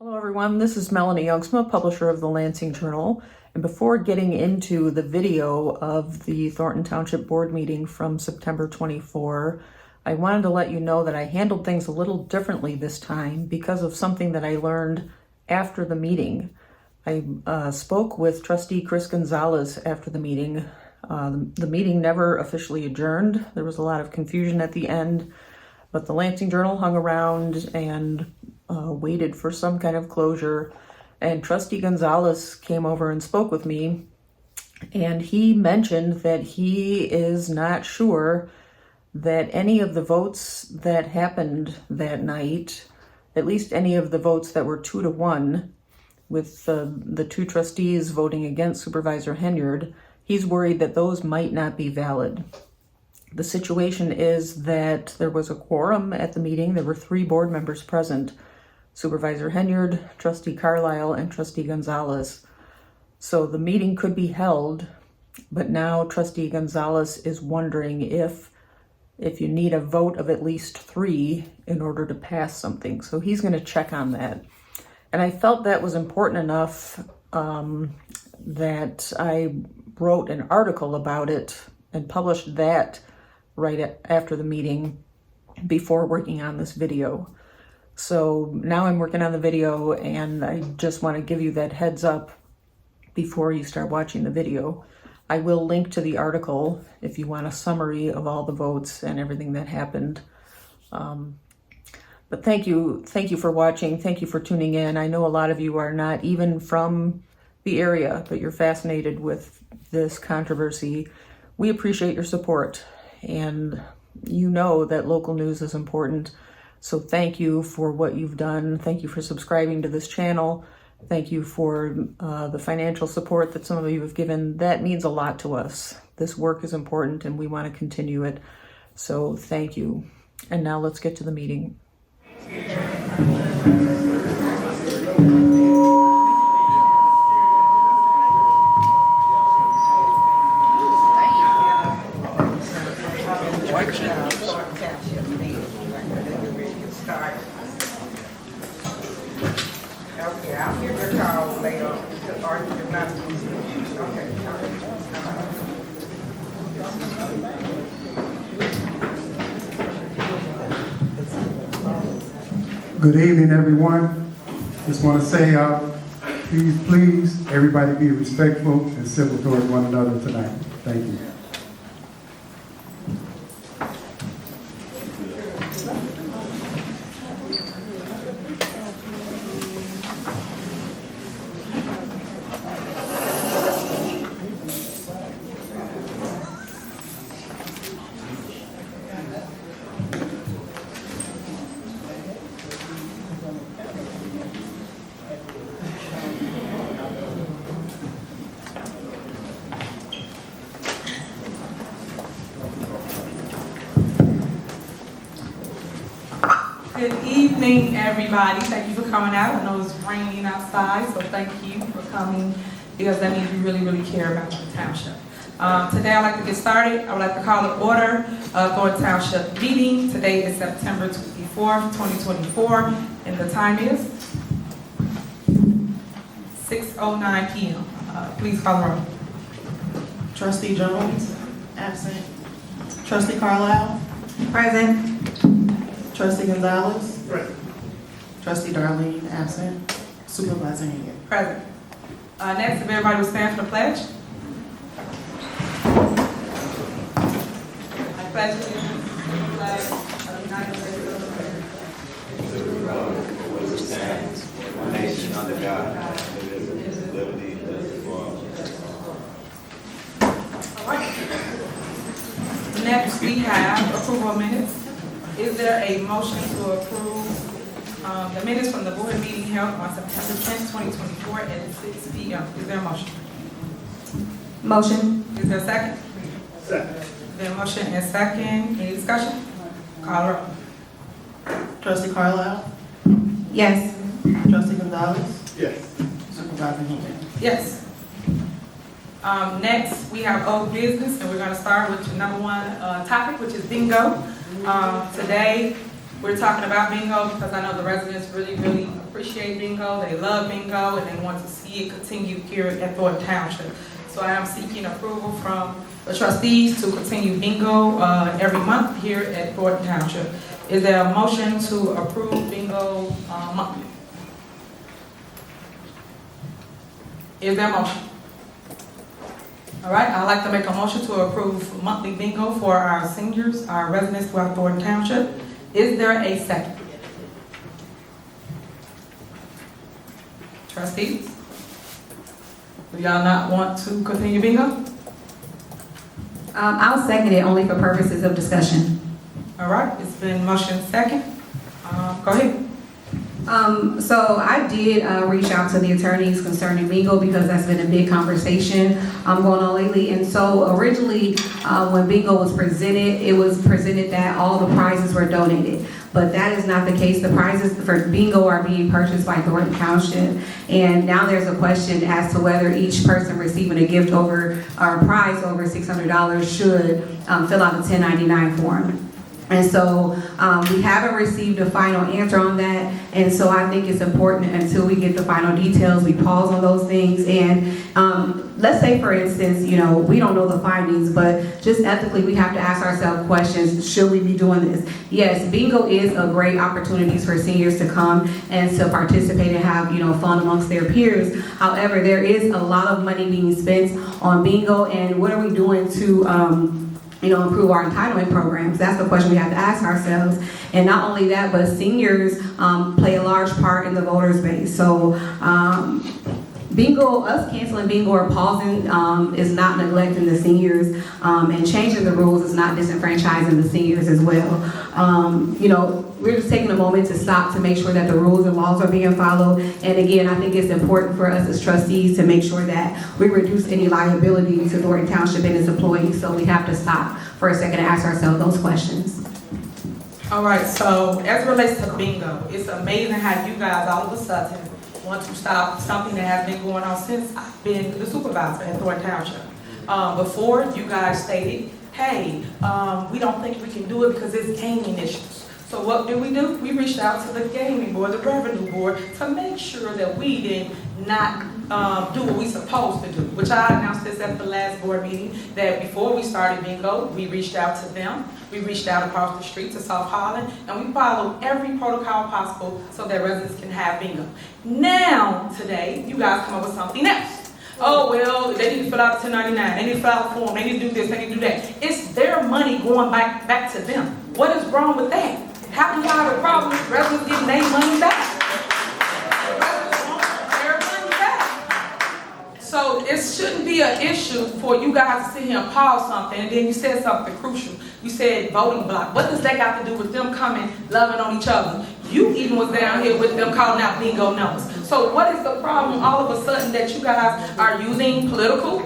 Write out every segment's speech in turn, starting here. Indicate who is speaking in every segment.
Speaker 1: Hello everyone, this is Melanie, Jongsma, publisher of the Lansing Journal. And before getting into the video of the Thornton Township Board meeting from September 24, I wanted to let you know that I handled things a little differently this time because of something that I learned after the meeting. I spoke with Trustee Gonzalez after the meeting. The meeting never officially adjourned. There was a lot of confusion at the end, but the Lansing Journal hung around and waited for some kind of closure. And Trustee Gonzalez came over and spoke with me, and he mentioned that he is not sure that any of the votes that happened that night, at least any of the votes that were 2-1, with the two trustees voting against Supervisor Henyard, he's worried that those might not be valid. The situation is that there was a quorum at the meeting. There were 3 board members present: Supervisor Henyard, Trustee Carlisle, and Trustee Gonzalez. So the meeting could be held, but now Trustee Gonzalez is wondering if you need a vote of at least 3 in order to pass something. So he's going to check on that. And I felt that was important enough that I wrote an article about it and published that right after the meeting before working on this video. So now I'm working on the video, and I just want to give you that heads up before you start watching the video. I will link to the article if you want a summary of all the votes and everything that happened. But thank you for watching. Thank you for tuning in. I know a lot of you are not even from the area, but you're fascinated with this controversy. We appreciate your support, and you know that local news is important. So thank you for what you've done. Thank you for subscribing to this channel. Thank you for the financial support that some of you have given. That means a lot to us. This work is important and we want to continue it. So thank you. And now let's get to the meeting.
Speaker 2: Okay, I'll give her a call later. Or if not, okay.
Speaker 3: Good evening, everyone. Just want to say, please, everybody be respectful and civil toward one another tonight. Thank you.
Speaker 4: Good evening, everybody. Thank you for coming out. I know it's raining outside, so thank you for coming, because that means you really, really care about the township. Today, I'd like to get started. I would like to call to order Thornton Township meeting. Today is September 24th, 2024, and the time is 6:09 p.m. Please call the roll.
Speaker 5: Trustee Jones, absent. Trustee Carlisle,
Speaker 4: Present.
Speaker 5: Trustee Gonzalez, present. Trustee Darlene, absent. Supervisor Henyard.
Speaker 4: Present. Next, if everybody would stand for the pledge. I pledge allegiance to the flag of the United States of America,
Speaker 6: to the republic for which it stands, one nation under God, indivisible, with liberty and justice for all.
Speaker 4: All right. Next, we have approval of minutes. Is there a motion to approve the minutes from the board meeting held on September 10th, 2024 at 6 p.m.? Is there a motion?
Speaker 5: Motion.
Speaker 4: Is there a second?
Speaker 3: Second.
Speaker 4: Is there a motion and a second? Any discussion? Call the roll.
Speaker 5: Trustee Carlisle,
Speaker 4: Yes.
Speaker 5: Trustee Gonzalez,
Speaker 3: Yes.
Speaker 5: Supervisor Henyard.
Speaker 4: Yes. Next, we have old business, and we're going to start with your number one topic, which is bingo. Today, We're talking about bingo because I know the residents really, really appreciate bingo. They love bingo and they want to see it continue here at Thornton Township. So I am seeking approval from the trustees to continue bingo every month here at Thornton Township. Is there a motion to approve bingo monthly? Is there a motion? All right, I'd like to make a motion to approve monthly bingo for our seniors, our residents throughout Thornton Township. Is there a second? Trustees? Do y'all not want to continue bingo?
Speaker 7: I'll second it only for purposes of discussion.
Speaker 4: All right, it's been motion second. Go ahead.
Speaker 7: So I did reach out to the attorneys concerning bingo because that's been a big conversation going on lately. And so originally, when bingo was presented, it was presented that all the prizes were donated. But that is not the case. The prizes for bingo are being purchased by Thornton Township. And now there's a question as to whether each person receiving a gift over, or a prize over $600 should fill out a 1099 form. And so we haven't received a final answer on that. And so I think it's important until we get the final details, we pause on those things. And let's say, for instance, you know, we don't know the findings, but just ethically, we have to ask ourselves questions. Should we be doing this? Yes, bingo is a great opportunity for seniors to come and to participate and have, you know, fun amongst their peers. However, there is a lot of money being spent on bingo. And what are we doing to improve our entitlement programs? That's the question we have to ask ourselves. And not only that, but seniors play a large part in the voters base. So bingo, us canceling bingo or pausing is not neglecting the seniors, and changing the rules is not disenfranchising the seniors as well. We're just taking a moment to stop to make sure that the rules and laws are being followed. And again, I think it's important for us as trustees to make sure that we reduce any liability to Thornton Township and its employees. So we have to stop for a second and ask ourselves those questions.
Speaker 4: All right, so as it relates to bingo, it's amazing how you guys all of a sudden want to stop something that has been going on since I've been the supervisor at Thornton Township. Before, you guys stated, hey, we don't think we can do it because it's gaming issues. So what did we do? We reached out to the gaming board, the revenue board, to make sure that we did not do what we supposed to do, which I announced this at the last board meeting, that before we started bingo, we reached out to them. We reached out across the street to South Holland, and we followed every protocol possible so that residents can have bingo. Now, today, you guys come up with something else. Oh, well, they need to fill out 1099, they need to fill out a form, they need to do this, they need to do that. It's their money going back to them. What is wrong with that? How can y'all have a problem with residents getting their money back? Residents want their money back. So it shouldn't be an issue for you guys to sit here and pause something, and then you said something crucial. You said voting block. What does that got to do with them coming, loving on each other? You even was down here with them calling out bingo numbers. So what is the problem all of a sudden that you guys are using political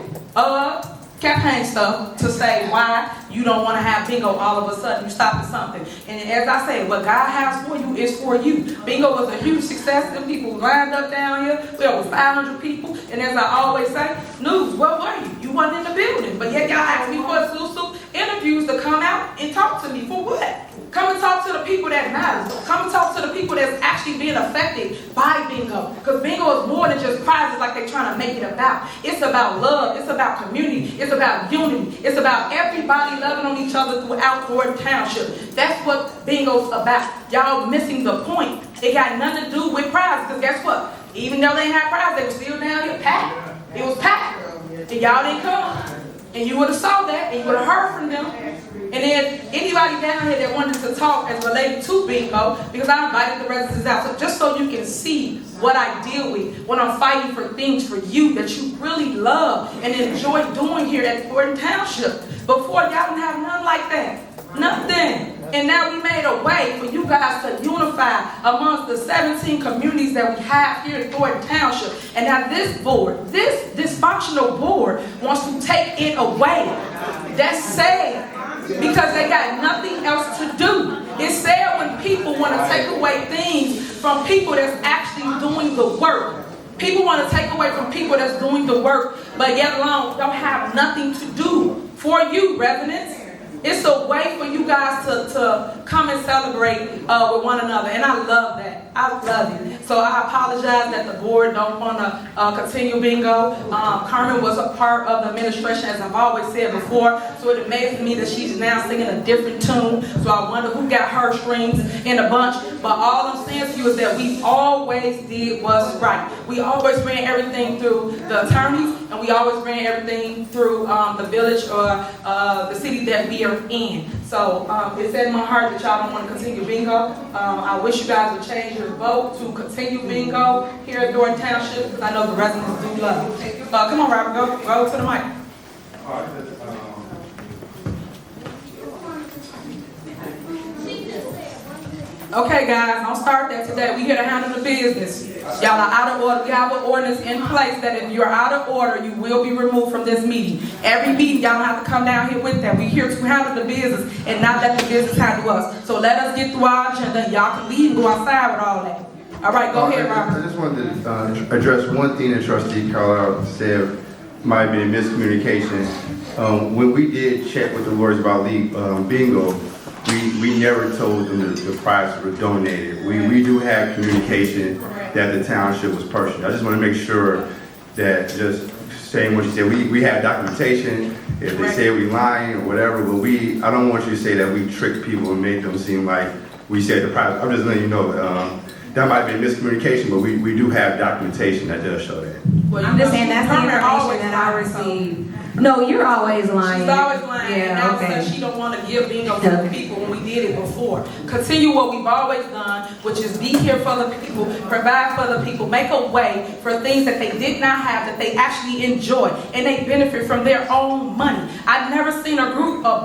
Speaker 4: campaign stuff to say why you don't want to have bingo all of a sudden? You stop at something. And as I say, what God has for you is for you. Bingo was a huge success. Them people lined up down here. We over 500 people. And as I always say, news, where were you? You wasn't in the building. But yet y'all asked me for exclusive interviews to come out and talk to me. For what? Come and talk to the people that matter. Come and talk to the people that's actually being affected by bingo. Because bingo is more than just prizes like they're trying to make it about. It's about love. It's about community. It's about unity. It's about everybody loving on each other throughout Thornton Township. That's what bingo's about. Y'all missing the point. It got nothing to do with prizes. Because guess what? Even though they ain't had prizes, they were still down here packed. It was packed. And y'all didn't come. And you would have saw that, and you would have heard from them. And then anybody down here that wanted to talk as related to bingo, because I invited the residents out, so just so you can see what I deal with when I'm fighting for things for you that you really love and enjoy doing here at Thornton Township. Before, y'all didn't have none like that. Nothing. And now we made a way for you guys to unify amongst the 17 communities that we have here in Thornton Township. And now this board, this dysfunctional board, wants to take it away. That's sad, because they got nothing else to do. It's sad when people want to take away things from people that's actually doing the work. People want to take away from people that's doing the work, but yet alone don't have nothing to do for you, residents. It's a way for you guys to come and celebrate with one another, and I love that. I love it. So I apologize that the board don't want to continue bingo. Carmen was a part of the administration, as I've always said before, so it amazes me that she's now singing a different tune. So I wonder who got her strings in a bunch. But all I'm saying to you is that we always did what's right. We always ran everything through the attorneys, and we always ran everything through the village or the city that we are in. So it's in my heart that y'all don't want to continue bingo. I wish you guys would change your vote to continue bingo here at Thornton Township, because I know the residents do love it. Come on, Robert, go to the mic. Okay, guys, don't start that today. We here to handle the business. Y'all are out of order. We have an ordinance in place that if you're out of order, you will be removed from this meeting. Every meeting, y'all don't have to come down here with that. We're here to handle the business and not let the business handle us. So let us get through our agenda. Y'all can leave and go outside with all that. All right, go ahead, Robert.
Speaker 6: I just wanted to address one thing that Trustee Carlisle said might be a miscommunication. When we did check with the lawyers about bingo, we never told them that the prize was donated. We do have communication that the township was purchased. I just want to make sure that, just saying what you said, we have documentation. If they say we lying or whatever, but I don't want you to say that we tricked people and made them seem like we said the prize. I'm just letting you know that might be a miscommunication, but we do have documentation that does show that.
Speaker 4: Well,
Speaker 7: I'm just saying that's the information that I received. No, you're always lying.
Speaker 4: She's always lying, and
Speaker 7: Yeah,
Speaker 4: now
Speaker 7: okay.
Speaker 4: says she don't want to give bingo to the people when we did it before. Continue what we've always done, which is be here for the people, provide for the people, make a way for things that they did not have, that they actually enjoy, and they benefit from their own money. I've never seen a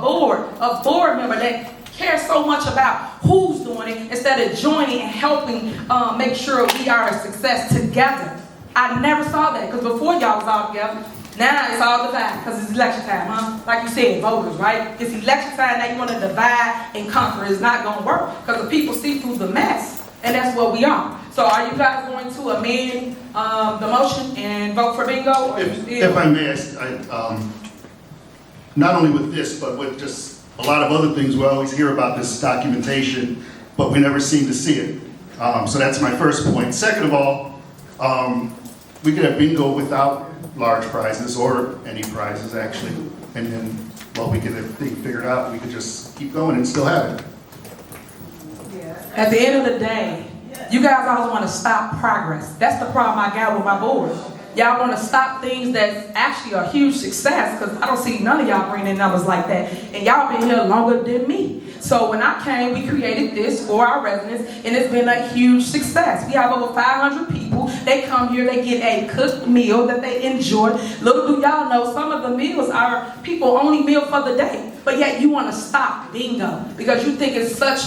Speaker 4: board member that cares so much about who's doing it instead of joining and helping make sure we are a success together. I never saw that, because before y'all was all together. Now it's all divided because it's election time, huh? Like you said, voters, right? It's election time, now you want to divide and conquer. It's not going to work because the people see through the mess, and that's what we are. So are you guys going to amend the motion and vote for bingo? Or
Speaker 8: If I may, not only with this, but with just a lot of other things, we always hear about this documentation, but we never seem to see it. So that's my first point. Second of all, we could have bingo without large prizes or any prizes actually, and then we could have things figured out. We could just keep going and still have it.
Speaker 4: At the end of the day, you guys always want to stop progress. That's the problem I got with my board. Y'all want to stop things that's actually a huge success, because I don't see none of y'all bringing in numbers like that. And y'all been here longer than me. So when I came, we created this for our residents, and it's been a huge success. We have over 500 people. They come here, they get a cooked meal that they enjoy. Little do y'all know, some of the meals are people only meal for the day. But yet you want to stop bingo because you think it's such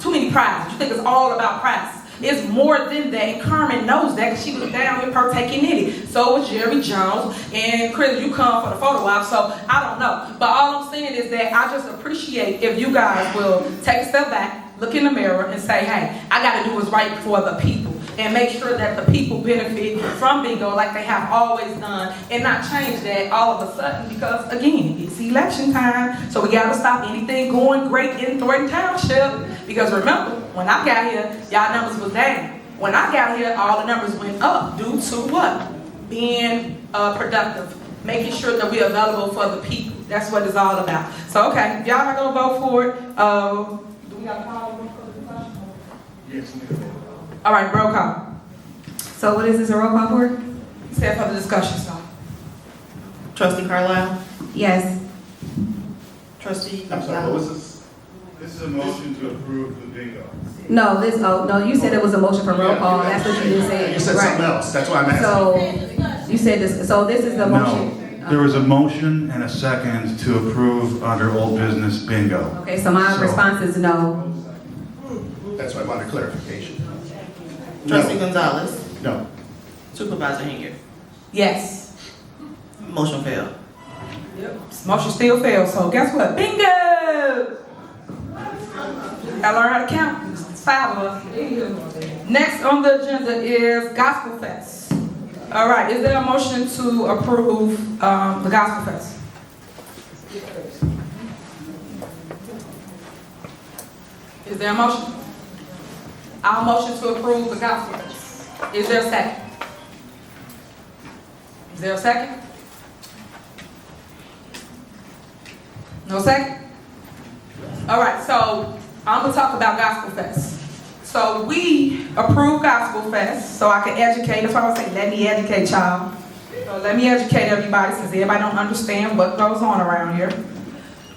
Speaker 4: too many prizes. You think it's all about prizes. It's more than that, and Carmen knows that because she was down here partaking in it. So was Jerry Jones, and Chris, you come for the photo op, so I don't know. But all I'm saying is that I just appreciate if you guys will take a step back, look in the mirror, and say, hey, I got to do what's right for the people, and make sure that the people benefit from bingo like they have always done, and not change that all of a sudden because, again, it's election time, so we got to stop anything going great in Thornton Township. Because remember, when I got here, y'all numbers was down. When I got here, all the numbers went up due to what? Being productive, making sure that we're available for the people. That's what it's all about. So, okay, if y'all not going to vote for it, do we got a call for the discussion?
Speaker 8: Yes, ma'am.
Speaker 4: All right, roll call.
Speaker 7: So what is this, a roll call for?
Speaker 4: Set for the discussion, so.
Speaker 5: Trustee Carlisle?
Speaker 7: Yes.
Speaker 5: Trustee
Speaker 8: I'm sorry, what was
Speaker 5: Gonzalez?
Speaker 8: this?
Speaker 9: This is a motion to approve the bingo.
Speaker 7: No, you said it was a motion for roll call. That's what you just said.
Speaker 8: You said something else, that's why I'm asking.
Speaker 7: So, you said this, so this is the motion.
Speaker 9: No, there was a motion and a second to approve under old business bingo.
Speaker 7: Okay, so my response is no.
Speaker 8: That's why I wanted clarification.
Speaker 5: Trustee Gonzalez?
Speaker 8: No.
Speaker 5: Supervisor Henyard?
Speaker 4: Yes.
Speaker 5: Motion failed.
Speaker 4: Yep. Motion still fails, so guess what? Bingo! Gotta learn how to count. It's 5 of us. Next on the agenda is Gospel Fest. All right, is there a motion to approve the Gospel Fest? Is there a motion? I'll motion to approve the gospel fest. Is there a second? Is there a second? No second? All right, so I'm gonna talk about Gospel Fest. So we approved Gospel Fest, so I can educate. That's why I would say, let me educate y'all. So let me educate everybody, since everybody don't understand what goes on around here.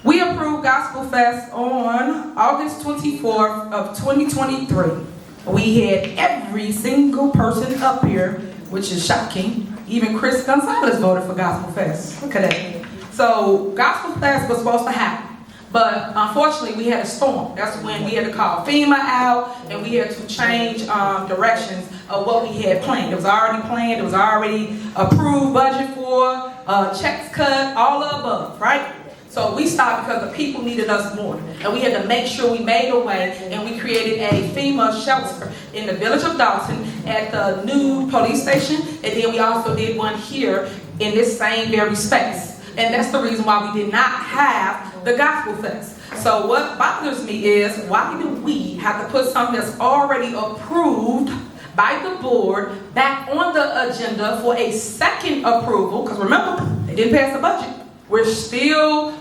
Speaker 4: We approved Gospel Fest on August 24th of 2023. We had every single person up here, which is shocking. Even Chris Gonzalez voted for Gospel Fest. Look at that. So Gospel Fest was supposed to happen, but unfortunately we had a storm. That's when we had to call FEMA out, and we had to change directions of what we had planned. It was already planned, it was already approved, budget for, checks cut, all of the above, right? So we stopped because the people needed us more, and we had to make sure we made a way, and we created a FEMA shelter in the village of Dalton at the new police station, and then we also did one here in this same very space. And that's the reason why we did not have the Gospel Fest. So what bothers me is, why do we have to put something that's already approved by the board back on the agenda for a second approval? Because remember, they didn't pass the budget. We're still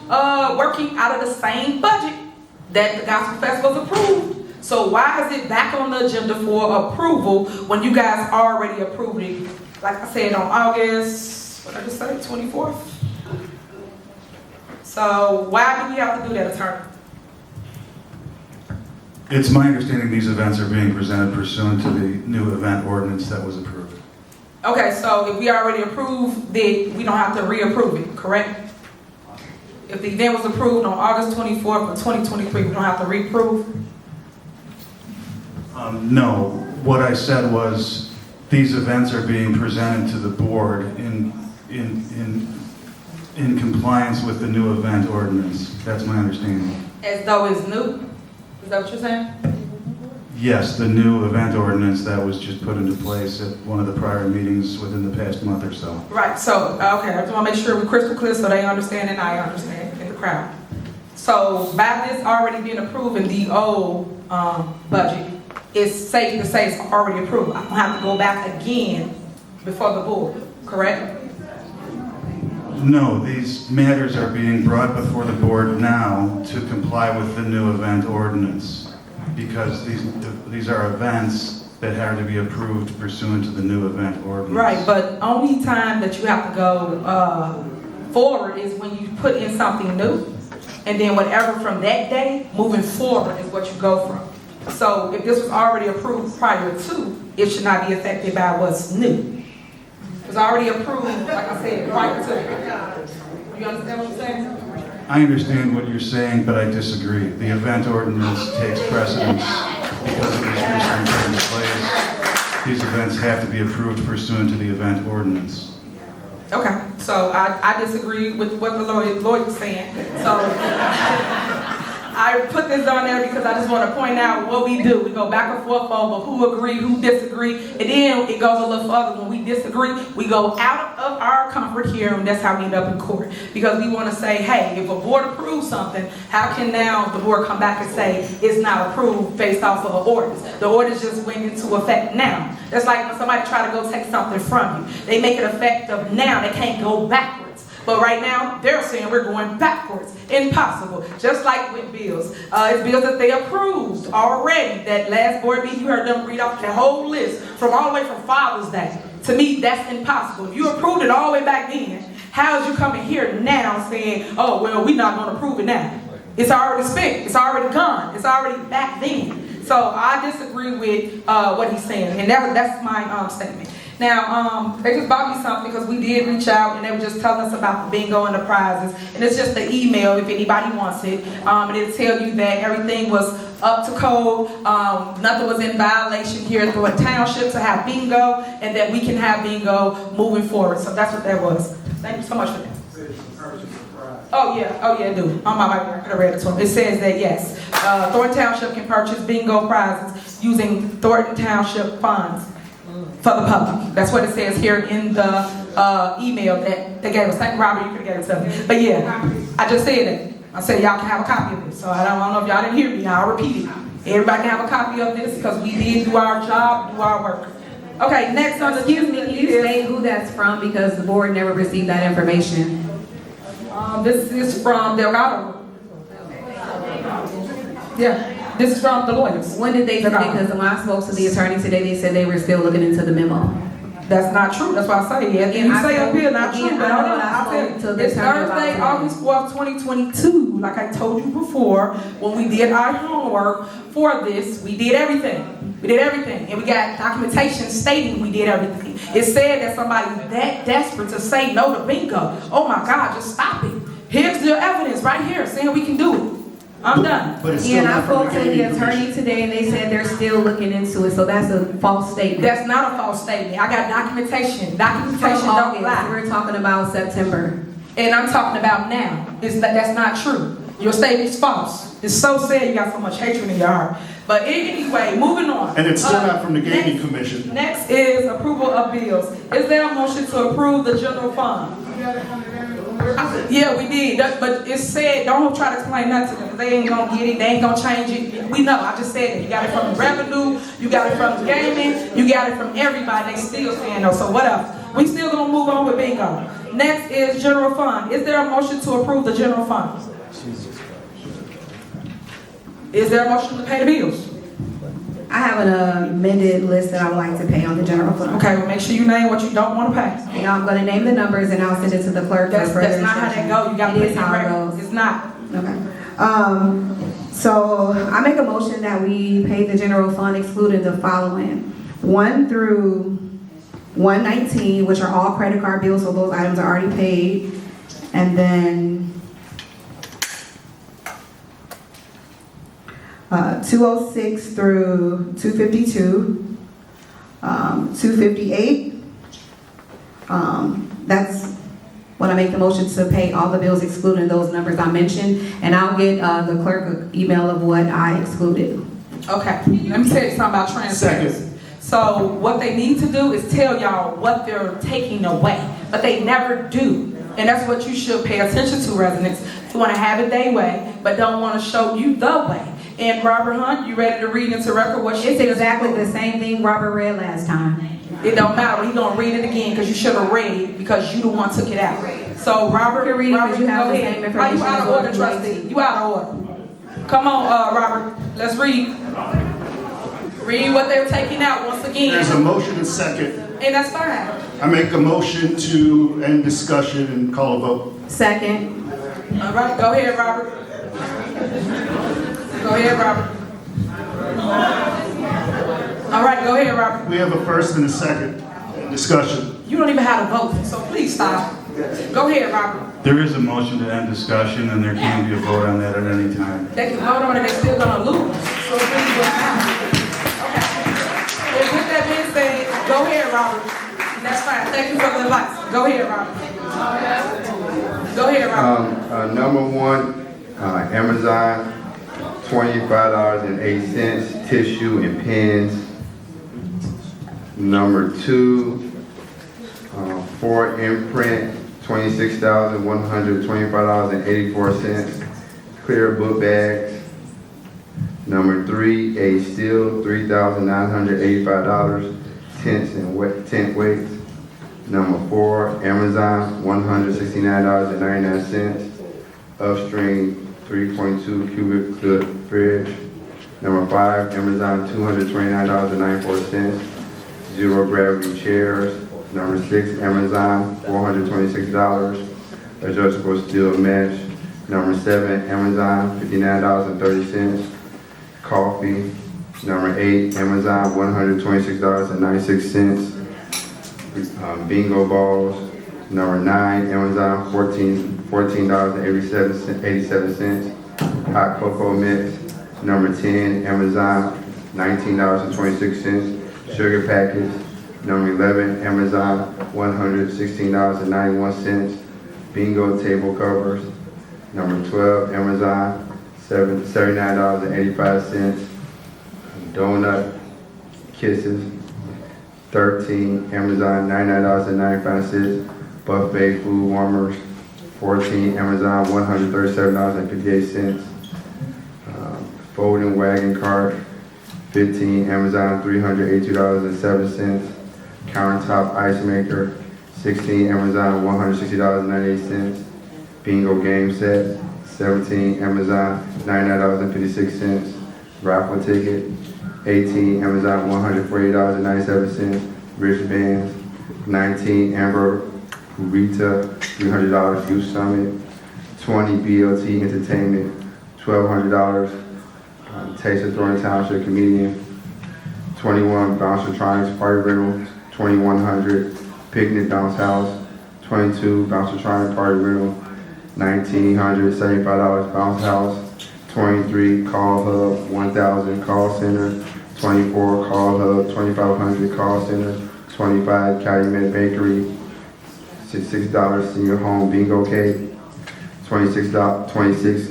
Speaker 4: working out of the same budget that the Gospel Fest was approved. So why is it back on the agenda for approval when you guys already approved it, like I said, on August, what did I just say, 24th? So why do we have to do that, attorney?
Speaker 9: It's my understanding these events are being presented pursuant to the new event ordinance that was approved.
Speaker 4: Okay, so if we already approved it, we don't have to reapprove it, correct? If the event was approved on August 24th of 2023, we don't have to reapprove?
Speaker 9: No, what I said was these events are being presented to the board in compliance with the new event ordinance. That's my understanding.
Speaker 4: As though it's new? Is that what you're saying?
Speaker 9: Yes, the new event ordinance that was just put into place at one of the prior meetings within the past month or so.
Speaker 4: Right, so, okay, I just want to make sure we're crystal clear so they understand and I understand in the crowd. So by this already being approved in the old budget, it's safe to say it's already approved. I don't have to go back again before the board, correct?
Speaker 9: No, these matters are being brought before the board now to comply with the new event ordinance, because these are events that have to be approved pursuant to the new event ordinance.
Speaker 4: Right, but only time that you have to go forward is when you put in something new, and then whatever from that day moving forward is what you go from. So if this was already approved prior to, it should not be affected by what's new. It's already approved, like I said, prior to. You understand what I'm saying?
Speaker 9: I understand what you're saying, but I disagree. The event ordinance takes precedence because it was recently put into place. These events have to be approved pursuant to the event ordinance.
Speaker 4: Okay, so I disagree with what the lawyer was saying. So I put this on there because I just want to point out what we do. We go back and forth over who agree, who disagree, and then it goes a little further. When we disagree, we go out of our comfort here, and that's how we end up in court. Because we want to say, hey, if a board approves something, how can now the board come back and say it's not approved based off of an ordinance? The ordinance just went into effect now. That's like when somebody try to go take something from you. They make it effective now. They can't go backwards. But right now, they're saying we're going backwards. Impossible. Just like with bills. It's bills that they approved already. That last board meeting, you heard them read off the whole list from all the way from Father's Day. To me, that's impossible. If you approved it all the way back then, how is you coming here now saying, oh, well, we're not going to approve it now? It's already spent. It's already gone. It's already back then. So I disagree with what he's saying. And that's my statement. Now, they just bought me something because we did reach out and they were just telling us about the bingo and the prizes. And it's just the email if anybody wants it. And it'll tell you that everything was up to code. Nothing was in violation here for a township to have bingo, and that we can have bingo moving forward. So that's what that was. Thank you so much for that. Oh yeah, dude. On my mic, I could have read it to him. It says that yes, Thornton Township can purchase bingo prizes using Thornton Township funds for the public. That's what it says here in the email that they gave us. Thank you, Robert, you could have gave it to me. But yeah, I just said it. I said y'all can have a copy of it. So I don't know if y'all didn't hear me. I'll repeat it. Everybody can have a copy of this because we did do our job, do our work. Okay, next on the
Speaker 7: Excuse me, can you say who that's from, because the board never received that information?
Speaker 4: This is from Delgado. Yeah, this is from the lawyers.
Speaker 7: When did they submit? Because when I spoke to the attorney today, they said they were still looking into the memo.
Speaker 4: That's not true. That's why I say it. And you say up here not true, but hold on. I'll tell you. It's Thursday, August 4th, 2022. Like I told you before, when we did our homework for this, we did everything. We did everything. And we got documentation stating we did everything. It said that somebody's that desperate to say no to bingo. Oh my God, just stop it. Here's the evidence right here saying we can do it. I'm done.
Speaker 8: But it's still
Speaker 7: And I
Speaker 8: not from
Speaker 7: spoke
Speaker 8: the
Speaker 7: to the
Speaker 8: gaming
Speaker 7: attorney
Speaker 8: commission.
Speaker 7: today and they said they're still looking into it, so that's a false statement.
Speaker 4: That's not a false statement. I got documentation.
Speaker 7: From
Speaker 4: Documentation don't
Speaker 7: August,
Speaker 4: lie.
Speaker 7: we're talking about September.
Speaker 4: And I'm talking about now. That's not true. Your statement's false. It's so sad you got so much hatred in your heart. But anyway, moving on.
Speaker 8: And it's still not from the gaming
Speaker 4: next-
Speaker 8: commission.
Speaker 4: Next is approval of bills. Is there a motion to approve the general fund? Yeah, we did. But it said, don't try to explain nothing to them. They ain't gonna get it. They ain't gonna change it. We know. I just said it. You got it from the revenue. You got it from the gaming. You got it from everybody. They still saying no. So what else? We still gonna move on with bingo. Next is general fund. Is there a motion to approve the general fund? Is there a motion to pay the bills?
Speaker 7: I have an amended list that I would like to pay on the general fund.
Speaker 4: Okay, well, make sure you name what you don't want to pay.
Speaker 7: Now I'm gonna name the numbers and I'll send it to the clerk for
Speaker 4: That's
Speaker 7: further
Speaker 4: not how that
Speaker 7: instruction.
Speaker 4: goes. You got to
Speaker 7: It
Speaker 4: put
Speaker 7: is
Speaker 4: it in
Speaker 7: how it
Speaker 4: record.
Speaker 7: goes.
Speaker 4: It's not.
Speaker 7: Okay. So I make a motion that we pay the general fund excluding the following: 1 through 119, which are all credit card bills, so those items are already paid. And then 206 through 252, 258. That's when I make the motion to pay all the bills excluding those numbers I mentioned, and I'll get the clerk an email of what I excluded.
Speaker 4: Okay, let me tell you something about transparency. So what they need to do is tell y'all what they're taking away, but they never do. And that's what you should pay attention to, residents. You want to have it their way, but don't want to show you the way. And Robert Hunt, you ready to read into record what she
Speaker 7: It's
Speaker 4: said?
Speaker 7: exactly the same thing Robert read last time.
Speaker 4: It don't matter. He's gonna read it again because you should have read it because you the one took it out. So Robert,
Speaker 7: You can read it 'cause
Speaker 4: Robert,
Speaker 7: you have
Speaker 4: go
Speaker 7: the
Speaker 4: ahead.
Speaker 7: same
Speaker 4: Are
Speaker 7: information
Speaker 4: you out
Speaker 7: as
Speaker 4: of
Speaker 7: what
Speaker 4: order,
Speaker 7: you
Speaker 4: trustee? You out of order. Come on, Robert. Let's read. Read what they're taking out once again.
Speaker 8: There's a motion and second.
Speaker 4: And that's fine.
Speaker 8: I make a motion to end discussion and call a vote.
Speaker 7: Second.
Speaker 4: All right, go ahead, Robert. Go ahead, Robert. All right, go ahead, Robert.
Speaker 8: We have a first and a second discussion.
Speaker 4: You don't even have to vote, so please stop. Go ahead, Robert.
Speaker 9: There is a motion to end discussion, and there can be a vote on that at any time.
Speaker 4: They can vote on it, they're still gonna lose. So it really doesn't matter. Okay. And with that being said, go ahead, Robert. That's fine. Thank you for the advice. Go ahead, Robert. Go ahead, Robert.
Speaker 6: Number one, Amazon, $25.08, tissue and pens. Number two, Ford Imprint, $26,125.84, clear book bags. Number three, A Steel, $3,985, tents and tent weights. Number four, Amazon, $169.99, Upstream 3.2 cubic foot fridge. Number five, Amazon, $229.94, zero gravity chairs. Number six, Amazon, $426, adjustable steel mesh. Number seven, Amazon, $59.30, coffee. Number eight, Amazon, $126.96, bingo balls. Number nine, Amazon, $14.87, hot cocoa mix. Number 10, Amazon, $19.26, sugar packets. Number 11, Amazon, $116.91, bingo table covers. Number 12, Amazon, $79.85, donut kisses. 13, Amazon, $99.95, buffet food warmers. 14, Amazon, $137.58. folding wagon cart, 15, Amazon $382.07, countertop ice maker, 16, Amazon $160.98, bingo game set, 17, Amazon $99.56, raffle ticket, 18, Amazon $148.97, wristbands, 19, Amber Rita $300 youth summit, 20, BLT entertainment, $1,200, Taste of Thornton Township comedian, 21, Bouncer Triumphs party rental, 2,100, picnic bounce house, 22, Bouncer Triumph party rental, $1,975 bounce house, 23, call hub, 1,000 call center, 24, call hub, 2,500 call center, 25, Calumet Bakery, $6 senior home bingo cake, 26,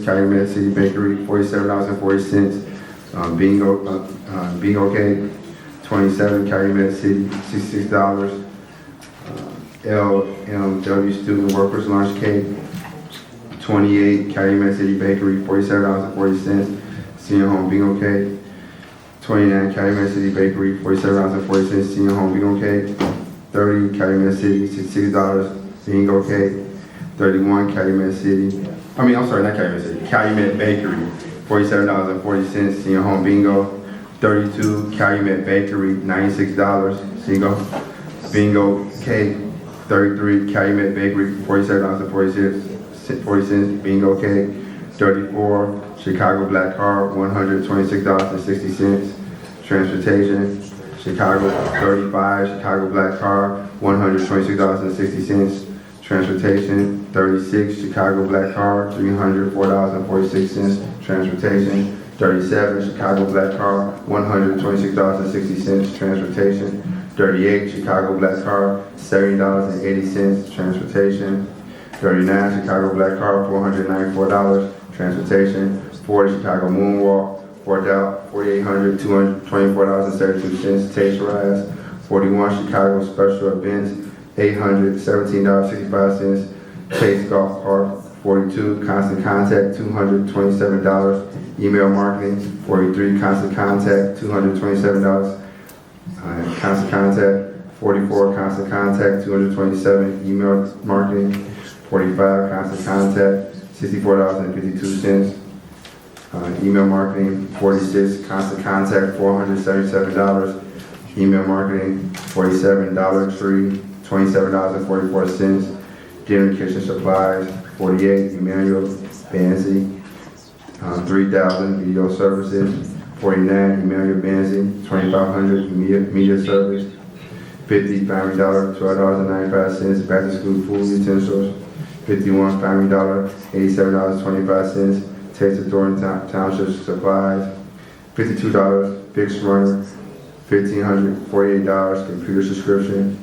Speaker 6: Calumet City Bakery, $47.40 bingo cake, 27, Calumet City, $66, LMW Student Workers Lunch Cake, 28, Calumet City Bakery, $47.40 senior home bingo cake, 29, Calumet City Bakery, $47.40 senior home bingo cake, 30, Calumet City, $66 bingo cake, 31, Calumet Bakery, $47.40 senior home bingo, 32, Calumet Bakery, $96 bingo cake, 33, Calumet Bakery, $47.40 bingo cake, 34, Chicago Black Card, $126.60, transportation, Chicago 35, Chicago Black Card, $126.60, transportation, 36, Chicago Black Card, $304.46, transportation, 37, Chicago Black Card, $126.60, transportation, 38, Chicago Black Card, $70.80, transportation, 39, Chicago Black Card, $494, transportation, 40, Chicago Moonwalk, $4,800, $224.72, Taste 41, Chicago Special Events, $817.65, Chase Golf Park, 42, Constant Contact, $227, email marketing, 43, Constant Contact, $227, Constant Contact, 44, Constant Contact, $227, email marketing, 45, Constant Contact, $64.52, email marketing, 46, Constant Contact, $477, email marketing, 47, Dollar Tree, $27.44, dinner kitchen supplies, 48, Emmanuel Banzi, 3,000, video services, 49, Emmanuel Banzi, 2,500, media service, 50, Family Dollar, $12.95, back to school food utensils, 51, Family Dollar, $87.25, Taste of Thornton Township supplies, $52, fixed runner, $1,548, computer subscription,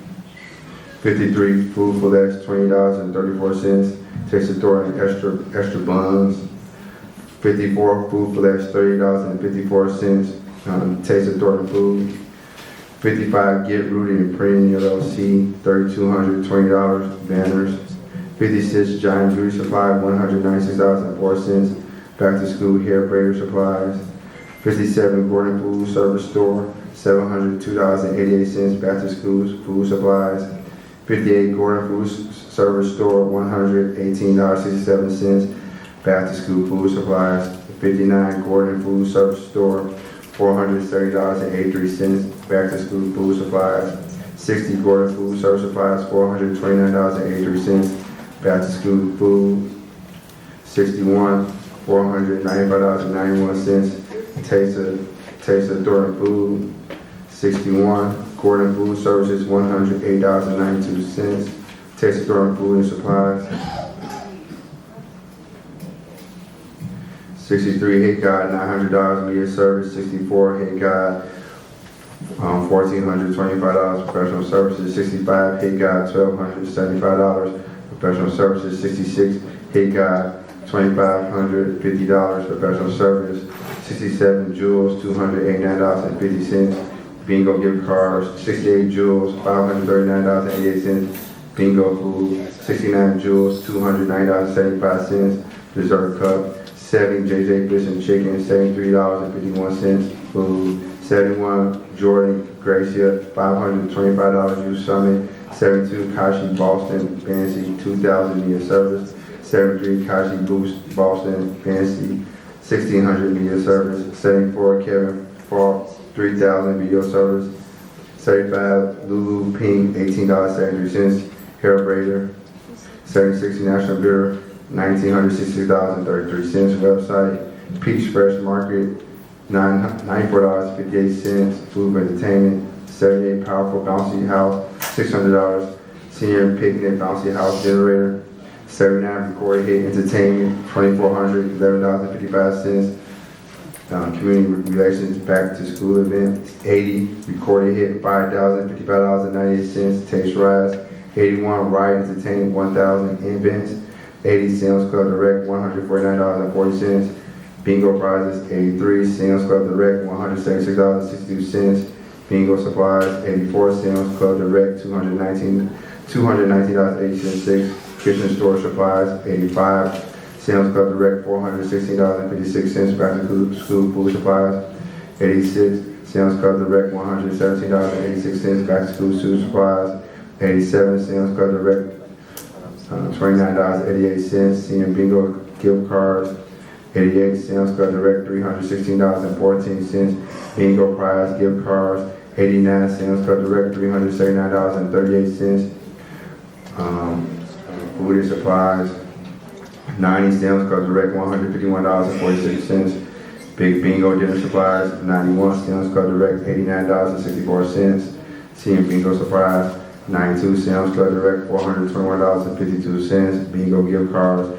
Speaker 6: 53, food for less, $20.34, Taste of Thornton extra buns, 54, food for less, $30.54, Taste of Thornton food, 55, Get Rooted in Printing LLC, $3,220, banners, 56, Giant Beauty Supply, $196.04, back to school hair braider supplies, 57, Gordon Food Service Store, $702.88, back to school food supplies, 58, Gordon Food Service Store, $118.67, back to school food supplies, 59, Gordon Food Service Store, $430.83, back to school food supplies, 60, Gordon Food Service Supplies, $429.83, back to school food, 61, $495.91, Taste of Thornton food, 61, Gordon Food Services, $108.92, Taste of Thornton food and supplies, 63, Hit God, $900, media service, 64, Hit God, $1,425, professional services, 65, Hit God, $1,275, professional services, 66, Hit God, $2,550, professional service, 67, Jules, $289.50, bingo gift cards, 68, Jules, $539.88, bingo food, 69, Jules, $290.75, dessert cup, 70 JJ Fish and Chicken, $73.51. Food, 71 Jordan Gracia, $525 Youth Summit, 72 Kashi Boston Fancy, $2,000 media service, 73 Kashi Boost Boston Fancy, $1,600 media service, 74 Kevin Falk, $3,000 video service, 75 Lulu Pink, $18.73, Hair Braider, 76 National Builder, $1,966.33, website, Peach Fresh Market, $94.58, food for entertainment, 78 Powerful Bouncy House, $600, Senior Picnic Bouncy House Generator, 79 Recorded Hit Entertainment, $2,400, $11.55, Community Relations Back to School Event, 80 Recorded Hit, $5,055.98, Taste Rise, 81 Riot Entertainment, 1,000 Events, 80 Sam's Club Direct, $149.40, Bingo prizes, 83 Sam's Club Direct, $176.62, Bingo supplies, 84 Sam's Club Direct, $219.86, Kitchen Store supplies, 85 Sam's Club Direct, $416.56, back to school food supplies, 86 Sam's Club Direct, $117.86, back to school food supplies, 87 Sam's Club Direct, $29.88, Senior Bingo gift cards, 88 Sam's Club Direct, $316.14, Bingo prize gift cards, 89 Sam's Club Direct, $379.38, food and supplies, 90 Sam's Club Direct, $151.46, Big Bingo dinner supplies, 91 Sam's Club Direct, $89.64, Senior Bingo supplies, 92 Sam's Club Direct, $421.52, Bingo gift cards,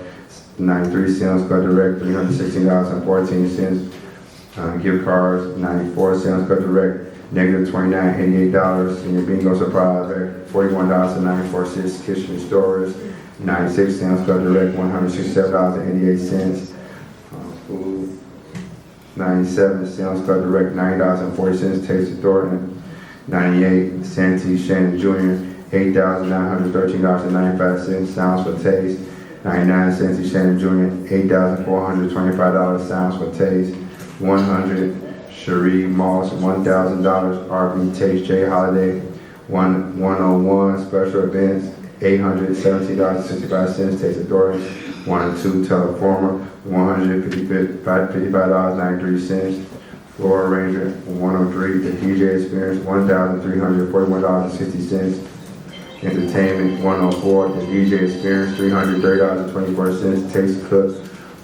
Speaker 6: 93 Sam's Club Direct, $316.14, gift cards, 94 Sam's Club Direct, negative $29.88, Senior Bingo supplies, $41.94, kitchen storage, 96 Sam's Club Direct, $167.88, food, 97 Sam's Club Direct, $90.40, Taste of Thornton, 98 Santee Shannon Jr., $8,913.95, Sounds for Taste, 99 Santee Shannon Jr., $8,425, Sounds for Taste, 100 Cherie Moss, $1,000, RV Taste J Holiday, 101 Special Events, $817.65, Taste of Thornton, 102 Teleformer, $155.93, Florida Ranger, 103 The DJ Experience, $1,341.60, Entertainment, 104 The DJ Experience, $330.24, Taste Cook,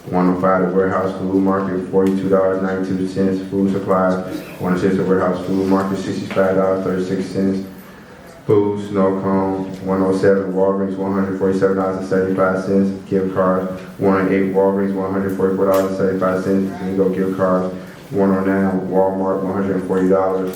Speaker 6: 105 The Warehouse Food Market, $42.92, Food Supplies, 106 The Warehouse Food Market, $65.36, Food Snow Cone, 107 Walgreens, $147.75, gift cards, 108 Walgreens, $144.75, Bingo gift cards, 109 Walmart, $140,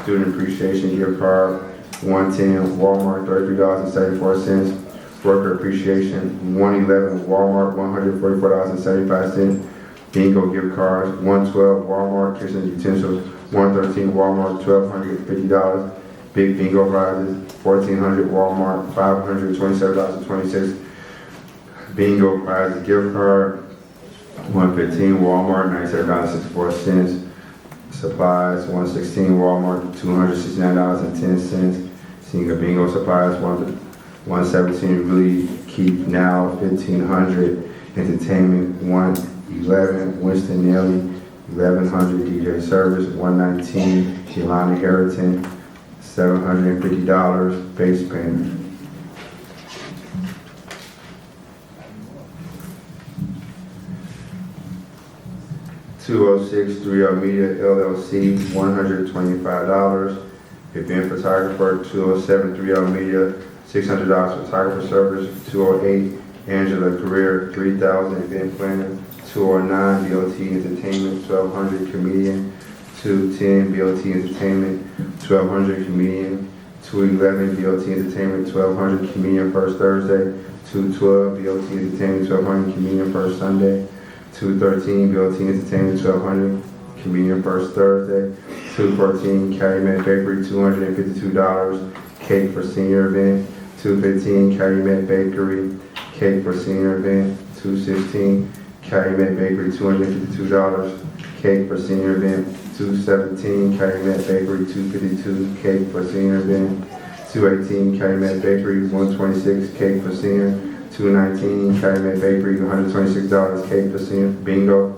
Speaker 6: Student Appreciation gift card, 110 Walmart, $33.74, Worker Appreciation, 111 Walmart, $144.75, Bingo gift cards, 112 Walmart Kitchen Utensils, 113 Walmart, $1,250, Big Bingo prizes, 1,400 Walmart, $527.26, Bingo prizes gift card, 115 Walmart, $97.64, supplies, 116 Walmart, $269.10, Senior Bingo supplies, 117 Really Keep Now, 1,500, Entertainment, 111 Winston Nelly, 1,100 DJ Service, 119 Jelani Harrington, $750 base payment. $206 3L Media LLC, $125. Event photographer, 207 3L Media, $600 photographer service. 208 Angela Career, $3,000 event planner. 209 BOT Entertainment, 1,200 comedian. 210 BOT Entertainment, 1,200 comedian. 211 BOT Entertainment, 1,200 comedian first Thursday. 212 BOT Entertainment, 1,200 comedian first Sunday. 213 BOT Entertainment, 1,200 comedian first Thursday. 214 Calumet Bakery, $252 cake for senior event. 215 Calumet Bakery cake for senior event. 216 Calumet Bakery, $252. Cake for senior event, $217. Calumet Bakery, $252. Cake for senior event, $218. Calumet Bakery, $126. Cake for senior, $219. Calumet Bakery, $126. Cake for senior bingo.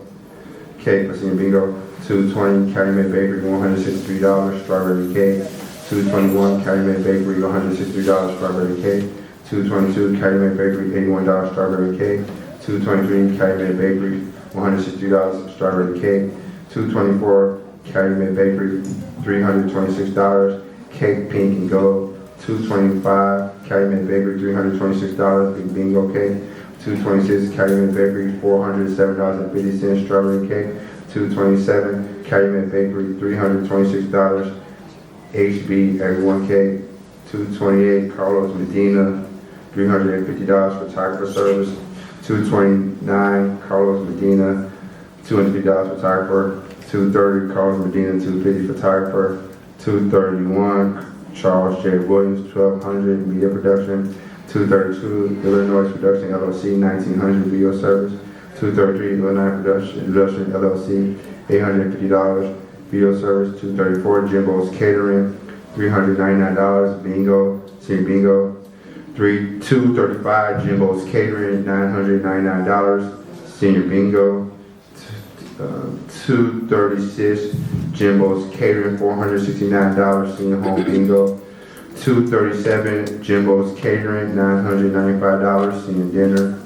Speaker 6: Cake for senior bingo, $220. Calumet Bakery, $163. Strawberry cake. $221. Calumet Bakery, $163. Strawberry cake. $222. Calumet Bakery, $81. Strawberry cake. $223. Calumet Bakery, $160. Strawberry cake. $224. Calumet Bakery, $326. Cake pink and gold. $225. Calumet Bakery, $326. Big bingo cake. $226. Calumet Bakery, $407.50. Strawberry cake. $227. Calumet Bakery, $326. HB everyone cake. $228. Carlos Medina, $350 photographer service. $229. Carlos Medina, $250 photographer. $230. Carlos Medina, $250 photographer. $231. Charles J. Williams, $1,200 media production. $232. Illinois Production LLC, $1,900 video service. $233. Illinois Production LLC, $850 video service. $234. Jimbo's Catering, $399 bingo, senior bingo. $235. Jimbo's Catering, $999 senior bingo. $236. Jimbo's Catering, $469 senior home bingo. $237. Jimbo's Catering, $995 senior dinner.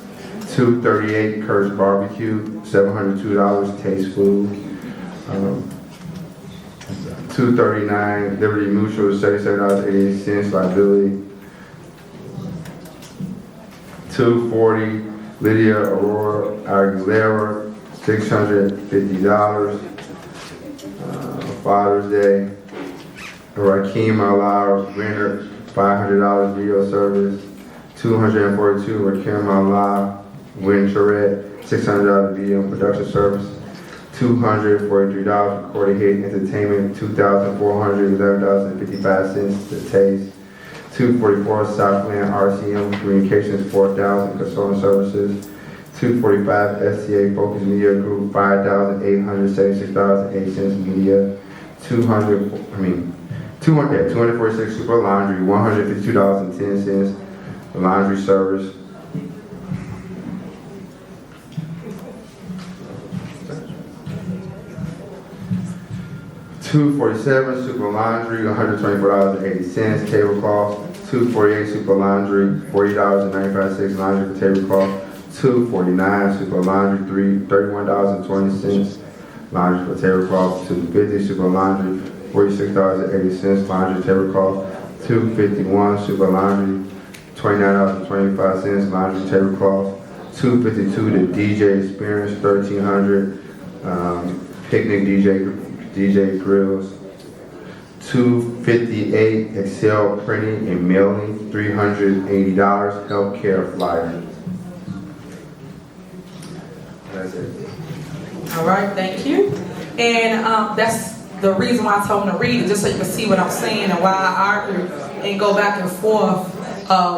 Speaker 6: $238. Kurt's Barbecue, $702 taste food. $239. Liberty Mutual, $77.88 liability. $240. Lydia Aurora Aguilera, $650. Father's Day. Rakeem Allah Renner, $500 video service. $242. Rakeem Allah Winterette, $600 video and production service. $243 recorded hit entertainment, $2,411.55 to taste. $244 Southland RCM Communications, $4,000 consulting services. $245 SCA Focus Media Group, $5,876.08 media. 246 Super Laundry, $152.10 laundry service. $247 Super Laundry, $124.80 tablecloth. $248 Super Laundry, $40.95 laundry for tablecloth. $249 Super Laundry, $31.20 laundry for tablecloth. $250 Super Laundry, $46.80 laundry tablecloth. $251 Super Laundry, $29.25 laundry tablecloth. $252 the DJ Experience, $1,300 picnic DJ grills. $258 Excel printing and mailing, $380 healthcare flyer. That's it.
Speaker 4: All right, thank you. And that's the reason why I told them to read it, just so you can see what I'm saying and why I argue and go back and forth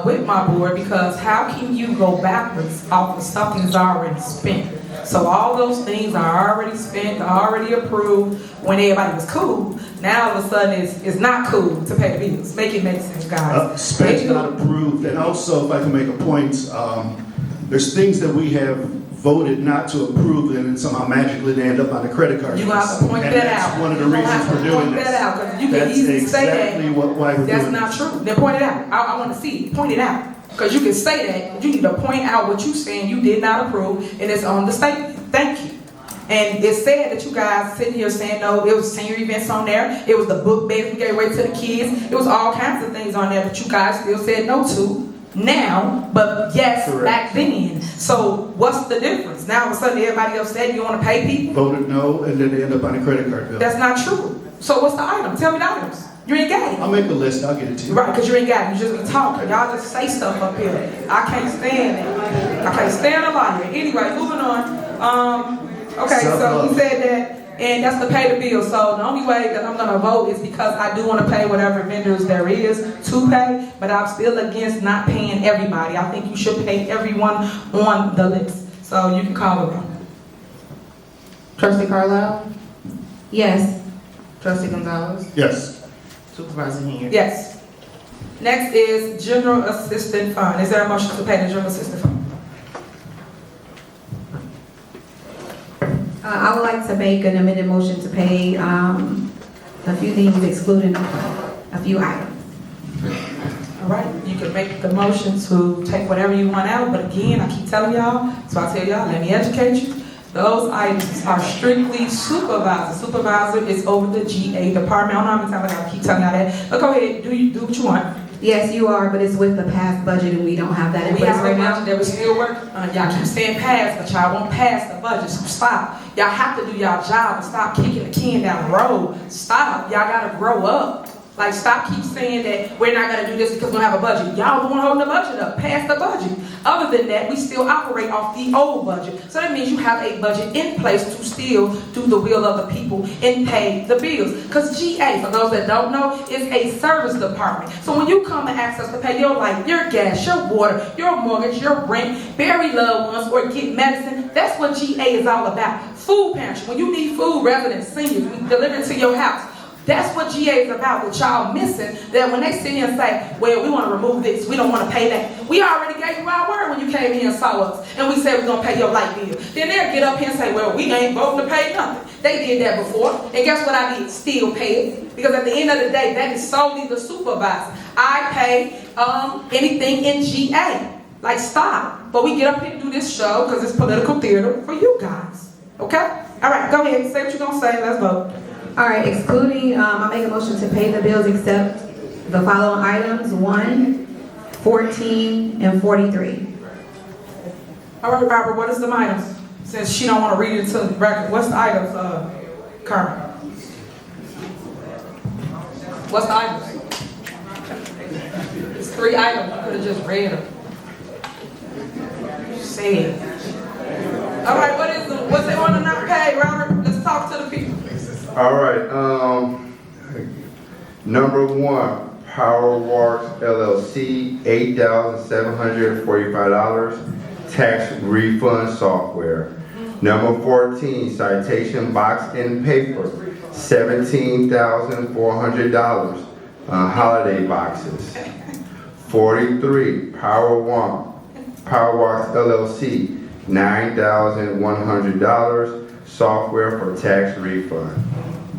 Speaker 4: with my board, because how can you go backwards off of something that's already spent? So all those things are already spent, already approved when everybody was cool. Now all of a sudden it's not cool to pay the bills. Make it make sense, guys.
Speaker 8: Spent, not approved. And also, if I can make a point, there's things that we have voted not to approve and then somehow magically they end up on the credit card.
Speaker 4: You're going to have to point that out.
Speaker 8: That's one of the reasons we're doing this.
Speaker 4: You can easily say that.
Speaker 8: That's exactly why we're doing
Speaker 4: That's not true. Then point it out. I want to see it. Point it out. Because you can say that, but you need to point out what you're saying you did not approve, and it's on the statement. Thank you. And it's sad that you guys sitting here saying, no, it was senior events on there. It was the book bags we gave away to the kids. It was all kinds of things on there that you guys still said no to now, but yes, correct, back then. So what's the difference? Now all of a sudden everybody upset you want to pay people?
Speaker 8: Voted no, and then they end up on a credit card bill.
Speaker 4: That's not true. So what's the item? Tell me the items. You ain't got it.
Speaker 8: I'll make a list. I'll get it to you.
Speaker 4: Right, because you ain't got it. You just be talking. Y'all just say stuff up here. I can't stand it. I can't stand a liar. Anyway, moving on. Okay, so he said that, and that's to pay the bill. So the only way that I'm going to vote is because I do want to pay whatever vendors there is to pay, but I'm still against not paying everybody. I think you should pay everyone on the list. So you can call it wrong.
Speaker 5: Trustee Carlisle?
Speaker 7: Yes.
Speaker 5: Trustee Gonzalez?
Speaker 8: Yes.
Speaker 5: Supervisor Henyard?
Speaker 4: Yes. Next is General Assistant Fund. Is there a motion to pay the General Assistant Fund?
Speaker 7: I would like to make an amended motion to pay a few things excluding a few items.
Speaker 4: All right, you can make the motion to take whatever you want out, but again, I keep telling y'all, so I tell y'all, let me educate you. Those items are strictly supervisor. Supervisor is over the GA department. I don't know how many times I gotta keep telling y'all that, but go ahead, do what you want.
Speaker 7: Yes, you are, but it's with the past budget and we don't have that in
Speaker 4: We
Speaker 7: place
Speaker 4: have a
Speaker 7: right
Speaker 4: budget
Speaker 7: now.
Speaker 4: that we still working on. Y'all keep saying pass, but y'all won't pass the budget, so stop. Y'all have to do y'all job and stop kicking the can down the road. Stop, y'all gotta grow up. Like, stop keep saying that we're not gonna do this because we don't have a budget. Y'all the one holding the budget up, pass the budget. Other than that, we still operate off the old budget. So that means you have a budget in place to still do the will of the people and pay the bills. Because GA, for those that don't know, is a service department. So when you come and ask us to pay your light, your gas, your water, your mortgage, your rent, bury loved ones, or get medicine, that's what GA is all about. Food pantry, when you need food, residents, seniors, we deliver it to your house. That's what GA is about, that y'all missing, that when they sit here and say, well, we want to remove this, we don't want to pay that. We already gave you our word when you came here and saw us, and we said we're going to pay your light bill. Then they'll get up here and say, well, we ain't voting to pay nothing. They did that before, and guess what I did? Still pay it. Because at the end of the day, that is solely the supervisor. I pay anything in GA. Like, stop. But we get up here and do this show because it's political theater for you guys. Okay? All right, go ahead. Say what you're going to say. Let's vote.
Speaker 7: All right, excluding, I make a motion to pay the bills except the following items, 1, 14, and 43.
Speaker 4: All right, Robert, what is the items? Since she don't want to read it to the record, what's the items, Carmen? What's the items? It's 3 items. I could have just read them. Say it. All right, what's they want to not pay, Robert? Let's talk to the people.
Speaker 6: All right, number 1, Power Works LLC, $8,745, tax refund software. Number 14, Citation Box and Paper, $17,400, holiday boxes. 43, Power Works LLC, $9,100, software for tax refund.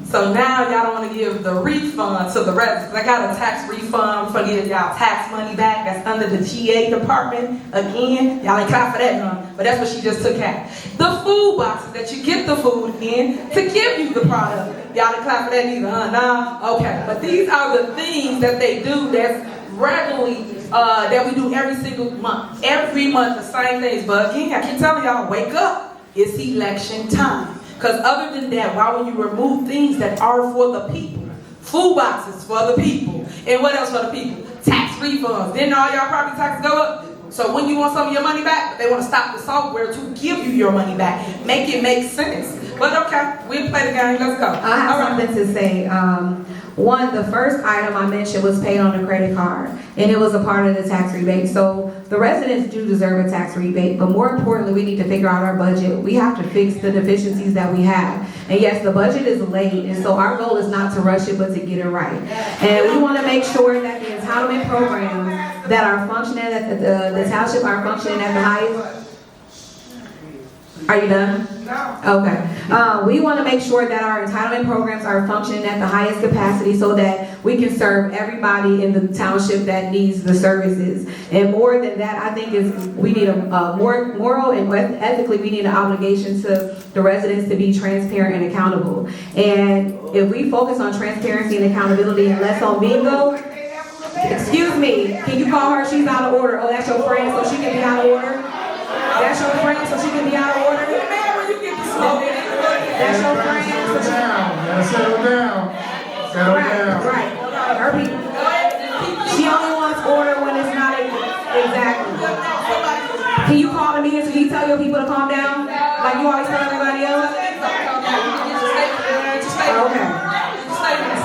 Speaker 4: So now y'all don't want to give the refund to the residents. I got a tax refund for getting y'all tax money back. That's under the GA department. Again, y'all ain't clap for that one, but that's what she just took out. The food boxes that you get the food in to give you the product. Y'all ain't clap for that either, huh? Nah? Okay. But these are the things that they do that's regularly, that we do every single month. Every month, the same things. But again, I keep telling y'all, wake up. It's election time. Because other than that, why would you remove things that are for the people? Food boxes for the people. And what else for the people? Tax refunds. Didn't all y'all property taxes go up? So when you want some of your money back, they want to stop the software to give you your money back. Make it make sense. But okay, we'll play the game. Let's go.
Speaker 7: I have something to say. One, the first item I mentioned was paid on a credit card, and it was a part of the tax rebate. So the residents do deserve a tax rebate, but more importantly, we need to figure out our budget. We have to fix the deficiencies that we have. And yes, the budget is late, and so our goal is not to rush it, but to get it right. And we want to make sure that the entitlement programs that are functioning at the township are functioning at the highest. Are you done? No. Okay. We want to make sure that our entitlement programs are functioning at the highest capacity so that we can serve everybody in the township that needs the services. And more than that, I think we need a more moral and ethically, we need an obligation to the residents to be transparent and accountable. And if we focus on transparency and accountability and less on bingo, excuse me, can you call her? She's out of order. Oh, that's your friend, so she can be out of order? That's your friend, so she can be out of order? That's your friend, so she can...
Speaker 3: Settle down.
Speaker 7: Right. Her people. She only wants order when it's not exactly. Can you call the meeting so you tell your people to calm down? Like you always tell everybody else? Okay.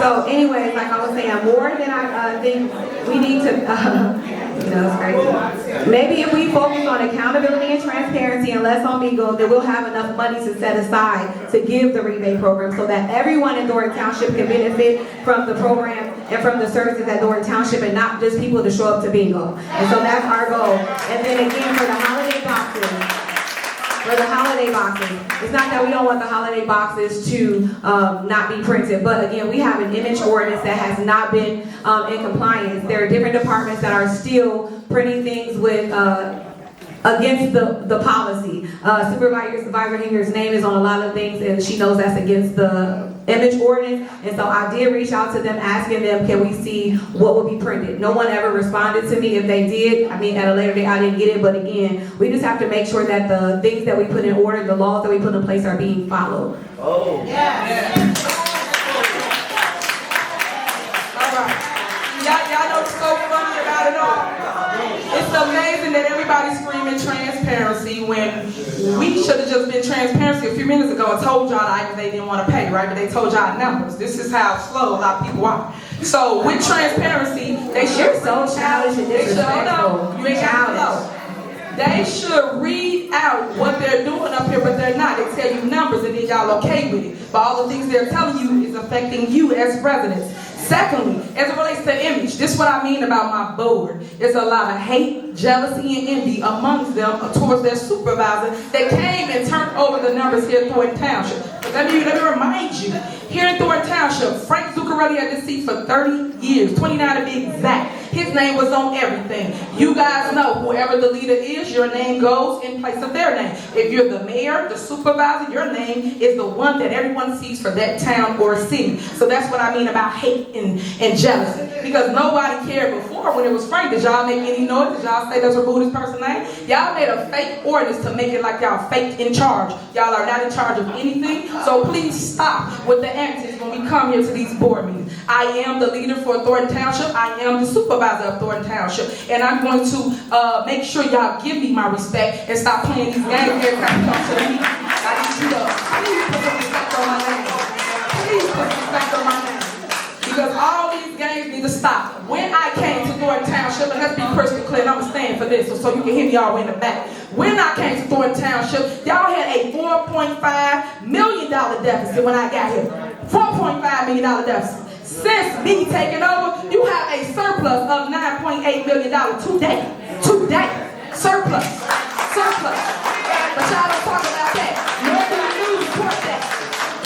Speaker 7: So So anyways, like I was saying, more than I think we need to, it's crazy. Maybe if we focus on accountability and transparency and less on bingo, then we'll have enough money to set aside to give the rebate program so that everyone in Thornton Township can benefit from the program and from the services at Thornton Township and not just people to show up to bingo. And so that's our goal. And then again, for the holiday boxes, it's not that we don't want the holiday boxes to not be printed, but again, we have an image ordinance that has not been in compliance. There are different departments that are still printing things with against the policy. Supervisor Henyard's name is on a lot of things, and she knows that's against the image ordinance. And so I did reach out to them, asking them, can we see what would be printed? No one ever responded to me. If they did, I mean, at a later date, I didn't get it. But again, we just have to make sure that the things that we put in order, the laws that we put in place, are being followed.
Speaker 4: Oh. Yeah. All right. Y'all know what's so funny about it all? It's amazing that everybody's screaming transparency when we should have just been transparency a few minutes ago and told y'all the items they didn't want to pay, right? But they told y'all numbers. This is how slow a lot of people are. So with transparency, they should.
Speaker 7: You're so childish and disrespectful.
Speaker 4: You ain't got to know. They should read out what they're doing up here, but they're not. They tell you numbers and then y'all okay with it. But all the things they're telling you is affecting you as residents. Secondly, as it relates to image, this is what I mean about my board. There's a lot of hate, jealousy, and envy amongst them towards their supervisor that came and turned over the numbers here in Thornton Township. But let me remind you, here in Thornton Township, Frank Zuccarelli had this seat for 30 years, 29 to be exact. His name was on everything. You guys know, whoever the leader is, your name goes in place of their name. If you're the mayor, the supervisor, your name is the one that everyone sees for that town or city. So that's what I mean about hate and jealousy. Because nobody cared before when it was Frank. Did y'all make any noise? Did y'all say let's remove this person's name? Y'all made a fake ordinance to make it like y'all faked in charge. Y'all are not in charge of anything. So please stop with the antics when we come here to these board meetings. I am the leader for Thornton Township. I am the supervisor of Thornton Township. And I'm going to make sure y'all give me my respect and stop playing these games every time you come to the meeting. I need you to please put some respect on my name. Please put some respect on my name. Because all these games need to stop. When I came to Thornton Township, and let's be crystal clear, and I'm going to stand for this so you can hear me all the way in the back. When I came to Thornton Township, y'all had a $4.5 million deficit when I got here. $4.5 million deficit. Since me taking over, you have a surplus of $9.8 million today. Surplus. But y'all don't talk about that. Nor do the news report that.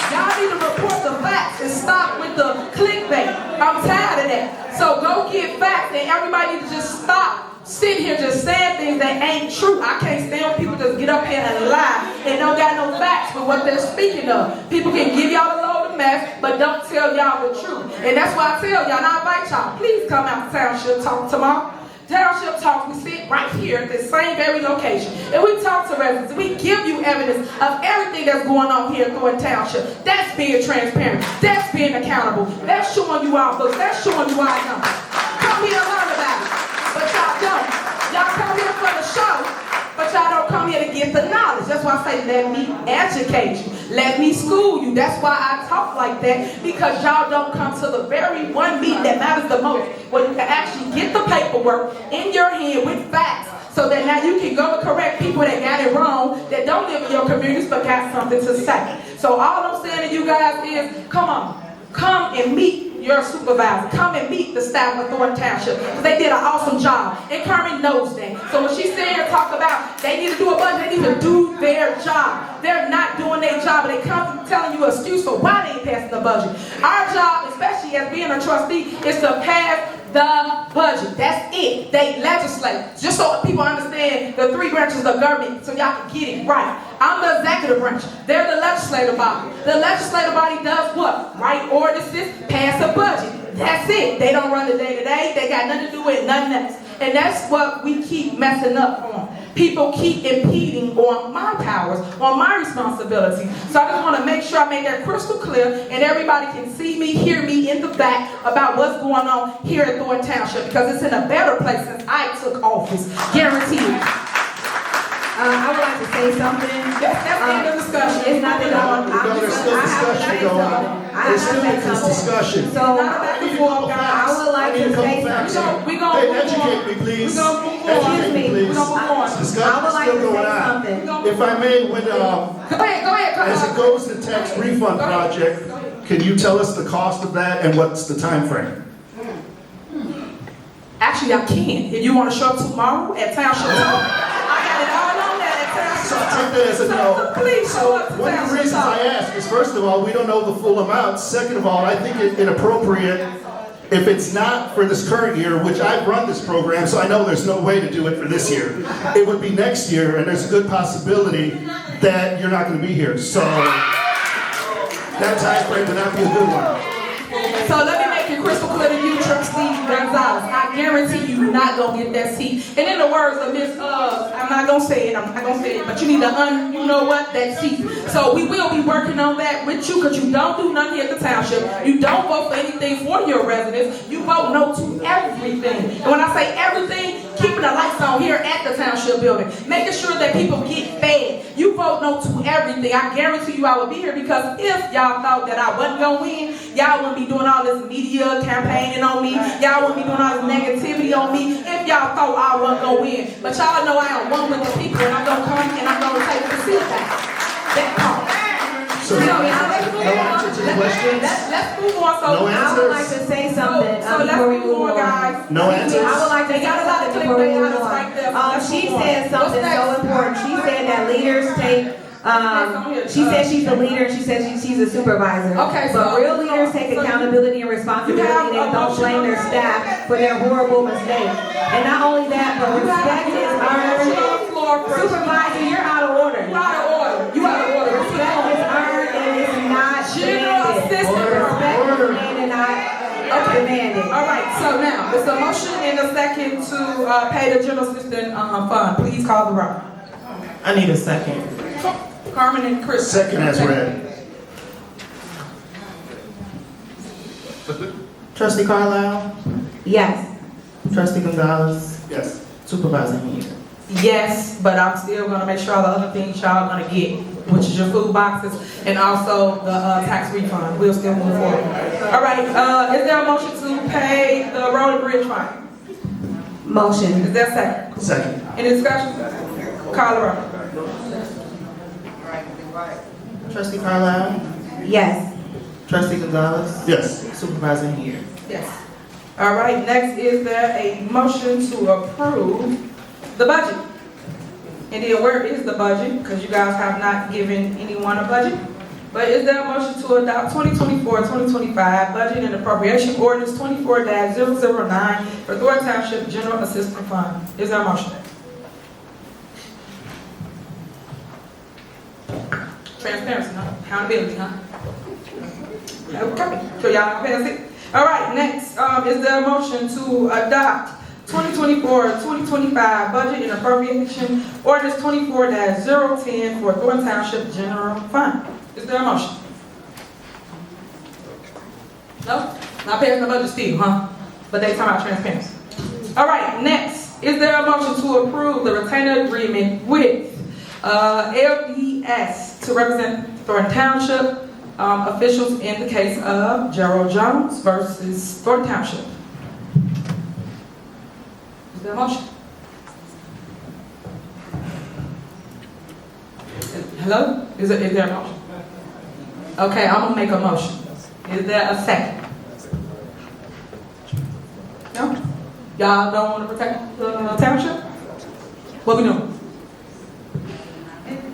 Speaker 4: Y'all need to report the facts and stop with the clickbait. I'm tired of that. So go get facts, and everybody needs to just stop sitting here just saying things that ain't true. I can't stand when people just get up here and lie and don't got no facts with what they're speaking of. People can give y'all a load of mess, but don't tell y'all the truth. And that's why I tell y'all, and I invite y'all, please come out to Township Talk tomorrow. Township Talk, we sit right here at this same very location. And we talk to residents. We give you evidence of everything that's going on here in Thornton Township. That's being transparent. That's being accountable. That's showing you our books. That's showing you our numbers. Come here and learn about it. But y'all don't. Y'all come here for the show, but y'all don't come here to get the knowledge. That's why I say let me educate you. Let me school you. That's why I talk like that, because y'all don't come to the very one meeting that matters the most, where you can actually get the paperwork in your hand with facts, so that now you can go to correct people that got it wrong, that don't live in your communities but got something to say. So all I'm saying to you guys is, come on, come and meet your supervisor. Come and meet the staff of Thornton Township, because they did an awesome job. And Kermit knows that. So when she's sitting here talk about they need to do a budget, they need to do their job. They're not doing their job, and they come telling you an excuse for why they ain't passing the budget. Our job, especially as being a trustee, is to pass the budget. That's it. They legislate. Just so people understand the three branches of government, so y'all can get it right. I'm the executive branch. They're the legislative body. The legislative body does what? Write ordinances, pass a budget. That's it. They don't run the day-to-day. They got nothing to do with nothing else. And that's what we keep messing up on. People keep impeding on my powers, on my responsibility. So I just want to make sure I make that crystal clear, and everybody can see me, hear me in the back about what's going on here at Thornton Township, because it's in a better place since I took office. Guaranteed.
Speaker 7: I would like to say something.
Speaker 4: That's the end of discussion.
Speaker 7: It's not that
Speaker 10: There's still discussion going on. There's still this discussion.
Speaker 7: So,
Speaker 4: Not back and forth, guys.
Speaker 7: I would like to say something.
Speaker 4: We gonna
Speaker 10: Hey,
Speaker 4: move on.
Speaker 10: educate me, please.
Speaker 4: We gonna move on.
Speaker 10: Educate me, please.
Speaker 4: We gonna move on.
Speaker 7: I would
Speaker 10: Discussion's
Speaker 7: like
Speaker 10: still
Speaker 7: to
Speaker 10: going
Speaker 7: say
Speaker 10: on.
Speaker 7: something.
Speaker 10: If I may, when,
Speaker 4: Go ahead.
Speaker 10: as it goes to tax refund project, can you tell us the cost of that and what's the time frame?
Speaker 4: Actually, I can. If you want to show up tomorrow at Township Talk, I got it all on that at
Speaker 10: So
Speaker 4: Township
Speaker 10: I take that as a no.
Speaker 4: So please show up to
Speaker 10: One of the
Speaker 4: Township
Speaker 10: reasons I
Speaker 4: Talk.
Speaker 10: ask is, first of all, we don't know the full amount. Second of all, I think it's inappropriate if it's not for this current year, which I've run this program, so I know there's no way to do it for this year. It would be next year, and there's a good possibility that you're not going to be here. So that time frame would not be a good one.
Speaker 4: So let me make it crystal clear to you, Trustee Gonzalez. I guarantee you're not gonna get that seat. And in the words of Miss, I'm not gonna say it, but you need to you know what, that seat. So we will be working on that with you, because you don't do nothing here at the township. You don't vote for anything for your residents. You vote no to everything. And when I say everything, keeping the lights on here at the township building, making sure that people get fed. You vote no to everything. I guarantee you I will be here, because if y'all thought that I wasn't gonna win, y'all wouldn't be doing all this media campaigning on me. Y'all wouldn't be doing all this negativity on me if y'all thought I wasn't gonna win. But y'all know I am one with the people, and I'm gonna come and I'm gonna take the seat back. That part.
Speaker 10: So no answer to the questions?
Speaker 4: Let's move on. So
Speaker 10: No
Speaker 7: I would
Speaker 10: answers?
Speaker 7: like to say something
Speaker 4: So let's
Speaker 7: before we
Speaker 4: move on,
Speaker 7: move
Speaker 4: guys.
Speaker 7: on.
Speaker 10: No answers?
Speaker 7: I would like to
Speaker 4: They
Speaker 7: say
Speaker 4: got a lot of
Speaker 7: something before we
Speaker 4: clickbait
Speaker 7: move
Speaker 4: on right there.
Speaker 7: on.
Speaker 4: Let's
Speaker 7: She
Speaker 4: move on.
Speaker 7: said something
Speaker 4: What's
Speaker 7: so
Speaker 4: next?
Speaker 7: important. She said that leaders take, she said she's a leader, and she said she's a supervisor.
Speaker 4: Okay,
Speaker 7: But
Speaker 4: so-
Speaker 7: real leaders take
Speaker 4: so-
Speaker 7: accountability and responsibility,
Speaker 4: You have
Speaker 7: and
Speaker 4: a
Speaker 7: don't
Speaker 4: motion
Speaker 7: blame
Speaker 4: on
Speaker 7: their
Speaker 4: the
Speaker 7: staff for their horrible mistakes. And not only that, but respect is earned. Supervisor, you're out of order.
Speaker 4: You out of order. You out of order.
Speaker 7: Respect is earned, and it's not
Speaker 4: General
Speaker 7: demanded.
Speaker 4: assistant.
Speaker 7: Respect is demanded, not demanded.
Speaker 4: All right, so now, it's a motion and a second to pay the general assistant fund. Please call the roll.
Speaker 5: I need a second.
Speaker 4: Carmen and Chris.
Speaker 10: Second as read.
Speaker 5: Trustee Carlisle,
Speaker 7: Yes.
Speaker 5: Trustee Gonzalez,
Speaker 10: Yes.
Speaker 5: Supervisor Henyard.
Speaker 4: Yes, but I'm still gonna make sure all the other things y'all gonna get, which is your food boxes and also the tax refund. We'll still move forward. All right, is there a motion to pay the road and bridge fund?
Speaker 7: Motion.
Speaker 4: Is there a second?
Speaker 10: Second.
Speaker 4: Any discussion? Call the roll.
Speaker 5: Trustee Carlisle,
Speaker 7: Yes.
Speaker 5: Trustee Gonzalez,
Speaker 10: Yes.
Speaker 5: Supervisor Henyard.
Speaker 4: Yes. All right, next is there a motion to approve the budget? And then where is the budget? Because you guys have not given anyone a budget. But is there a motion to adopt 2024-2025 budget and appropriation ordinance 24-009 for Thornton Township General Assistance Fund? Is there a motion? Transparency, huh? Accountability, huh? Okay, so y'all pass it. All right, next, is there a motion to adopt 2024-2025 budget and appropriation ordinance 24-010 for Thornton Township General Fund? Is there a motion? No? Not passing the budget still, huh? But they talking about transparency. All right, next, is there a motion to approve the retainer agreement with LDS to represent Thornton Township officials in the case of Gerald Jones versus Thornton Township? Is there a motion? Hello? Is there a motion? Okay, I'm gonna make a motion. Is there a second? No? Y'all don't want to protect the township? What we doing?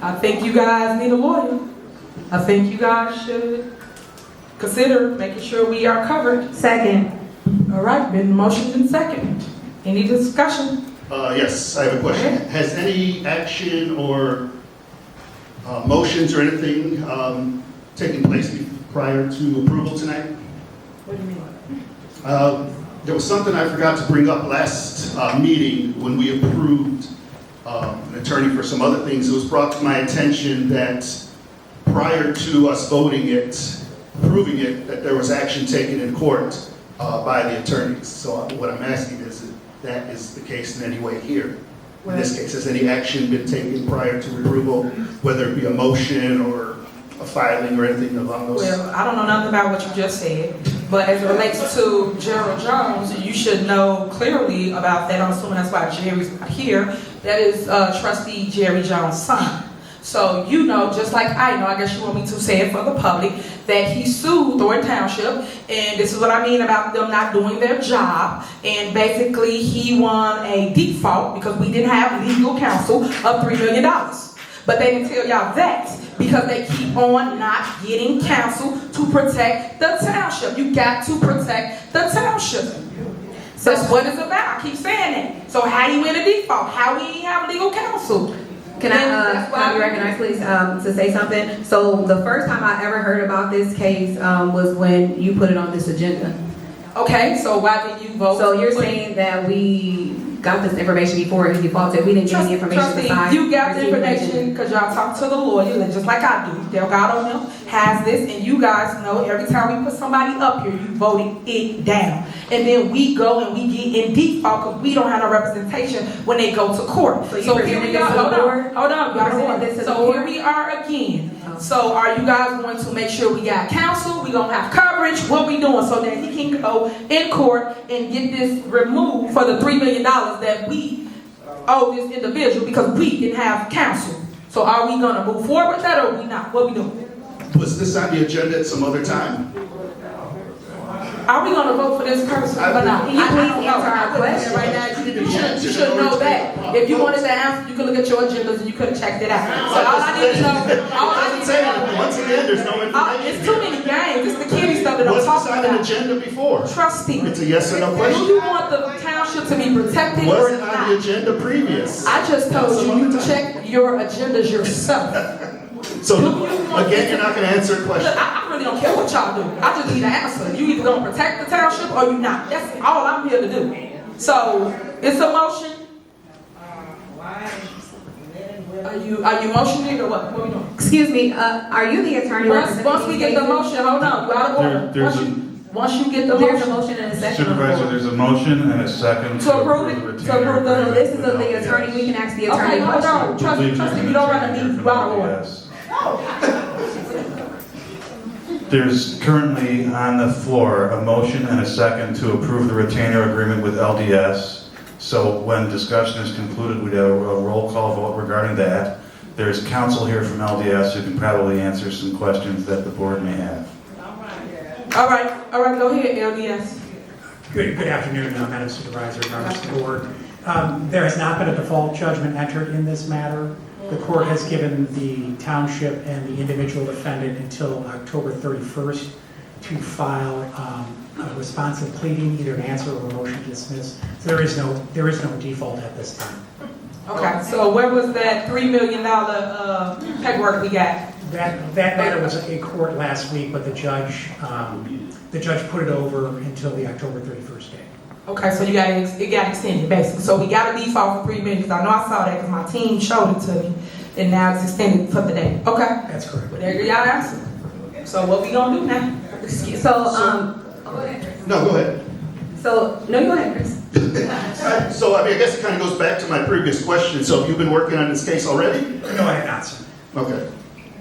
Speaker 4: I think you guys need a lawyer. I think you guys should consider making sure we are covered.
Speaker 7: Second.
Speaker 4: All right, been motioned and second. Any discussion?
Speaker 8: Yes, I have a question. Has any action or motions or anything taken place prior to approval tonight?
Speaker 4: What do you mean?
Speaker 8: There was something I forgot to bring up last meeting when we approved an attorney for some other things. It was brought to my attention that prior to us voting it, approving it, that there was action taken in court by the attorneys. So what I'm asking is if that is the case in any way here. In this case, has any action been taken prior to approval, whether it be a motion or a filing or anything along those?
Speaker 4: Well, I don't know nothing about what you just said, but as it relates to Gerald Jones, you should know clearly about that. I'm assuming that's why Jerry's not here. That is Trustee Jerry Jones' son. So you know, just like I know, I guess you want me to say it for the public, that he sued Thornton Township, and this is what I mean about them not doing their job, and basically he won a default because we didn't have legal counsel of $3 million. But they didn't tell y'all that because they keep on not getting counsel to protect the township. You got to protect the township. That's what it's about. I keep saying that. So how you in a default? How we ain't have legal counsel?
Speaker 7: Can I be recognized, please, to say something? So the first time I ever heard about this case was when you put it on this agenda.
Speaker 4: Okay, so why did you vote?
Speaker 7: So you're saying that we got this information before he defaulted. We didn't get any information
Speaker 4: Trustee,
Speaker 7: besides.
Speaker 4: you got the information because y'all talk to the lawyer, and just like I do. Delgado him has this, and you guys know every time we put somebody up here, you voted it down. And then we go and we get in default because we don't have no representation when they go to court.
Speaker 7: So you
Speaker 4: here
Speaker 7: presented
Speaker 4: we
Speaker 7: this
Speaker 4: are.
Speaker 7: to the
Speaker 4: Hold
Speaker 7: board?
Speaker 4: on, y'all.
Speaker 7: presented this to the
Speaker 4: So
Speaker 7: board?
Speaker 4: here we are again. So are you guys going to make sure we got counsel? We gonna have coverage? What we doing so that he can go in court and get this removed for the $3 million that we owe this individual because we didn't have counsel? So are we gonna move forward with that or we not? What we doing?
Speaker 8: Was this on the agenda at some other time?
Speaker 4: Are we gonna vote for this person or not?
Speaker 7: Can you please answer our question?
Speaker 4: Right now, you should know that. If you wanted to answer, you could look at your agendas and you could have checked it out. So all I need to know,
Speaker 8: Once again, there's no information.
Speaker 4: it's too many games. It's the kiddie stuff that I'm
Speaker 8: Was this
Speaker 4: talking
Speaker 8: on an
Speaker 4: about.
Speaker 8: agenda before?
Speaker 4: Trustee,
Speaker 8: It's a yes or no
Speaker 4: do
Speaker 8: question.
Speaker 4: you want the township to be protected
Speaker 8: Was
Speaker 4: or
Speaker 8: it on the
Speaker 4: not?
Speaker 8: agenda previous?
Speaker 4: I just told you, you check your agendas yourself.
Speaker 8: So, again, you're not going to answer a
Speaker 4: Look,
Speaker 8: question.
Speaker 4: I really don't care what y'all do. I just need an answer. You either gonna protect the township or you not. That's all I'm here to do. So it's a motion. Are you motioning or what? What are we doing?
Speaker 7: Excuse me, are you the attorney representing?
Speaker 4: Once we get the motion, hold on. You out of order. Once you get the
Speaker 7: There's a
Speaker 4: motion
Speaker 7: motion and a second.
Speaker 9: Supervisor, there's a motion and a second
Speaker 4: to approve it,
Speaker 9: retainer
Speaker 7: No,
Speaker 9: agreement
Speaker 7: this is
Speaker 9: with
Speaker 7: of the
Speaker 9: LDS.
Speaker 7: attorney, we can ask the attorney
Speaker 4: Okay,
Speaker 7: a
Speaker 4: hold
Speaker 7: question.
Speaker 4: on. Trustee, if you don't want to leave, you out of order.
Speaker 9: There's currently on the floor a motion and a second to approve the retainer agreement with LDS. So when discussion is concluded, we'd have a roll call vote regarding that. There's counsel here from LDS who can probably answer some questions that the board may have.
Speaker 4: All right, go ahead, LDS.
Speaker 11: Good afternoon, Madam Supervisor, members of the board. There has not been a default judgment entered in this matter. The court has given the township and the individual defendant until October 31st to file a responsive pleading, either an answer or a motion to dismiss. So there is no default at this time.
Speaker 4: Okay, so where was that $3 million paperwork we got?
Speaker 11: That matter was in court last week, but the judge put it over until the October 31st date.
Speaker 4: Okay, so it got extended basically. So we got a default for $3 million. I know I saw that because my team showed it to me, and now it's extended for the day. Okay.
Speaker 11: That's correct.
Speaker 4: Well, there y'all answer. So what we gonna do now?
Speaker 8: No, go ahead.
Speaker 7: No, go ahead, Chris.
Speaker 8: So, I guess it kind of goes back to my previous question. So, have you been working on this case already?
Speaker 11: No, I have not, sir.
Speaker 8: Okay.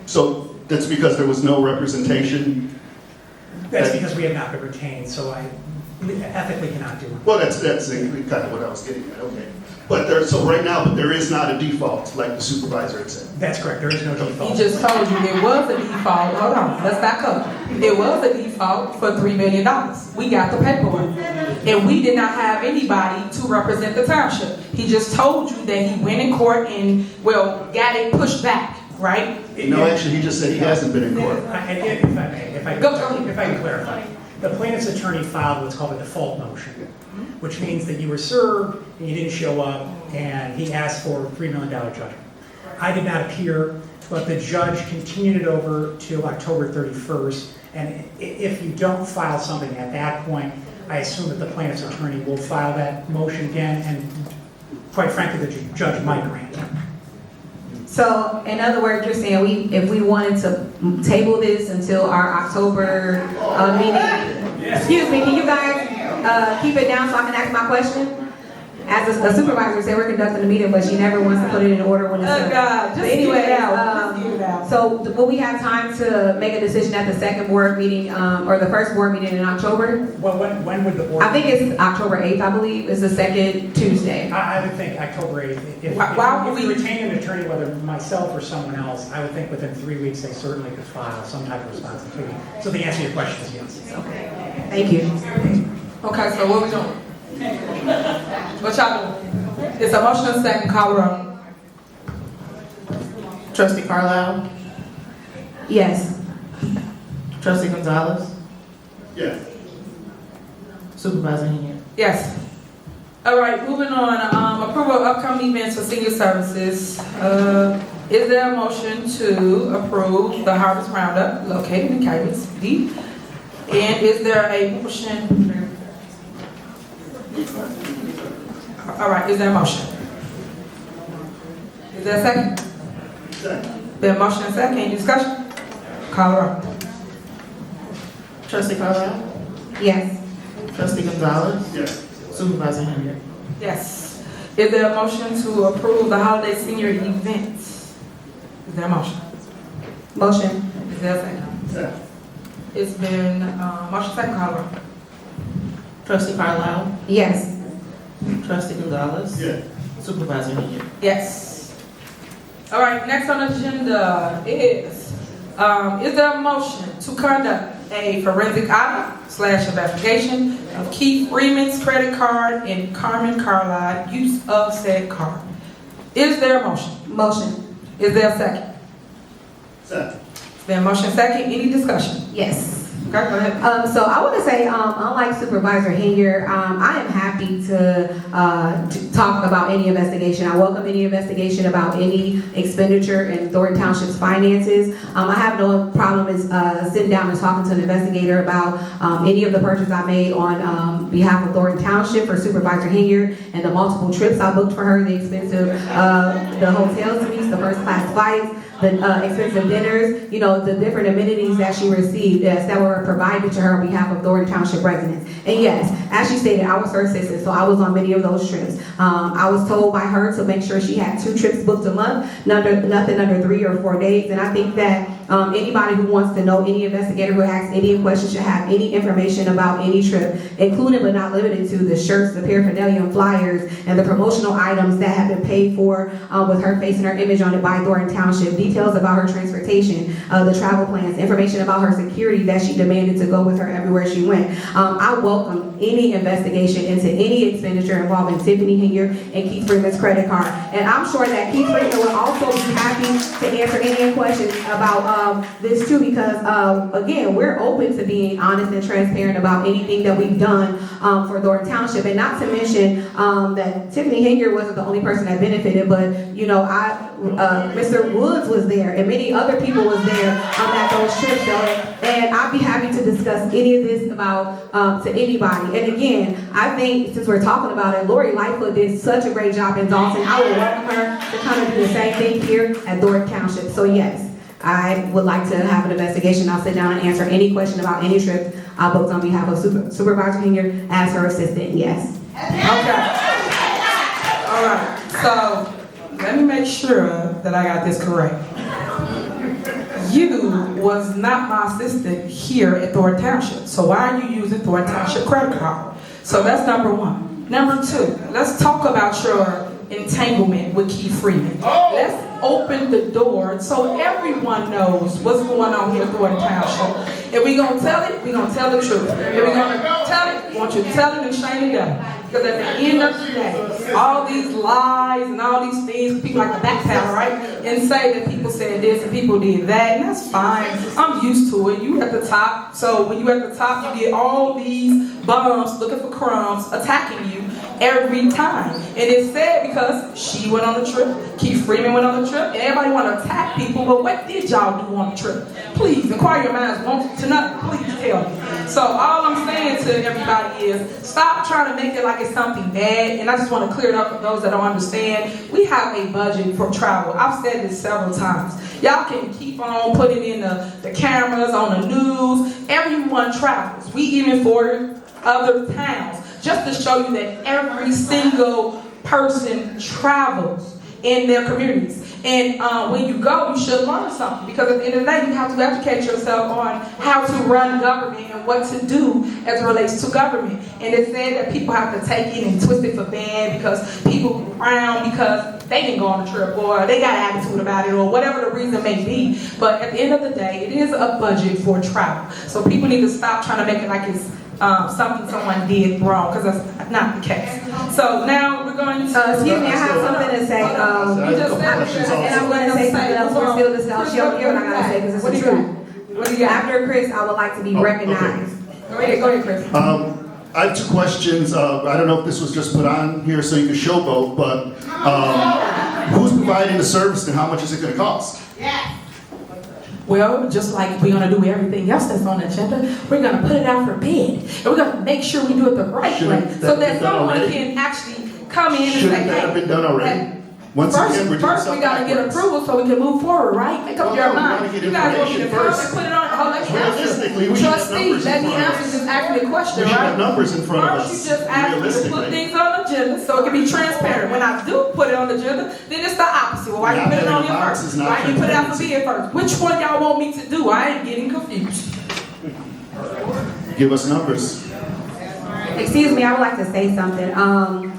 Speaker 8: So, that's because there was no representation?
Speaker 11: That's because we have not been retained, so I ethically cannot do it.
Speaker 8: Well, that's kind of what I was getting at. Okay. But right now, there is not a default, like the supervisor had said.
Speaker 11: That's correct, there is no default.
Speaker 4: He just told you there was a default. Hold on, let's back up. There was a default for $3 million. We got the paperwork. And we did not have anybody to represent the township. He just told you that he went in court and, got it pushed back, right?
Speaker 8: No, actually, he just said he hasn't been in court.
Speaker 11: If I can clarify. The plaintiff's attorney filed what's called a default motion, which means that you were served and you didn't show up, and he asked for a $3 million judgment. I did not appear, but the judge continued it over to October 31st, and if you don't file something at that point, I assume that the plaintiff's attorney will file that motion again, and quite frankly, the judge might grant it.
Speaker 7: So, in other words, you're saying if we wanted to table this until our October meeting, excuse me, can you guys keep it down so I can ask my question? As a supervisor said, we're conducting a meeting, but she never wants to put it in order when it's
Speaker 4: Oh,
Speaker 7: done.
Speaker 4: God, just
Speaker 7: But anyway,
Speaker 4: get it out. Just get it out.
Speaker 7: So will we have time to make a decision at the second board meeting, or the first board meeting in October?
Speaker 11: Well, when would the board?
Speaker 7: I think it's October 8th, I believe, is the second Tuesday.
Speaker 11: I would think October 8th. If we retain an attorney, whether myself or someone else, I would think within 3 weeks they certainly could file some type of response. So the answer to your question is yes.
Speaker 7: Okay, thank you.
Speaker 4: Okay, so what we doing? What y'all doing? It's a motion and second, call roll.
Speaker 5: Trustee Carlisle?
Speaker 7: Yes.
Speaker 5: Trustee Gonzalez?
Speaker 8: Yeah.
Speaker 5: Supervisor Henyard?
Speaker 4: Yes. All right, moving on, approval of upcoming events for senior services. Is there a motion to approve the Harvest Roundup located in Calumet D? And is there a motion? All right, is there a motion? Is there a second?
Speaker 8: Second.
Speaker 4: There a motion and second, any discussion? Call roll.
Speaker 5: Trustee Carlisle?
Speaker 7: Yes.
Speaker 8: Trustee Gonzalez?
Speaker 10: Yes.
Speaker 8: Supervisor Henyard?
Speaker 4: Yes. Is there a motion to approve the holiday senior events? Is there a motion?
Speaker 7: Motion.
Speaker 4: Is there a second? It's been, motion second, call roll.
Speaker 5: Trustee Carlisle?
Speaker 7: Yes.
Speaker 5: Trustee Gonzalez?
Speaker 10: Yes.
Speaker 5: Supervisor Henyard?
Speaker 4: Yes. All right, next on the agenda is there a motion to conduct a forensic audit / investigation of Keith Freeman's credit card and Carmen Carlisle use of said card? Is there a motion?
Speaker 7: Motion.
Speaker 4: Is there a second?
Speaker 10: Second.
Speaker 4: Is there a motion second? Any discussion?
Speaker 7: Yes.
Speaker 4: Okay, go ahead.
Speaker 7: So I want to say, unlike Supervisor Henyard, I am happy to talk about any investigation. I welcome any investigation about any expenditure in Thornton Township's finances. I have no problem with sitting down and talking to an investigator about any of the purchases I made on behalf of Thornton Township for Supervisor Henyard and the multiple trips I booked for her, the expensive the hotel suites, the first class flights, the expensive dinners, you know, the different amenities that she received that were provided to her on behalf of Thornton Township residents. And yes, as she stated, I was her assistant, so I was on many of those trips. I was told by her to make sure she had 2 trips booked a month, nothing under 3 or 4 days. And I think that anybody who wants to know, any investigator who asks any questions should have any information about any trip, including but not limited to the shirts, the paraphernalia and flyers, and the promotional items that have been paid for with her face and her image on it by Thornton Township, details about her transportation, the travel plans, information about her security that she demanded to go with her everywhere she went. I welcome any investigation into any expenditure involving Tiffany Henyard and Keith Freeman's credit card. And I'm sure that Keith Freeman will also be happy to answer any questions about this too, because again, we're open to being honest and transparent about anything that we've done for Thornton Township. And not to mention that Tiffany Henyard wasn't the only person that benefited, but you know, Mr. Woods was there and many other people was there at those trips. And I'd be happy to discuss any of this about to anybody. And again, I think since we're talking about it, Lori Lightfoot did such a great job in Dalton. I would welcome her to kind of do the same thing here at Thornton Township. So yes, I would like to have an investigation. I'll sit down and answer any question about any trip I booked on behalf of Supervisor Henyard as her assistant. Yes.
Speaker 4: Okay. All right. So let me make sure that I got this correct. You was not my assistant here at Thornton Township. So why are you using Thornton Township credit card? So that's number one. Number two, let's talk about your entanglement with Keith Freeman. Let's open the door so everyone knows what's going on here at Thornton Township. If we're going to tell it, we're going to tell the truth. If we're going to tell it, I want you to tell it and shame the devil. Because at the end of the day, all these lies and all these things, people like to backpedal, right? And say that people said this and people did that, and that's fine. I'm used to it. You at the top. So when you at the top, you get all these bums looking for crumbs attacking you every time. And it's sad because she went on the trip, Keith Freeman went on the trip, and everybody want to attack people, but what did y'all do on the trip? Please, inquire your minds, won't to nothing, please tell me. So all I'm saying to everybody is, stop trying to make it like it's something bad, and I just want to clear it up for those that don't understand. We have a budget for travel. I've said this several times. Y'all can keep on putting in the cameras on the news. Everyone travels. We even for other towns. just to show you that every single person travels in their communities. And when you go, you should learn something, because at the end of the day, you have to educate yourself on how to run government and what to do as it relates to government. And it's said that people have to take it and twist it for bad because people frown because they didn't go on a trip, or they got an attitude about it, or whatever the reason may be. But at the end of the day, it is a budget for travel. So people need to stop trying to make it like it's something someone did wrong, because that's not the case. So now we're going to...
Speaker 7: Excuse me, I have something to say.
Speaker 4: You just said
Speaker 7: And I'm going to say something else. We're still discussing. She'll hear what I gotta say because it's the truth.
Speaker 4: What do you got?
Speaker 7: After Chris, I would like to be recognized.
Speaker 4: Go ahead, Chris.
Speaker 8: I have two questions. I don't know if this was just put on here so you can showboat, but who's providing the service and how much is it going to cost?
Speaker 4: Well, just like we're going to do everything else that's on the agenda, we're going to put it out for bid. And we're going to make sure we do it the right way, so that someone can actually come in and say,
Speaker 8: Shouldn't that have been done already? Once again, we're doing
Speaker 4: First, we
Speaker 8: something
Speaker 4: got to get
Speaker 8: backwards.
Speaker 4: approval so we can move forward, right? Make up
Speaker 8: Well,
Speaker 4: your
Speaker 8: no, we
Speaker 4: mind.
Speaker 8: wanna get
Speaker 4: You guys want me to
Speaker 8: information
Speaker 4: come
Speaker 8: first.
Speaker 4: and put it on? Oh, let me
Speaker 8: Realistically, we
Speaker 4: answer.
Speaker 8: should have
Speaker 4: Trustee,
Speaker 8: numbers in
Speaker 4: let me
Speaker 8: front of
Speaker 4: answer
Speaker 8: us.
Speaker 4: this actually question,
Speaker 8: We should
Speaker 4: right?
Speaker 8: have numbers in front of
Speaker 4: First,
Speaker 8: us,
Speaker 4: you just asked me to put
Speaker 8: realistically.
Speaker 4: things on the agenda so it can be transparent. When I do put it on the agenda, then it's the opposite. Well, why you
Speaker 8: Not
Speaker 4: put it on
Speaker 8: having
Speaker 4: here
Speaker 8: a box
Speaker 4: first?
Speaker 8: is not
Speaker 4: Why you put it out for
Speaker 8: transparency.
Speaker 4: bid first? Which one y'all want me to do? I ain't getting confused.
Speaker 8: Give us numbers.
Speaker 7: Excuse me, I would like to say something.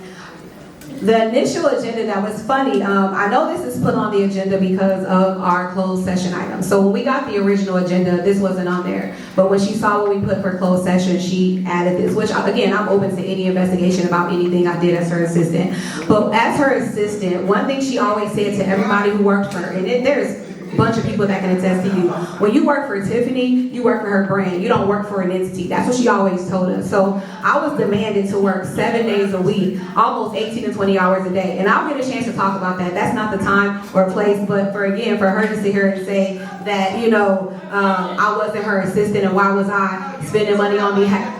Speaker 7: The initial agenda, that was funny. I know this is put on the agenda because of our closed session items. So when we got the original agenda, this wasn't on there. But when she saw what we put for closed session, she added this, which again, I'm open to any investigation about anything I did as her assistant. But as her assistant, one thing she always said to everybody who worked for her, and there's a bunch of people that can attest to you. When you work for Tiffany, you work for her brand. You don't work for an entity. That's what she always told us. So I was demanded to work 7 days a week, almost 18 to 20 hours a day. And I'll get a chance to talk about that. That's not the time or place, but for her to sit here and say that, I wasn't her assistant and why was I spending money on behalf.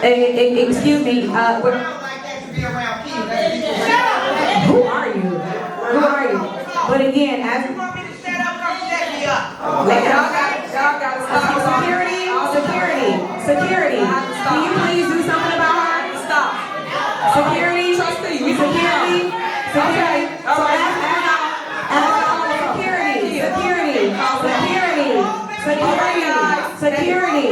Speaker 7: Excuse me, who are you? Who are you? But again, as Security. Can you please do something about her?
Speaker 4: Stop.
Speaker 7: Security.
Speaker 4: Trustee, we
Speaker 7: Security.
Speaker 4: Okay. All right.
Speaker 7: Security.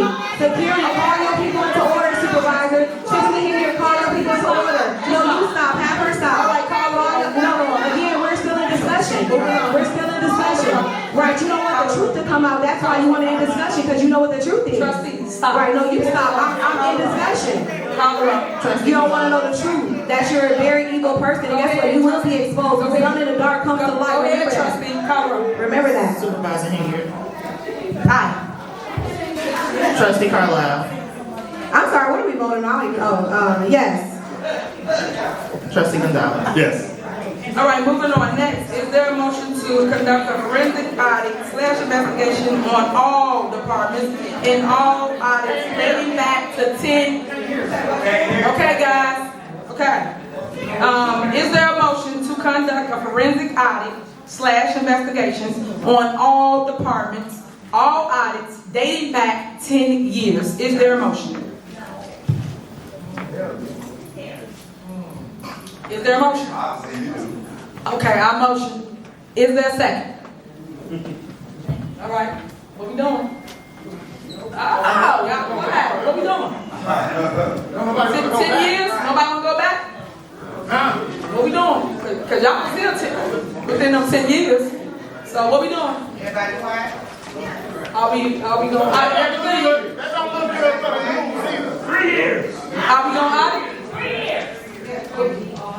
Speaker 7: Call your people into order, Supervisor. Trustee Henyard, call your people into order. No, you stop. Have her stop. No. Again, we're still in discussion. Right, you don't want the truth to come out. That's why you want to end discussion, because you know what the truth is.
Speaker 4: Trustee, stop.
Speaker 7: Right, no, you stop. I'm in discussion.
Speaker 4: Call her up.
Speaker 7: You don't want to know the truth. That you're a very evil person, and guess what? You will be exposed. What's done in the dark comes to light.
Speaker 4: Go ahead,
Speaker 7: Remember that.
Speaker 4: Trustee. Call her.
Speaker 7: Remember that.
Speaker 5: Supervisor Henyard.
Speaker 4: Aye.
Speaker 5: Trustee Carlisle.
Speaker 7: I'm sorry, what are we voting on? Yes.
Speaker 5: Trustee Gonzalez.
Speaker 8: Yes.
Speaker 4: All right, moving on. Next, is there a motion to conduct a forensic audit / investigation on all departments and all audits dating back to 10 years? Okay, guys. Okay. Is there a motion to conduct a forensic audit / investigations on all departments, all audits dating back 10 years? Is there a motion? Is there a motion? Okay, I motion. Is there a second? All right, what we doing? Oh, y'all, what we doing? 10 years? Nobody wanna go back? What we doing? Cause y'all still within them 10 years. So what we doing?
Speaker 2: Everybody quiet?
Speaker 4: Are we gonna audit everything?
Speaker 10: 3 years.
Speaker 4: Are we gonna audit?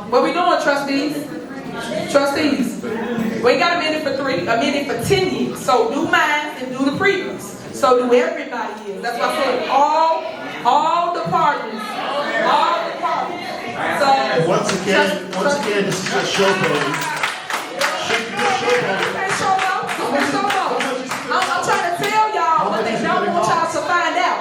Speaker 4: What we doing, trustees? Trustees, we got a minute for 10 years. So do mine and do the previous. So do everybody years. That's why I said all departments. So
Speaker 8: Once again, this is just showboating.
Speaker 4: I'm trying to tell y'all what they don't want y'all to find out.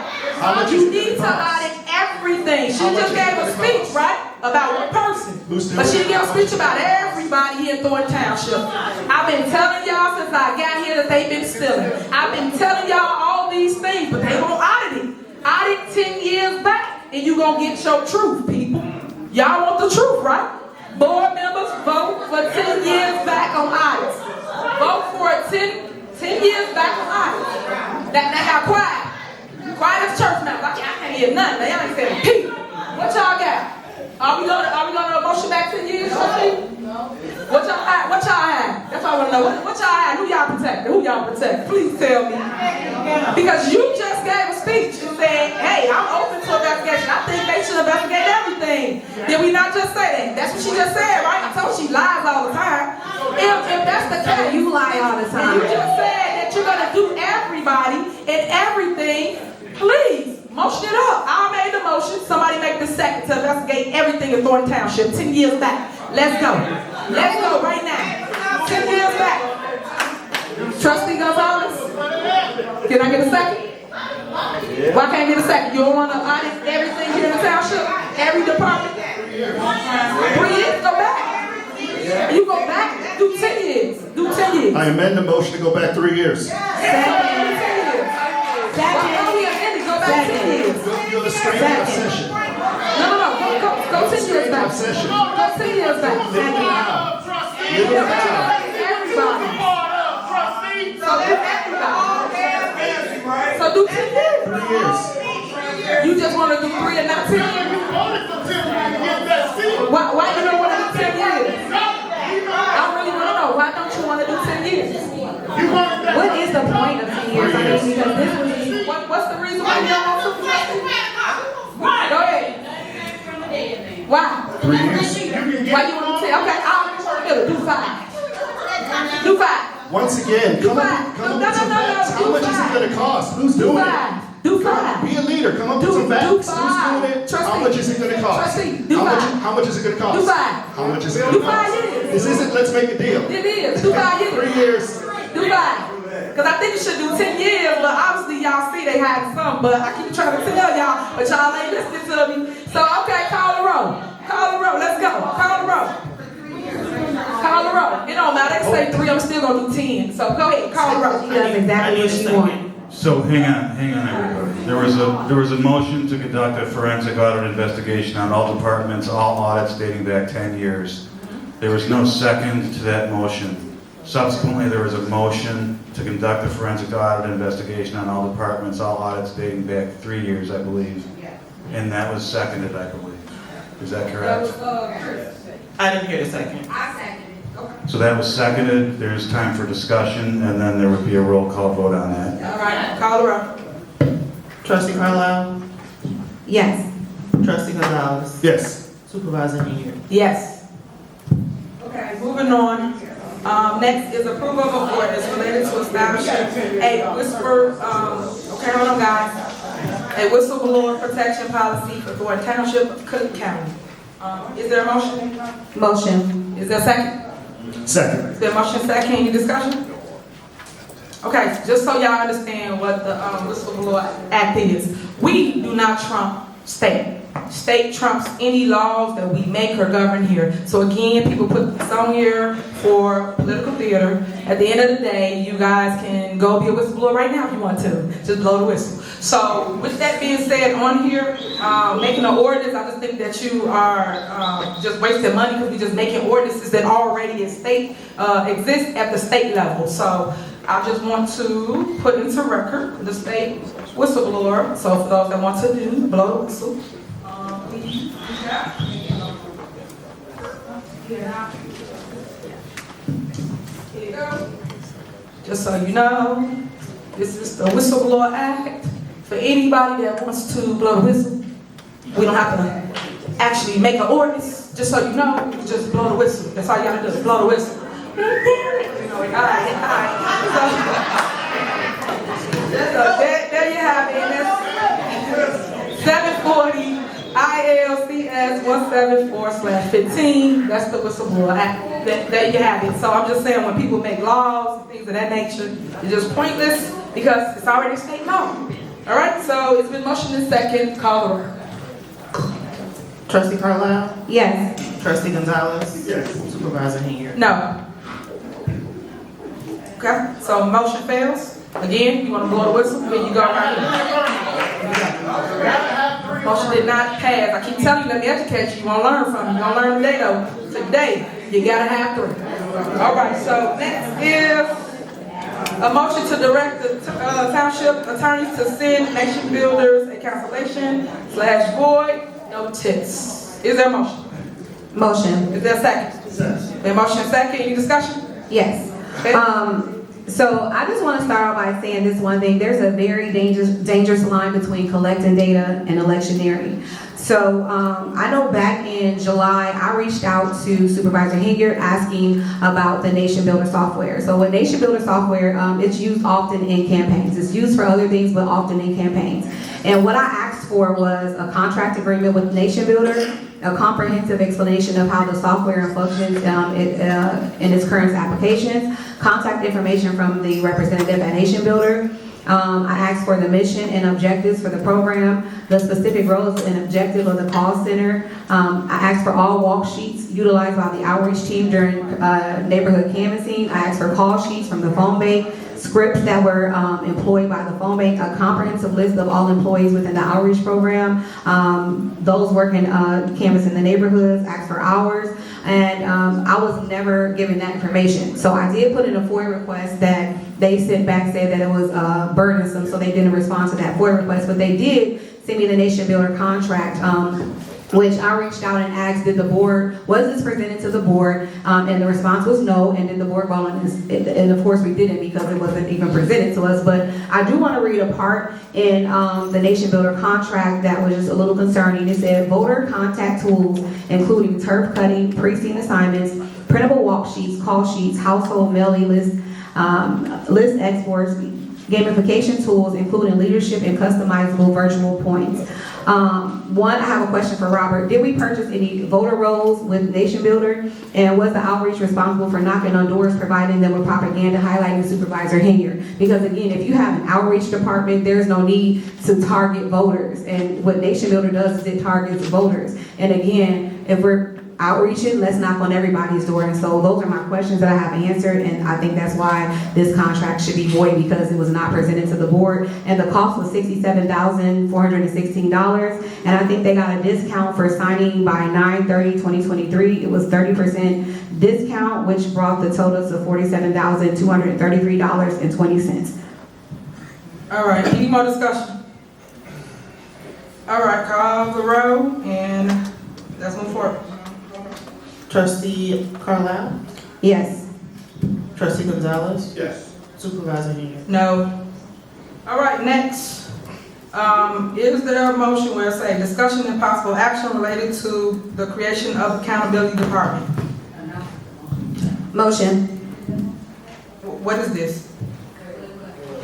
Speaker 4: You need to audit everything. She just gave a speech, right? About one person. But she gave a speech about everybody here in Thornton Township. I've been telling y'all since I got here that they've been stealing. I've been telling y'all all these things, but they won't audit it. Audit 10 years back. and you gonna get your truth, people. Y'all want the truth, right? Board members, vote for 10 years back on audits. Vote for 10 years back on audits. Now quiet. Quiet as church members. I can't hear nothing. Y'all ain't saying peep. What y'all got? Are we gonna motion back 10 years? What y'all had? That's what I want to know. What y'all had? Who y'all protected? Who y'all protect? Please tell me. Because you just gave a speech and said, hey, I'm open to investigation. I think they should investigate everything. Did we not just say that? That's what she just said, right? I told she lies all the time. If that's the case,
Speaker 7: You lie all the time.
Speaker 4: and you just said that you're gonna do everybody and everything, please. Motion it up. I made the motion. Somebody make the second to investigate everything in Thornton Township 10 years back. Let's go. Let's go right now. 10 years back. Trustee Gonzalez, can I get a second? Why can't I get a second? You don't want to audit everything here in the township? Every department? 3 years? Go back. You go back, do 10 years. Do 10 years.
Speaker 10: I amend the motion to go back 3 years. Go to straight up session.
Speaker 4: Go 10 years back.
Speaker 10: Session.
Speaker 4: Go 10 years back. Everybody. So do 10 years.
Speaker 10: 3 years.
Speaker 4: You just want to do 3 and not 10 years? Why you don't want to do 10 years? I really want to know. Why don't you want to do 10 years?
Speaker 7: What is the point of 10 years? I mean, because this was...
Speaker 4: What's the reason why you don't want to? Go ahead. Why?
Speaker 10: 3 years.
Speaker 4: Why you want to 10? Okay, I'll do 5. Do 5.
Speaker 10: Once again, come up with some facts. How much is it going to cost? Who's doing it?
Speaker 4: Do 5.
Speaker 10: Be a leader. Come up with some facts. Who's doing it? How much is it going to cost? How much is it going to cost?
Speaker 4: Do 5.
Speaker 10: How much is it going to cost?
Speaker 4: Do 5 years.
Speaker 10: This isn't let's make a deal.
Speaker 4: It is. Do 5 years.
Speaker 10: 3 years.
Speaker 4: Do 5. Because I think you should do 10 years, but obviously y'all see they had some, but I keep trying to tell y'all, but y'all ain't listening to me. So, okay, call the roll. Call the roll. Let's go. Call the roll. Call the roll. It don't matter. They can say 3, I'm still going to do 10. So, go ahead. Call the roll.
Speaker 7: She does exactly what she wants.
Speaker 9: So hang on everybody. There was a motion to conduct a forensic audit investigation on all departments, all audits dating back 10 years. There was no second to that motion. Subsequently, there was a motion to conduct a forensic audit investigation on all departments, all audits dating back 3 years, I believe. And that was seconded, I believe. Is that correct?
Speaker 5: I didn't hear the second.
Speaker 9: So that was seconded. There's time for discussion, and then there would be a roll call vote on that.
Speaker 4: All right. Call the roll.
Speaker 5: Trustee Carlisle.
Speaker 7: Yes.
Speaker 5: Trustee Gonzalez.
Speaker 10: Yes.
Speaker 5: Supervisor Henyard.
Speaker 4: Yes. Okay, moving on. Next is approval of an ordinance related to establishing a okay, hold on guys. A whistleblower protection policy for Thornton Township, Cook County. Is there a motion?
Speaker 7: Motion.
Speaker 4: Is there a second?
Speaker 10: Second.
Speaker 4: Is there a motion second? Any discussion? Okay, just so y'all understand what the Whistleblower Act is. We do not trump state. State trumps any laws that we make or govern here. So again, people put this on here for political theater. At the end of the day, you guys can go be a whistleblower right now if you want to. Just blow the whistle. So with that being said, on here, making an ordinance, I just think that you are just wasting money because we're just making ordinances that already exist at the state level. So I just want to put into record the state whistleblower. So for those that want to do, blow the whistle. Please. Here you go. Just so you know, this is the Whistleblower Act. For anybody that wants to blow the whistle, we don't have to actually make an ordinance. Just so you know, you just blow the whistle. That's all you gotta do, blow the whistle. All right. So there you have it. That's 740 ILCS 174/15. That's the Whistleblower Act. There you have it. So I'm just saying, when people make laws and things of that nature, it's just pointless because it's already state law. All right. So it's been motioned and second. Call the roll.
Speaker 5: Trustee Carlisle.
Speaker 7: Yes.
Speaker 5: Trustee Gonzalez.
Speaker 10: Yes.
Speaker 5: Supervisor Henyard.
Speaker 4: No. Okay. So motion fails. Again, you want to blow the whistle? Here you go right here. Motion did not pass. I keep telling you, let me educate you. You won't learn from me. You won't learn today though. Today, you gotta have 3. All right, so next is a motion to direct the township attorneys to send NationBuilders a cancellation/void notice. Is there a motion?
Speaker 7: Motion.
Speaker 4: Is there a second? Then motion and second. Any discussion?
Speaker 7: Yes.
Speaker 4: Okay.
Speaker 7: So I just want to start off by saying this one thing. There's a very dangerous line between collecting data and electioneering. So I know back in July, I reached out to Supervisor Henyard asking about the NationBuilder software. So with NationBuilder software, it's used often in campaigns. It's used for other things, but often in campaigns. And what I asked for was a contract agreement with NationBuilder, a comprehensive explanation of how the software functions in its current applications, contact information from the representative at NationBuilder. I asked for the mission and objectives for the program, the specific roles and objective of the call center. I asked for all walk sheets utilized by the outreach team during neighborhood canvassing. I asked for call sheets from the phone bank, scripts that were employed by the phone bank, a comprehensive list of all employees within the outreach program, those working canvassing the neighborhoods, asked for hours, and I was never given that information. So I did put in a FOIA request that they sent back, said that it was burdensome, so they didn't respond to that FOIA request, but they did send me the NationBuilder contract, which I reached out and asked, was this presented to the board? And the response was no, and then the board voted on this, and of course we didn't because it wasn't even presented to us, but I do want to read a part in the NationBuilder contract that was just a little concerning. It said, voter contact tools, including turf cutting, precinct assignments, printable walk sheets, call sheets, household mailing lists, list exports, gamification tools, including leadership and customizable virtual points. One, I have a question for Robert. Did we purchase any voter rolls with NationBuilder? And was the outreach responsible for knocking on doors, providing them with propaganda, highlighting Supervisor Henyard? Because again, if you have an outreach department, there's no need to target voters. And what NationBuilder does is it targets voters. And again, if we're outreaching, let's knock on everybody's door. And so those are my questions that I have answered, and I think that's why this contract should be void, because it was not presented to the board, and the cost was $67,416, and I think they got a discount for signing by 9/30/2023. It was 30% discount, which brought the total to $47,233.20.
Speaker 4: All right, any more discussion? All right, call the roll, and let's move forward.
Speaker 5: Trustee Carlisle?
Speaker 7: Yes.
Speaker 5: Trustee Gonzalez?
Speaker 10: Yes.
Speaker 5: Supervisor Henyard?
Speaker 4: No. All right, next. Is there a motion where it say discussion and possible action related to the creation of accountability department?
Speaker 7: Motion.
Speaker 4: What is this?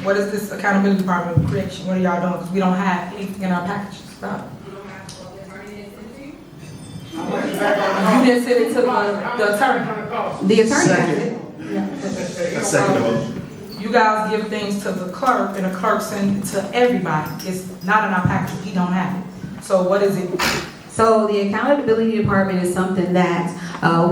Speaker 4: What is this accountability department creation? What are y'all doing? Because we don't have anything in our packages about it. You didn't send it to the attorney.
Speaker 7: The attorney has it.
Speaker 10: A second motion.
Speaker 4: You guys give things to the clerk, and the clerk sends it to everybody. It's not in our package. He don't have it. So what is it?
Speaker 7: So the accountability department is something that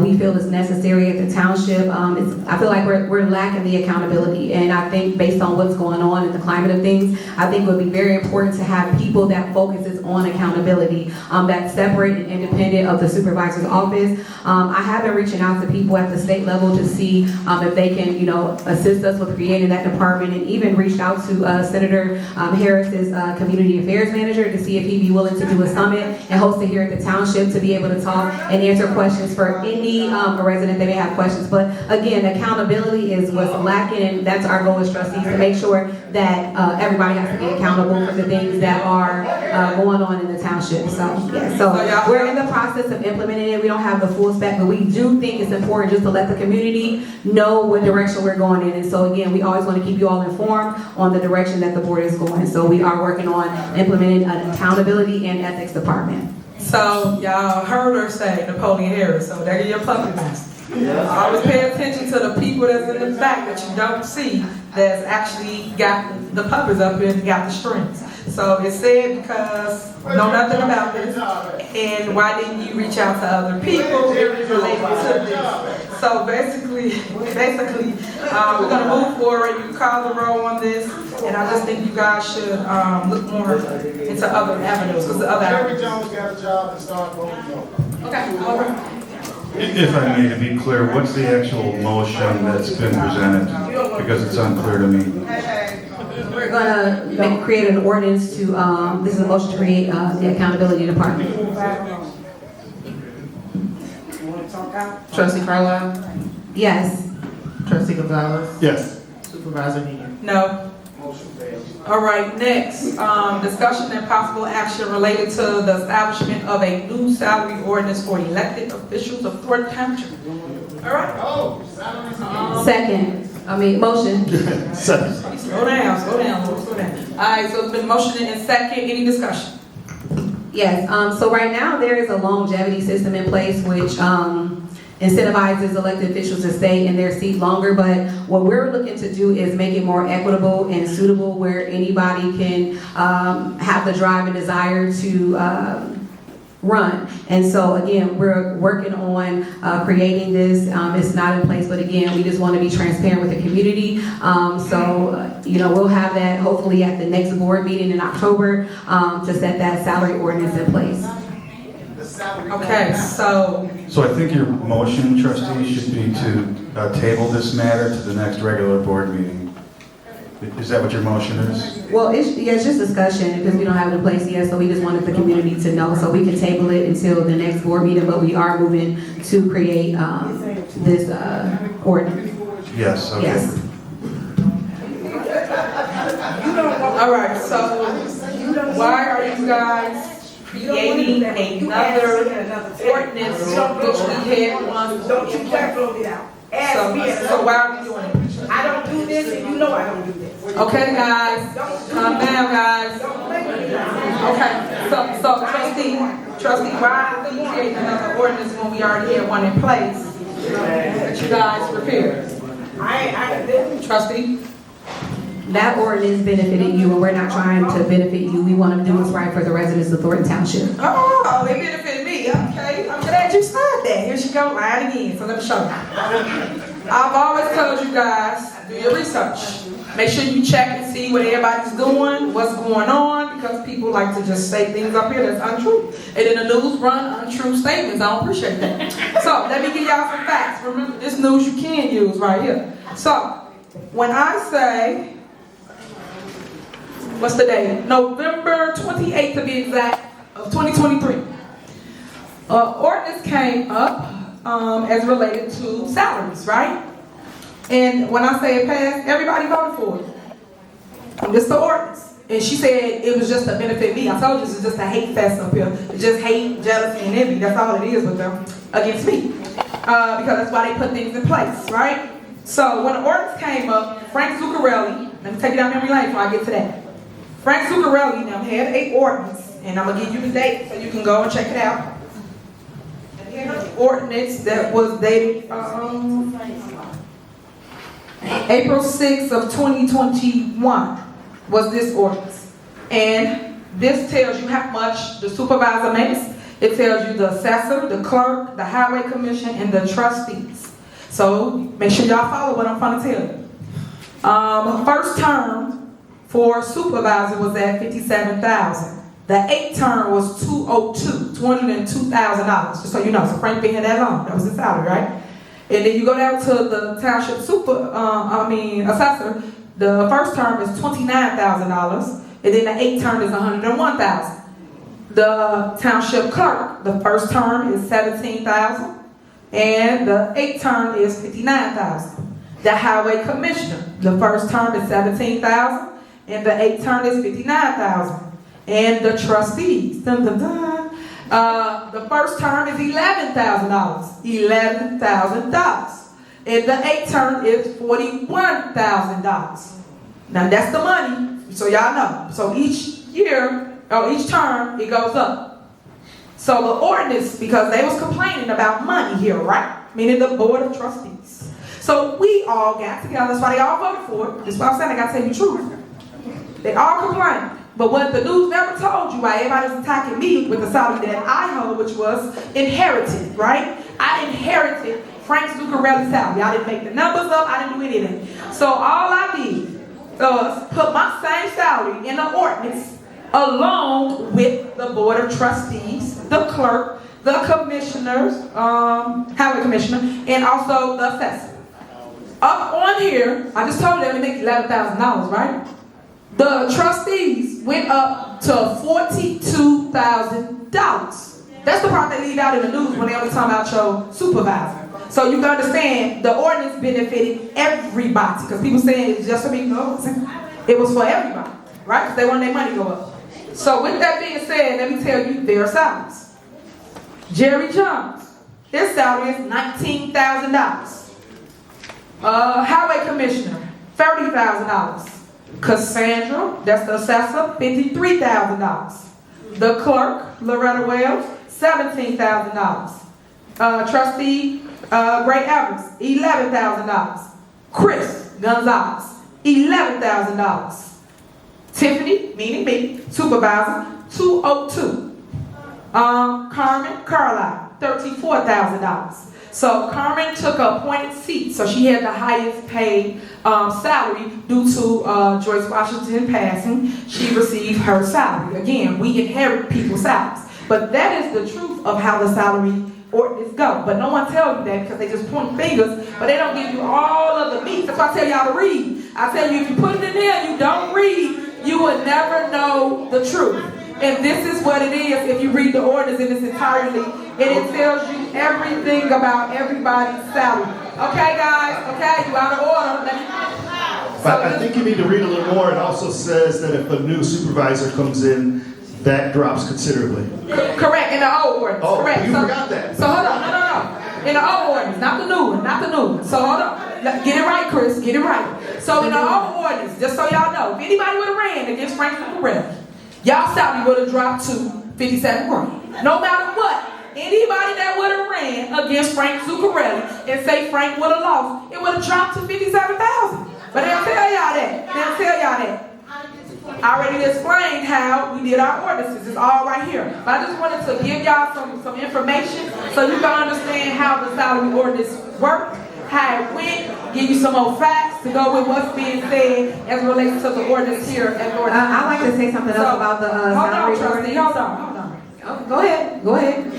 Speaker 7: we feel is necessary at the township. I feel like we're lacking the accountability, and I think based on what's going on in the climate of things, I think it would be very important to have people that focuses on accountability, that's separate and independent of the supervisor's office. I have been reaching out to people at the state level to see if they can, assist us with creating that department, and even reached out to Senator Harris's community affairs manager to see if he'd be willing to do a summit and host it here at the township to be able to talk and answer questions for any resident that may have questions. But again, accountability is what's lacking, and that's our goal as trustees, to make sure that everybody has to be accountable for the things that are going on in the township. So we're in the process of implementing it. We don't have the full spec, but we do think it's important just to let the community know what direction we're going in. And so again, we always want to keep you all informed on the direction that the board is going. So we are working on implementing an accountability and ethics department.
Speaker 4: So y'all heard her say Napoleon Harris, so there your puppet master. Always pay attention to the people that's in the back that you don't see, that's actually got the puppets up and got the strings. So it's said because know nothing about this, and why didn't you reach out to other people related to this? So basically, we're gonna move forward. You call the roll on this, and I just think you guys should look more into other avenues, because the other avenues.
Speaker 10: Jones got a job and start voting.
Speaker 4: Okay, over.
Speaker 9: If I may, to be clear, what's the actual motion that's been presented? Because it's unclear to me.
Speaker 7: We're gonna create an ordinance to, this is a motion to create the accountability department.
Speaker 5: Trustee Carlisle?
Speaker 7: Yes.
Speaker 5: Trustee Gonzalez?
Speaker 10: Yes.
Speaker 5: Supervisor Henyard?
Speaker 4: No. All right, next, discussion and possible action related to the establishment of a new salary ordinance for elected officials of Thornton Township. All right.
Speaker 7: Motion.
Speaker 10: Second.
Speaker 4: Slow down. All right, so it's been motioned and second. Any discussion?
Speaker 7: Yes, so right now there is a longevity system in place which incentivizes elected officials to stay in their seat longer, but what we're looking to do is make it more equitable and suitable where anybody can have the drive and desire to run. And so again, we're working on creating this. It's not in place, but again, we just want to be transparent with the community. We'll have that hopefully at the next board meeting in October to set that salary ordinance in place.
Speaker 4: Okay, so
Speaker 9: So I think your motion, trustee, should be to table this matter to the next regular board meeting. Is that what your motion is?
Speaker 7: Well, it's just discussion because we don't have it in place yet, so we just wanted the community to know. So we can table it until the next board meeting, but we are moving to create this ordinance.
Speaker 9: Yes, okay.
Speaker 7: Yes.
Speaker 4: all right, so why are you guys creating another ordinance which we had one?
Speaker 2: Don't you dare blow it out. Ask me.
Speaker 4: So why are we doing it?
Speaker 2: I don't do this, and you know I don't do this.
Speaker 4: Okay, guys, calm down, guys. Okay, so trustee, why are we creating another ordinance when we already had one in place that you guys prepared?
Speaker 2: I didn't.
Speaker 4: Trustee?
Speaker 7: That ordinance benefited you, and we're not trying to benefit you. We want to do what's right for the residents of Thornton Township.
Speaker 4: Oh, they benefit me. Okay, I'm glad you said that. Here she go, lying again. So let me show you. I've always told you guys, do your research. Make sure you check and see what everybody's doing, what's going on, because people like to just say things up here that's untrue. And then the news run untrue statements. I don't appreciate that. So let me give y'all some facts. Remember, this news you can use right here. So when I say, what's the date? November 28th to be exact, of 2023. Ordinance came up as related to salaries, right? And when I say it passed, everybody voted for it. This is the ordinance. And she said it was just to benefit me. I told you this is just a hate fest up here. It's just hate, jealousy, and envy. That's all it is with them against me. Because that's why they put things in place, right? So when the ordinance came up, Frank Zuccarelli, let me take you down memory lane before I get to that. Frank Zuccarelli now had an ordinance, and I'm going to give you the date so you can go and check it out. Ordinance that was dated April 6th of 2021 was this ordinance. And this tells you how much the supervisor makes. It tells you the assessor, the clerk, the highway commission, and the trustees. So make sure y'all follow what I'm trying to tell you. First term for supervisor was at $57,000. The 8th term was $202,000, just so you know. So Frank been here that long. That was his salary, right? And then you go down to the township assessor. The first term is $29,000, and then the 8th term is $101,000. The township clerk, the first term is $17,000, and the 8th term is $59,000. The highway commissioner, the first term is $17,000, and the 8th term is $59,000. And the trustees, the first term is $11,000, and the 8th term is $41,000. Now that's the money, so y'all know. So each year, or each term, it goes up. So the ordinance, because they was complaining about money here, right? Meaning the board of trustees. So we all got together, that's why they all voted for it. That's why I'm saying I gotta tell you the truth. They all complained. But what the news never told you, why everybody was attacking me with the salary that I hold, which was inherited, right? I inherited Frank Zuccarelli's salary. I didn't make the numbers up, I didn't do anything. So all I did was put my same salary in the ordinance along with the Board of Trustees, the clerk, the commissioners, highway commissioner, and also the assessor. Up on here, I just told them to make $11,000, right? The trustees went up to $42,000. That's the part they leave out in the news when they always talk about your supervisor. So you can understand the ordinance benefited everybody. Because people saying it's just for me. No, it was for everybody, right? Because they want their money to go up. So with that being said, let me tell you their salaries. Jerry Jones, his salary is $19,000. Highway commissioner, $30,000. Cassandra, that's the assessor, $53,000. The clerk, Loretta Wells, $17,000. Trustee Gray Evans, $11,000. Chris Gonzalez, $11,000. Tiffany, meaning me, supervisor, $202,000. Carmen Carlisle, $34,000. So Carmen took a appointed seat, so she had the highest paid salary due to Joyce Washington passing. She received her salary. Again, we inherit people's salaries, but that is the truth of how the salary ordinance go. But no one tells you that because they just point fingers, but they don't give you all of the meat. That's why I tell y'all to read. I tell you, if you put it in there and you don't read, you will never know the truth. And this is what it is if you read the ordinance in its entirety. And it tells you everything about everybody's salary. Okay, guys? Okay? You out of order.
Speaker 10: But I think you need to read a little more. It also says that if a new supervisor comes in, that drops considerably.
Speaker 4: Correct, in the old ordinance.
Speaker 10: Oh,
Speaker 4: correct.
Speaker 10: you forgot that.
Speaker 4: So hold on, no. In the old ordinance, not the new one, So hold on. Get it right, Chris, get it right. So in the old ordinance, just so y'all know, if anybody would have ran against Frank Zuccarelli, y'all salary would have dropped to $57,000. No matter what, anybody that would have ran against Frank Zuccarelli and say Frank would have lost, it would have dropped to $57,000. But they'll tell y'all that. I already explained how we did our ordinances. It's all right here. But I just wanted to give y'all some information so you can understand how the salary ordinance worked, how it went, give you some more facts to go with what's being said as it relates to the ordinance here at North.
Speaker 7: I'd like to say something else about the salary ordinance.
Speaker 4: Hold on.
Speaker 7: Oh, go ahead.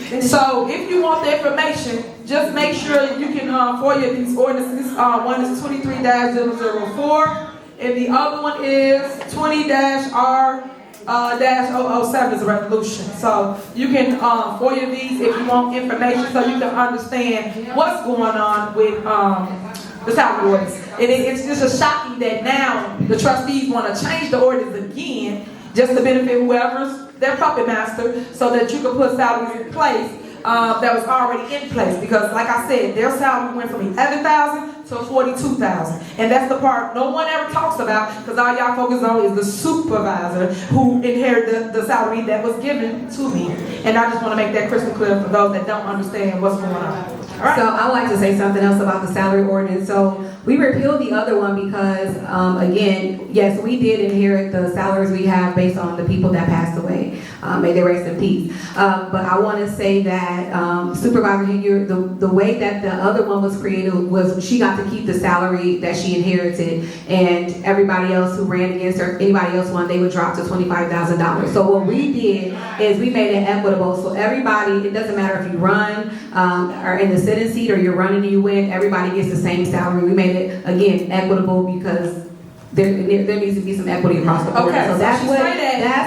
Speaker 7: Finish.
Speaker 4: So if you want the information, just make sure you can FOIA these ordinances. One is 23-004. And the other one is 20-R-007 is a resolution. So you can FOIA these if you want information so you can understand what's going on with the salary ordinance. And it's just shocking that now the trustees want to change the ordinance again just to benefit whoever's their puppet master so that you can put salaries in place that was already in place. Because like I said, their salary went from $11,000 to $42,000. And that's the part no one ever talks about because all y'all focus on is the supervisor who inherited the salary that was given to me. And I just want to make that crystal clear for those that don't understand what's going on. All right.
Speaker 7: So I would like to say something else about the salary ordinance. So we repealed the other one because, again, yes, we did inherit the salaries we have based on the people that passed away. May they rest in peace. But I want to say that Supervisor Henyard, the way that the other one was created was she got to keep the salary that she inherited, and everybody else who ran against her, anybody else won, they would drop to $25,000. So what we did is we made it equitable. So everybody, it doesn't matter if you run or in the sitting seat or you're running and you win, everybody gets the same salary. We made it, again, equitable because there needs to be some equity across the board.
Speaker 4: Okay,
Speaker 7: so that's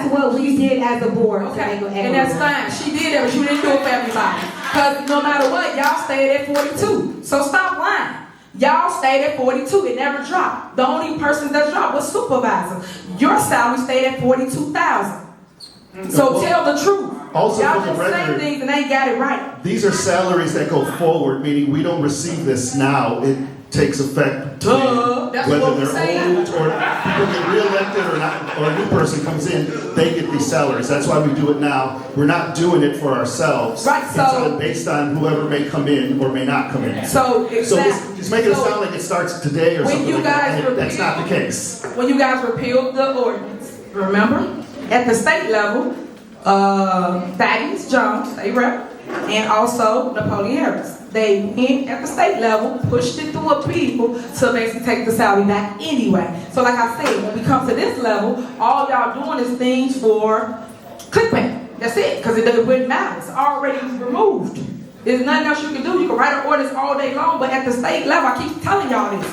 Speaker 7: what we did as a board.
Speaker 4: Okay, and that's fine. She did it, but she didn't do it for everybody. Because no matter what, y'all stayed at 42. So stop lying. Y'all stayed at 42. It never dropped. The only person that dropped was supervisor. Your salary stayed at $42,000. So tell the truth.
Speaker 10: Also,
Speaker 4: y'all
Speaker 10: for the
Speaker 4: just saying
Speaker 10: record,
Speaker 4: things and they got it right.
Speaker 10: these are salaries that go forward, meaning we don't receive this now. It takes effect
Speaker 4: That's
Speaker 10: whether
Speaker 4: what we're
Speaker 10: they're
Speaker 4: saying.
Speaker 10: old or people get reelected or not, or a new person comes in, they get these salaries. That's why we do it now. We're not doing it for ourselves.
Speaker 4: Right, so-
Speaker 10: it's based on whoever may come in or may not come in.
Speaker 4: So exactly.
Speaker 10: Just making it sound like it starts today or
Speaker 4: When
Speaker 10: something
Speaker 4: you
Speaker 10: like
Speaker 4: guys
Speaker 10: that. That's not the case.
Speaker 4: When you guys repealed the ordinance, remember? At the state level, Thaddeus Jones, state rep, and also Napoleon Harris. They went at the state level, pushed it through a people to basically take the salary back anyway. So like I said, when we come to this level, all y'all doing is things for clickbait. That's it, because it doesn't matter. It's already removed. There's nothing else you can do. You can write an ordinance all day long, but at the state level, I keep telling y'all this,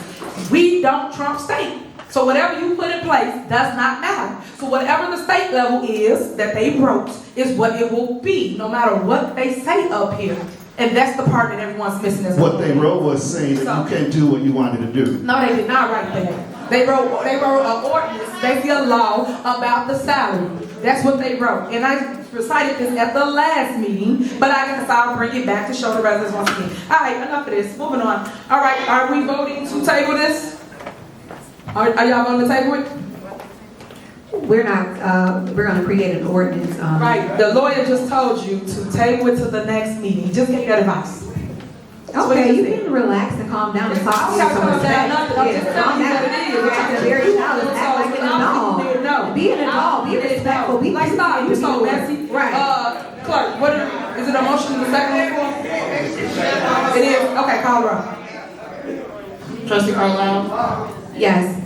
Speaker 4: we don't trump state. So whatever you put in place does not matter. So whatever the state level is that they wrote is what it will be, no matter what they say up here. And that's the part that everyone's missing as well.
Speaker 8: What they wrote was saying that you can't do what you wanted to do.
Speaker 4: No, they did not write that. They wrote an ordinance, basically a law about the salary. That's what they wrote. And I recited this at the last meeting, but I guess I'll bring it back to show the residents once again. All right, enough of this. Moving on. All right, are we voting to table this? Are y'all going to table it?
Speaker 7: We're not, we're gonna create an ordinance.
Speaker 4: Right, the lawyer just told you to table it to the next meeting. He just gave that advice.
Speaker 7: Okay, you can relax and calm down and talk to me.
Speaker 4: I'm not calm down nothing. I'm just telling you what it is.
Speaker 7: You're acting very loud. Act like an adult. Be an adult. Be respectful. Be
Speaker 4: like, stop. You so messy.
Speaker 7: Right.
Speaker 4: Clerk, is it a motion in the second floor? It is. Okay, call roll.
Speaker 5: Trustee Carlisle?
Speaker 7: Yes.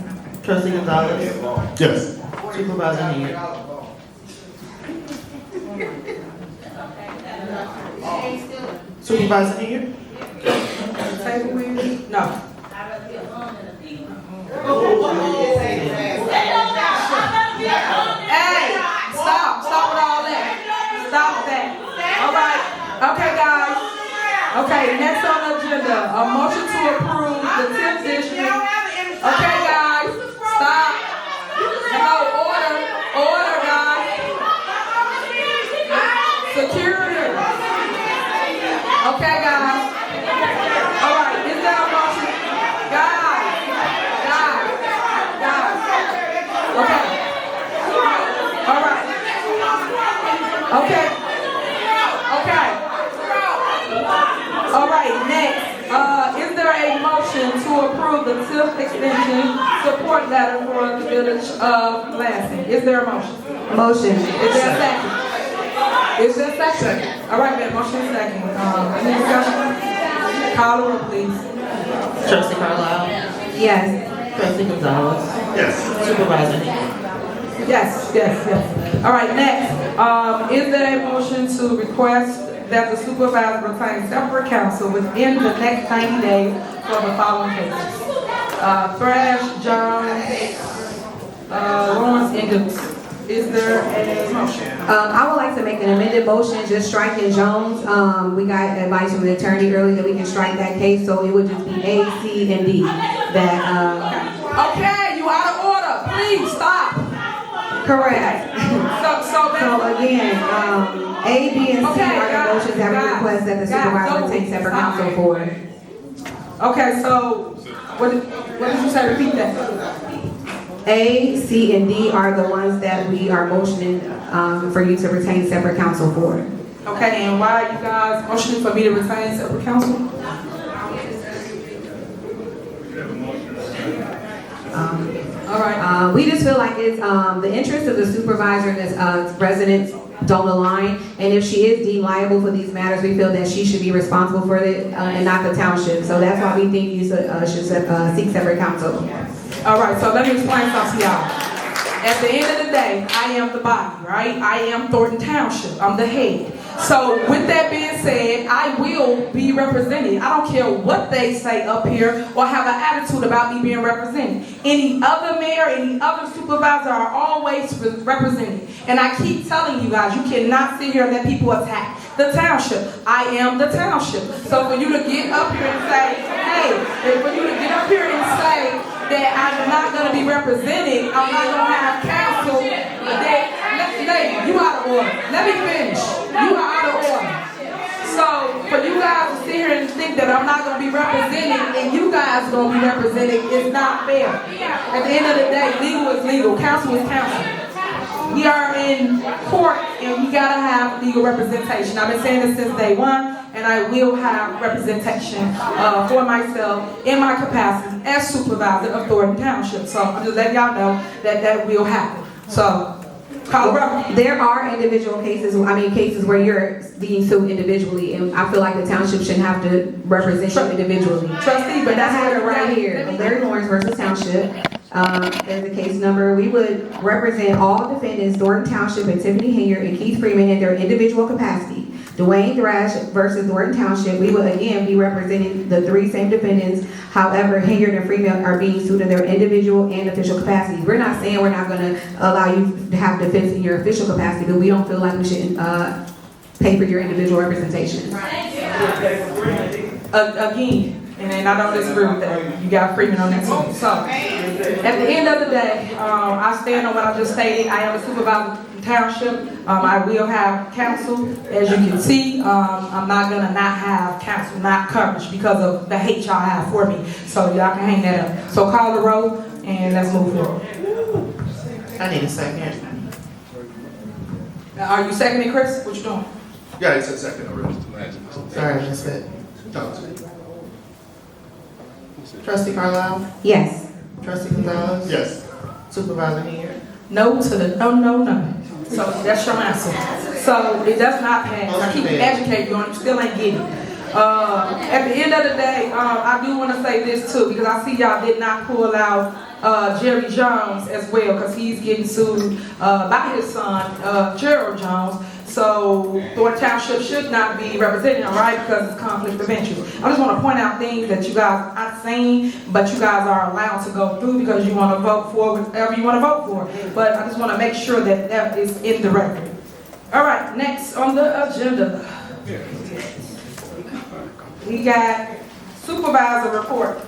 Speaker 5: Trustee Gonzalez?
Speaker 8: Yes.
Speaker 5: Supervisor Henyard? Supervisor Henyard?
Speaker 4: Table with? No. Hey, stop with all that. Stop that. All right. Okay, guys. Okay, next on the agenda, a motion to approve the 10th district. Okay, guys, stop. No, order, guys. Security. Okay, guys. All right, is there a motion? Guys. Okay. All right. Okay. All right, next. Is there a motion to approve the TIF extension support letter for the village of Lansing? Is there a motion?
Speaker 7: Motion.
Speaker 4: Is there a second? Is there a second? All right, man, motion is second. Any discussion? Call the roll, please.
Speaker 5: Trustee Carlisle?
Speaker 7: Yes.
Speaker 5: Trustee Gonzalez?
Speaker 8: Yes.
Speaker 5: Supervisor Henyard?
Speaker 4: Yes. All right, next. Is there a motion to request that the supervisor retain separate counsel within the next 90 days for the following cases? Thrash, Jones, Lawrence, and Dukes. Is there a motion?
Speaker 7: I would like to make an amended motion, just striking Jones. We got advice from the attorney earlier that we can strike that case, so it would just be A, C, and D.
Speaker 4: Okay, you out of order. Please stop.
Speaker 7: Correct.
Speaker 4: So
Speaker 7: again, A, B, and C are the motions that we request that the supervisor take separate counsel for.
Speaker 4: Okay, so what did you say? Repeat that.
Speaker 7: A, C, and D are the ones that we are motioning for you to retain separate counsel for.
Speaker 4: Okay, and why are you guys motioning for me to retain separate counsel? All right.
Speaker 7: We just feel like it's the interest of the supervisor and his residents don't align, and if she is deemed liable for these matters, we feel that she should be responsible for it and not the township. So that's why we think you should seek separate counsel.
Speaker 4: All right, so let me explain something to y'all. At the end of the day, I am the body, right? I am Thornton Township. I'm the head. So with that being said, I will be represented. I don't care what they say up here or have an attitude about me being represented. Any other mayor, any other supervisor are always represented. And I keep telling you guys, you cannot sit here and let people attack the township. I am the township. So for you to get up here and say, hey, for you to get up here and say that I'm not going to be represented, I'm not going to have counsel, lady, you out of order. Let me finish. You are out of order. So for you guys to sit here and think that I'm not going to be represented and you guys are going to be represented is not fair. At the end of the day, legal is legal. Counsel is counsel. We are in court and we got to have legal representation. I've been saying this since day one, and I will have representation for myself in my capacity as supervisor of Thornton Township. So I'm just letting y'all know that that will happen. So Call the roll.
Speaker 7: There are individual cases, cases where you're being sued individually, and I feel like the township shouldn't have to represent you individually.
Speaker 4: Trustee,
Speaker 7: But I have it
Speaker 4: where
Speaker 7: right here, Larry Lawrence versus Township. There's a case number. We would represent all defendants, Thornton Township and Tiffany Henyard and Keith Freeman in their individual capacity. Dwayne Thrash versus Thornton Township, we would again be representing the three same defendants. However, Henyard and Freeman are being sued in their individual and official capacities. We're not saying we're not gonna allow you to have defense in your official capacity, but we don't feel like we should pay for your individual representation.
Speaker 4: Again, and I don't disagree with that. You got Freeman on that too. So, at the end of the day, I stand on what I just stated. I am a supervisor of the township. I will have counsel. As you can see, I'm not gonna not have counsel, not coverage because of the hate y'all have for me. So y'all can hang that up. So call the roll and let's move forward.
Speaker 5: I need a second.
Speaker 4: Now, are you seconding, Chris? What you doing?
Speaker 8: Yeah, it's a second already.
Speaker 5: Sorry, that's it. Trustee Carlisle?
Speaker 7: Yes.
Speaker 5: Trustee Gonzalez?
Speaker 8: Yes.
Speaker 5: Supervisor Henyard?
Speaker 4: No to the no. So that's your answer. So it does not pass. I keep educating you on it, you still ain't getting it. At the end of the day, I do want to say this too, because I see y'all did not pull out Jerry Jones as well, because he's getting sued by his son, Gerald Jones. So Thornton Township should not be representing him, right? Because it's conflict of interest. I just want to point out things that you guys aren't saying, but you guys are allowed to go through because you want to vote for whatever you want to vote for. But I just want to make sure that that is in the record. All right, next on the agenda, we got Supervisor Report.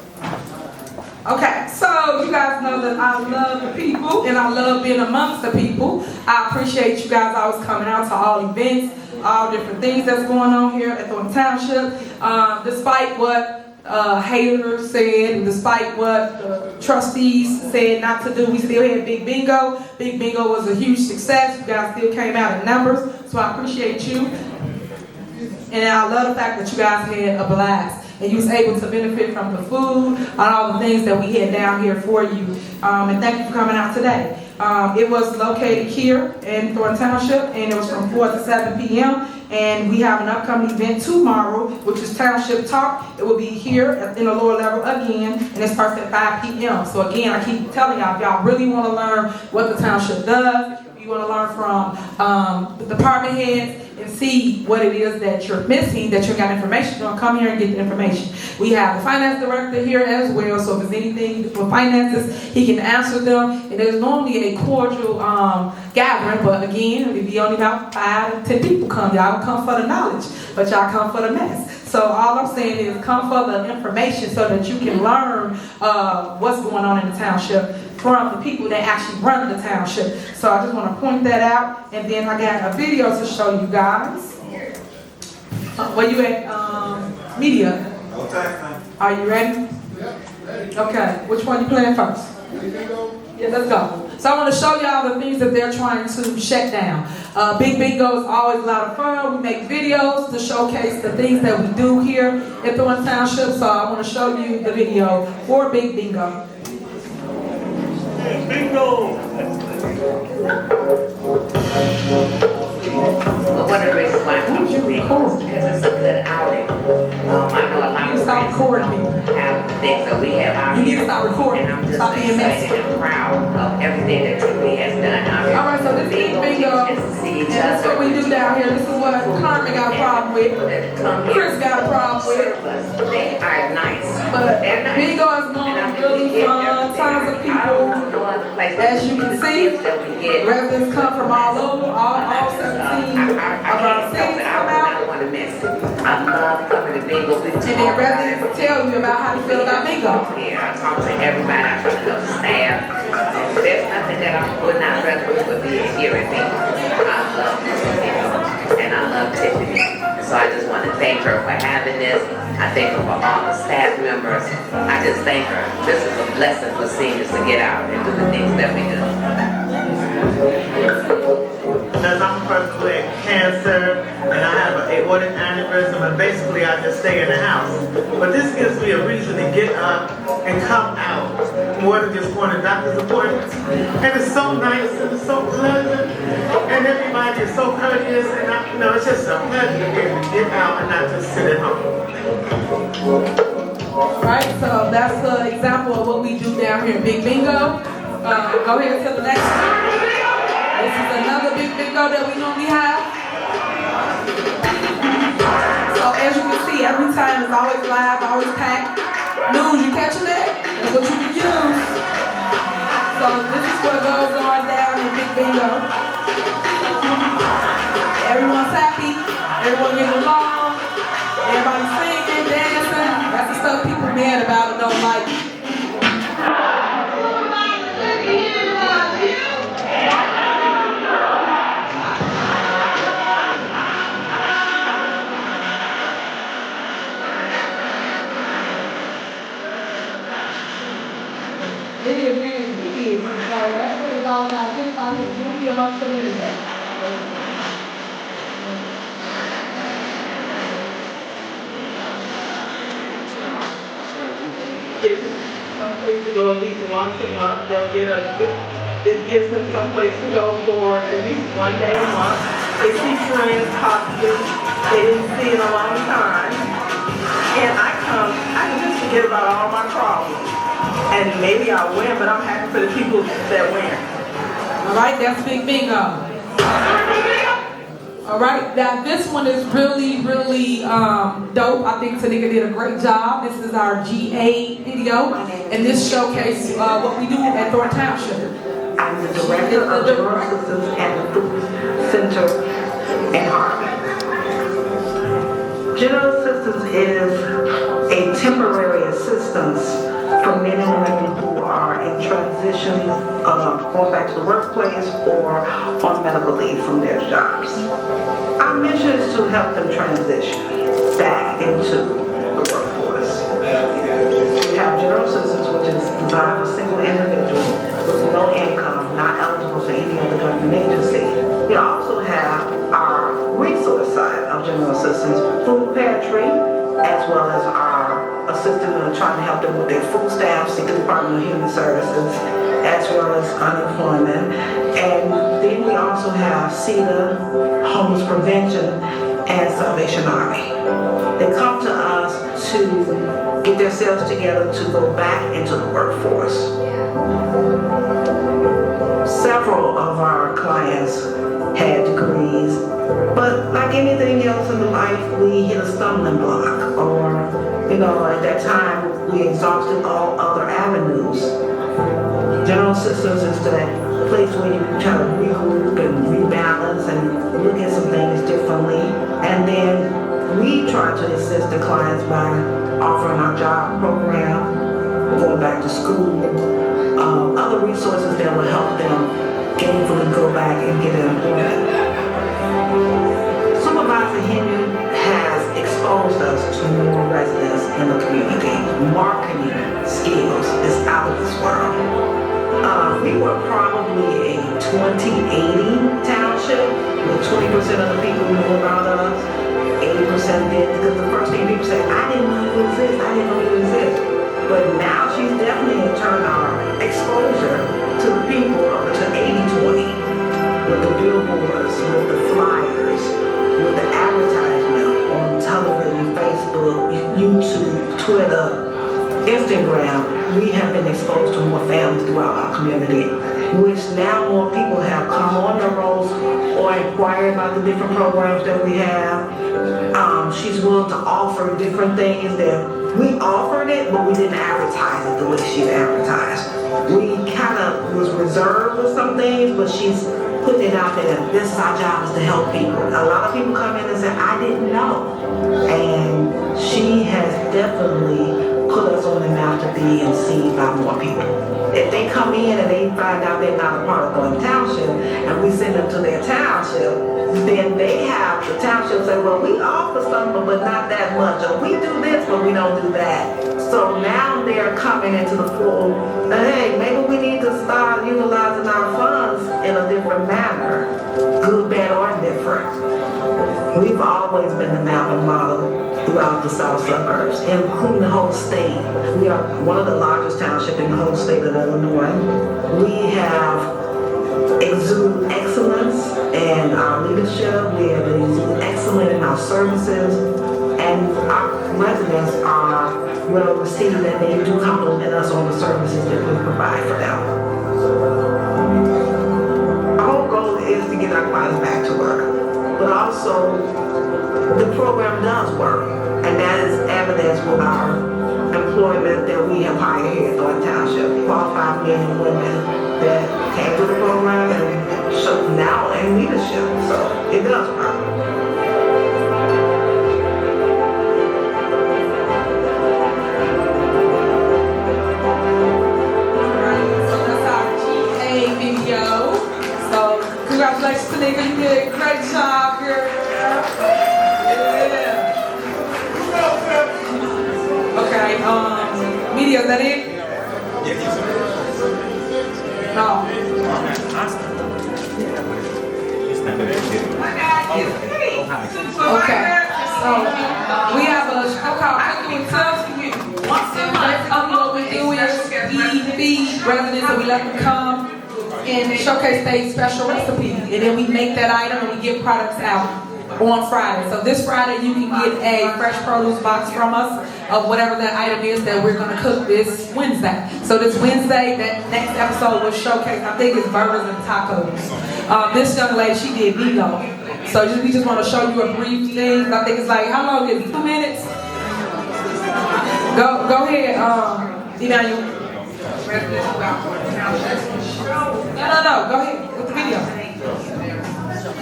Speaker 4: Okay, so you guys know that I love the people and I love being amongst the people. I appreciate you guys always coming out to all events, all different things that's going on here at Thornton Township. Despite what haters said, despite what the trustees said not to do, we still had Big Bingo. Big Bingo was a huge success. You guys still came out in numbers, so I appreciate you. And I love the fact that you guys had a blast. And you was able to benefit from the food and all the things that we had down here for you. And thank you for coming out today. It was located here in Thornton Township, and it was from 4 to 7 p.m. And we have an upcoming event tomorrow, which is Township Talk. It will be here in the lower level again, and it starts at 5 p.m. So again, I keep telling y'all, if y'all really want to learn what the township does, you want to learn from the department heads, and see what it is that you're missing, that you got information on, come here and get the information. We have the finance director here as well, so if there's anything with finances, he can answer them. And there's normally a cordial gathering, but again, if you only about 5 to 10 people come, y'all don't come for the knowledge, but y'all come for the mess. So all I'm saying is come for the information so that you can learn what's going on in the township from the people that actually run the township. So I just want to point that out. And then I got a video to show you guys. Where you at, media? Are you ready? Okay, which one you playing first? Yeah, let's go. So I want to show y'all the things that they're trying to shut down. Big Bingo is always a lot of fun. We make videos to showcase the things that we do here at Thornton Township. So I want to show you the video for Big Bingo.
Speaker 12: Bingo!
Speaker 13: But one of the reasons why I'm here is because it's a good outing. I know a lot of people have things that we have out here. And I'm just excited and proud of everything that TV has done out here.
Speaker 4: Alright, so this is Bingo. And that's what we do down here. This is what Carmen got a problem with. Chris got a problem with.
Speaker 13: They are nice.
Speaker 4: But Bingo is going really fun. Tons of people. As you can see, residents come from all over, all 17 of our cities come out.
Speaker 13: I love coming to Bingo.
Speaker 4: And then residents tell you about how you feel about Bingo.
Speaker 13: Yeah, I talk to everybody. I try to help the staff. There's nothing that I would not rather would be here at Bingo. I love Bingo, and I love Tiffany. So I just want to thank her for having this. I thank her for all the staff members. I just thank her. This is a blessing for seniors to get out and do the things that we do.
Speaker 12: Because I'm a person with cancer, and I have an audit aneurysm, and basically I just stay in the house. But this gives me a reason to get up and come out, more than just going to doctor's appointments. And it's so nice and it's so pleasant, and everybody is so courteous, and it's just a pleasure to be able to get out and not just sit at home.
Speaker 4: Right, so that's an example of what we do down here in Big Bingo. Go ahead to the next one. This is another big bingo that we normally have. So as you can see, every time it's always live, always packed. News, you catching that? That's what you can use. So this is what goes on down in Big Bingo. Everyone's happy, everyone getting along, everybody's singing, dancing. That's the stuff people mad about and don't like.
Speaker 12: Someplace to go at least once a month. They'll get it gives them someplace to go for at least one day a month. They see friends possibly they didn't see in a long time. And I can just forget about all my problems. And maybe I'll win, but I'm happy for the people that win.
Speaker 4: All right, that's Big Bingo. All right, now this one is really, really dope. I think Tanika did a great job. This is our GA video, and this showcases what we do at Thornton Township.
Speaker 14: I'm the director of General Systems at the Food Center in Harvey. General Systems is a temporary assistance for men and women who are in transition, going back to the workplace or on medical leave from their jobs. Our mission is to help them transition back into the workforce. We have General Systems, which is designed for single individuals with no income, not eligible for any other government agency. We also have our resource side of General Systems, food pantry, as well as our assistant in trying to help them with their food stamps, the Department of Human Services, as well as unemployment. And then we also have CEDA, homeless prevention, and Salvation Army. They come to us to get themselves together to go back into the workforce. Several of our clients had degrees, but like anything else in life, we hit a stumbling block, or at that time, we exhausted all other avenues. General Systems is that place where you try to regroup and rebalance and look at some things differently. And then we try to assist the clients by offering our job program, going back to school, other resources that will help them gainfully go back and get employment. Supervisor Henyard has exposed us to more residents in the community. Marketing skills is out of this world. We were probably a 2080 township, with 20% of the people who knew about us, 80% did, because the first thing people say, I didn't know you exist, I didn't know you exist. But now she's definitely turned our exposure to the people up to 80-20, with the billboards, with the flyers, with the advertisement on television, Facebook, YouTube, Twitter, Instagram. We have been exposed to more families throughout our community, which now more people have come on the rolls or inquired about the different programs that we have. She's willing to offer different things that we offered it, but we didn't advertise it the way she advertised. We kind of was reserved with some things, but she's putting it out there that this is our job, is to help people. A lot of people come in and say, I didn't know. And she has definitely put us on the map to be seen by more people. If they come in and they find out they're not a part of Thornton Township, and we send them to their township, then they have the township say, well, we offer something, but not that much. Or we do this, but we don't do that. So now they're coming into the fold, hey, maybe we need to start utilizing our funds in a different manner, good, bad, or indifferent. We've always been the mountain model throughout the south suburbs, including the whole state. We are one of the largest townships in the whole state of Illinois. We have exude excellence in our leadership. We have exude excellence in our services, and our residents are well received, and they do compliment us on the services that we provide for them. Our whole goal is to get our bodies back to work, but also the program does work, and that is evidenced with our employment that we have hired here at Thornton Township, qualified men and women that came to the program and show now in leadership, so it does work.
Speaker 4: Congratulations to Nika, you did a great job, girl. Yeah. Okay, media, is that it? No. Okay, so we have a show called Cooking with Tubs. Once a month, what we do is we feed residents and we let them come and showcase their special recipe, and then we make that item and we give products out on Friday. So this Friday you can get a fresh produce box from us of whatever that item is that we're going to cook this Wednesday. So this Wednesday, that next episode will showcase, I think it's burgers and tacos. This young lady, she did bingo. So we just want to show you a brief thing. I think it's like, how long is it? 2 minutes? Go ahead, Emmanuel. No, go ahead with the video.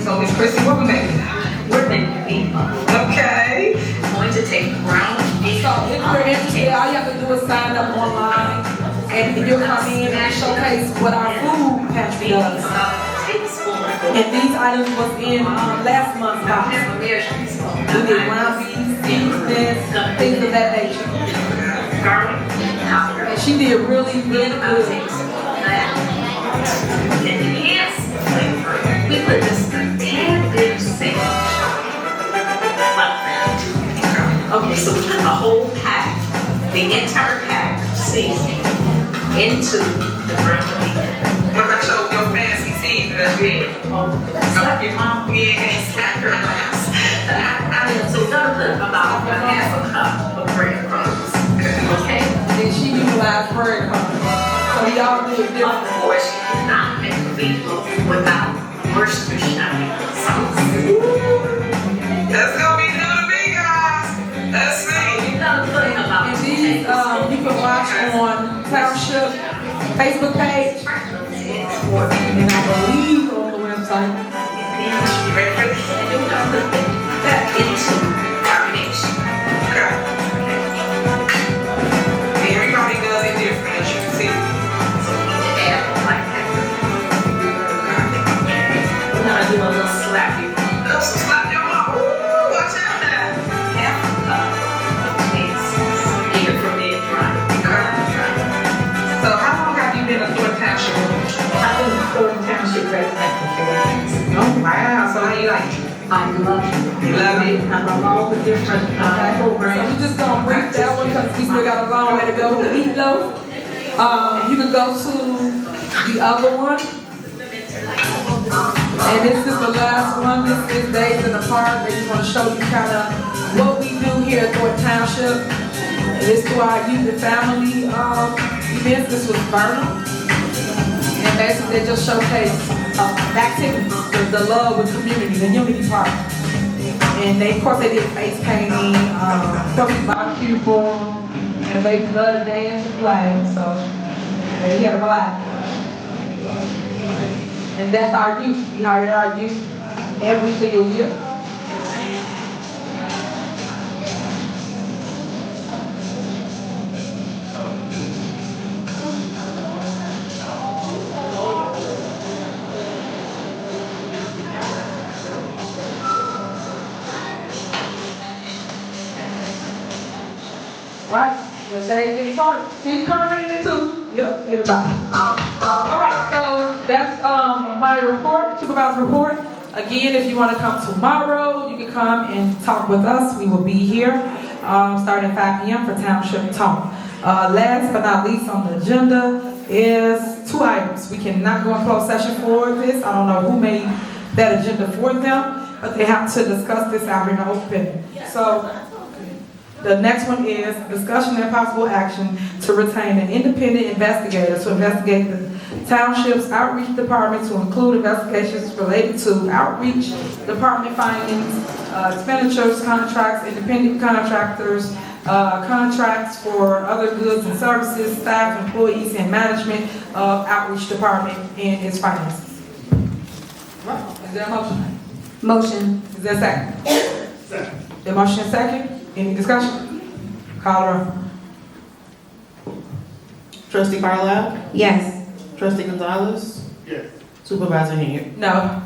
Speaker 15: So Miss Chrissy, what we making? We're making bingo. Okay. I'm going to take ground beef.
Speaker 4: So if you're interested, all you have to do is sign up online, and you'll come in and showcase what our food pantry does. And these items was in last month's box. We did ground beef, seasonings, things of that nature. And she did really, really good.
Speaker 15: Enhance flavor. We put just a tad bit of sage. Okay, so we put the whole pack, the entire pack of seasoning into the ground beef. What about your fancy seasoning? Slap your mom? Yeah, slap her ass. So we're gonna put about a half a cup of breadcrumbs. Okay.
Speaker 4: And she utilized breadcrumbs. So y'all do it different.
Speaker 15: Of course, you cannot make a meatloaf without Worcestershire sauce. That's gonna be new to me, guys. Let's see.
Speaker 4: And these you can watch on Township Facebook page, and I believe on the website.
Speaker 15: You ready for this? And we're gonna put that into our mix. Okay. Everybody does it different, as you can see. So we need to add like that. We're gonna do a little slappy. Some slap your mom. Ooh, watch out now. Half a cup of cheese. Here from the front. So how long have you been a Thornton Township? I've been a Thornton Township resident for 4 years. Oh wow, so how you like it? I love it. You love it? I love all the different programs.
Speaker 4: So we just gonna break that one because we still got a long way to go with the meatloaf. You can go to the other one. And this is the last one. This is Days in the Park. They just want to show you kind of what we do here at Thornton Township. This to our youth and family events. This was Burnham. And basically they just showcase activities, the love with community, the unity part. And they, of course, they did face painting, barbecue for them, and they love to dance and play. So they had a blast. And that's our youth. We hire our youth every single year. Right? She's coming in too. Yep, everybody. All right, so that's my report, supervisor report. Again, if you want to come tomorrow, you can come and talk with us. We will be here starting at 5 p.m. for Township Talk. Last but not least on the agenda is 2 items. We cannot go in closed session for this. I don't know who made that agenda for them, but they have to discuss this out in the open. So the next one is discussion and possible action to retain an independent investigator to investigate the township's outreach department, to include investigations related to outreach department findings, expenditures, contracts, independent contractors, contracts for other goods and services, staff, employees, and management of outreach department and its finances. Is there a motion?
Speaker 7: Motion.
Speaker 4: Is there a second? Second. The motion is second. Any discussion? Call her.
Speaker 5: Trustee Carlisle?
Speaker 7: Yes.
Speaker 5: Trustee Gonzalez?
Speaker 8: Yes.
Speaker 5: Supervisor Henyard?
Speaker 4: No.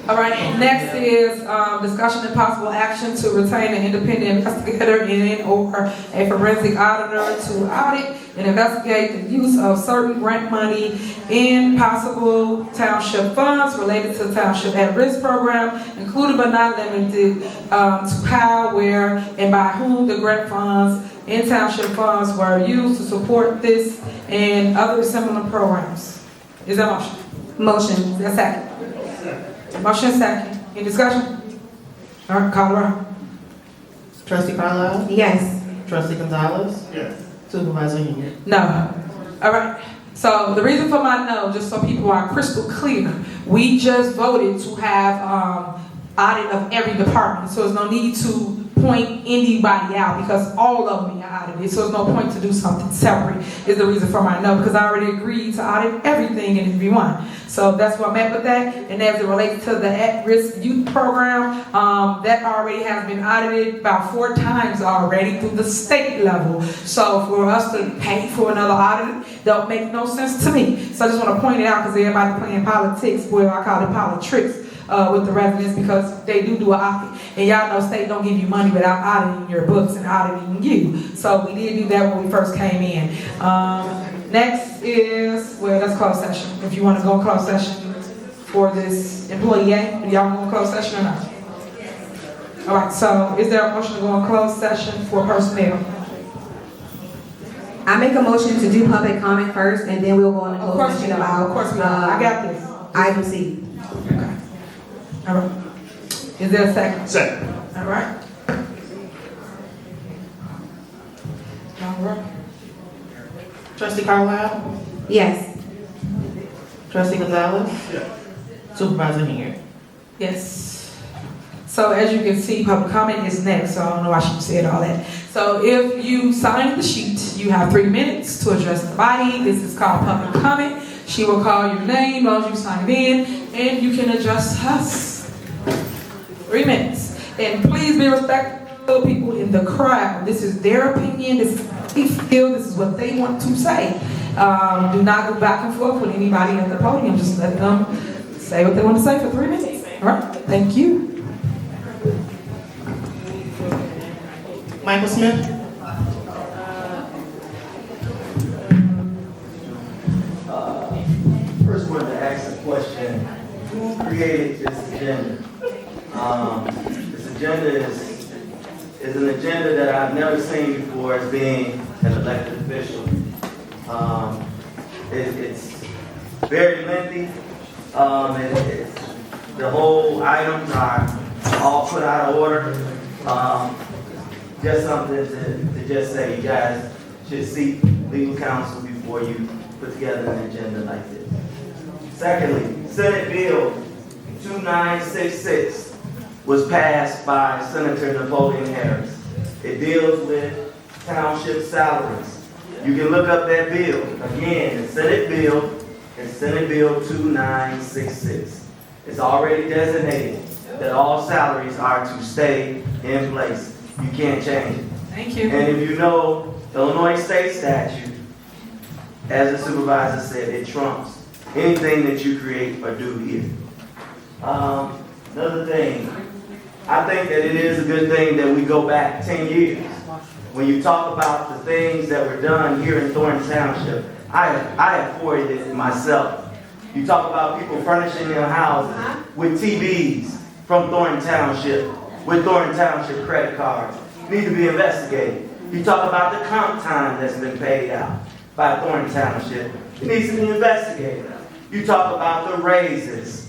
Speaker 4: All right, next is discussion and possible action to retain an independent investigator and/or a forensic auditor to audit and investigate the use of certain grant money in possible township funds related to the Township at-Risk program, including but not limited to how, where, and by whom the grant funds and township funds were used to support this and other similar programs. Is that motion?
Speaker 7: Motion.
Speaker 4: Is that second? Motion second. Any discussion? All right, call her.
Speaker 5: Trustee Carlisle?
Speaker 7: Yes.
Speaker 5: Trustee Gonzalez?
Speaker 8: Yes.
Speaker 5: Supervisor Henyard?
Speaker 4: No. All right. So the reason for my no, just so people are crystal clear, we just voted to have audit of every department. So there's no need to point anybody out because all of them are audited. So there's no point to do something separate is the reason for my no, because I already agreed to audit everything and everyone. So that's what I meant with that. And as it relates to the at-risk youth program, that already has been audited about 4 times already through the state level. So for us to pay for another audit don't make no sense to me. So I just want to point it out because everybody playing politics, well, I call it politics. With the residents because they do an audit. And y'all know state don't give you money without auditing your books and auditing you. So we did do that when we first came in. Next is, well, that's closed session. If you want to go in closed session for this employee, do y'all want to go in closed session or not? All right, so is there a motion to go in closed session for personnel?
Speaker 7: I make a motion to do public comment first, and then we'll go on a closed session about.
Speaker 4: Of course we are. I got this.
Speaker 7: Item C.
Speaker 4: Okay. All right. Is there a second?
Speaker 8: Second.
Speaker 4: All right. All right.
Speaker 5: Trustee Carlisle?
Speaker 7: Yes.
Speaker 5: Trustee Gonzalez?
Speaker 8: Yes.
Speaker 5: Supervisor Henyard?
Speaker 4: Yes. So as you can see, public comment is next, so I don't know why she said all that. So if you sign the sheet, you have 3 minutes to address the body. This is called public comment. She will call your name as long as you sign in, and you can address us. 3 minutes. And please be respectful of people in the crowd. This is their opinion. This is what they feel. This is what they want to say. Do not go back and forth with anybody at the podium. Just let them say what they want to say for 3 minutes. All right. Thank you.
Speaker 5: Michael Smith?
Speaker 16: First wanted to ask a question. Who created this agenda? This agenda is an agenda that I've never seen before as being an elected official. It's very lengthy. The whole items are all put out of order. Just something to just say you guys should seek legal counsel before you put together an agenda like this. Secondly, Senate Bill 2966 was passed by Senator Napoleon Harris. It deals with township salaries. You can look up that bill. Again, it's Senate Bill 2966. It's already designated that all salaries are to stay in place. You can't change it.
Speaker 4: Thank you.
Speaker 16: And if you know Illinois state statute, as the supervisor said, it trumps anything that you create or do here. Another thing, I think that it is a good thing that we go back 10 years. When you talk about the things that were done here in Thornton Township, I have forwarded it myself. You talk about people furnishing their houses with TVs from Thornton Township, with Thornton Township credit cards. Need to be investigated. You talk about the comp time that's been paid out by Thornton Township. It needs to be investigated. You talk about the raises.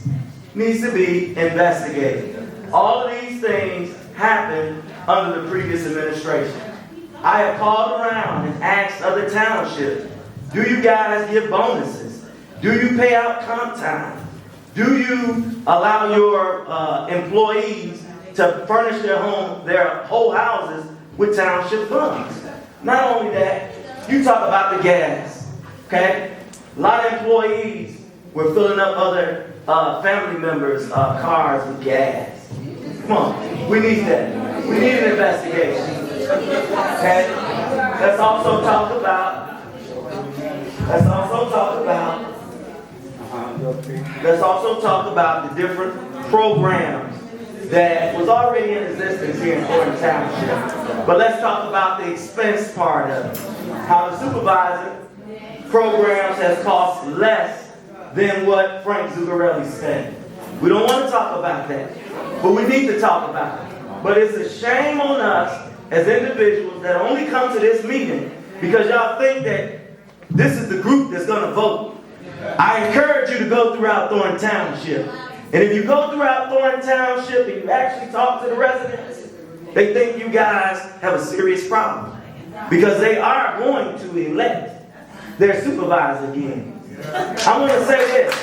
Speaker 16: Needs to be investigated. All of these things happened under the previous administration. I have called around and asked other townships, do you guys give bonuses? Do you pay out comp time? Do you allow your employees to furnish their whole houses with township funds? Not only that, you talk about the gas, okay? A lot of employees were filling up other family members' cars with gas. Come on, we need that. We need an investigation. Okay? Let's also talk about the different programs that was already in existence here in Thornton Township. But let's talk about the expense part of it. How the supervisor programs has cost less than what Frank Zuccarelli spent. We don't want to talk about that, but we need to talk about it. But it's a shame on us as individuals that only come to this meeting because y'all think that this is the group that's going to vote. I encourage you to go throughout Thornton Township. And if you go throughout Thornton Township and you actually talk to the residents, they think you guys have a serious problem. Because they are going to elect their supervisor again. I'm going to say this.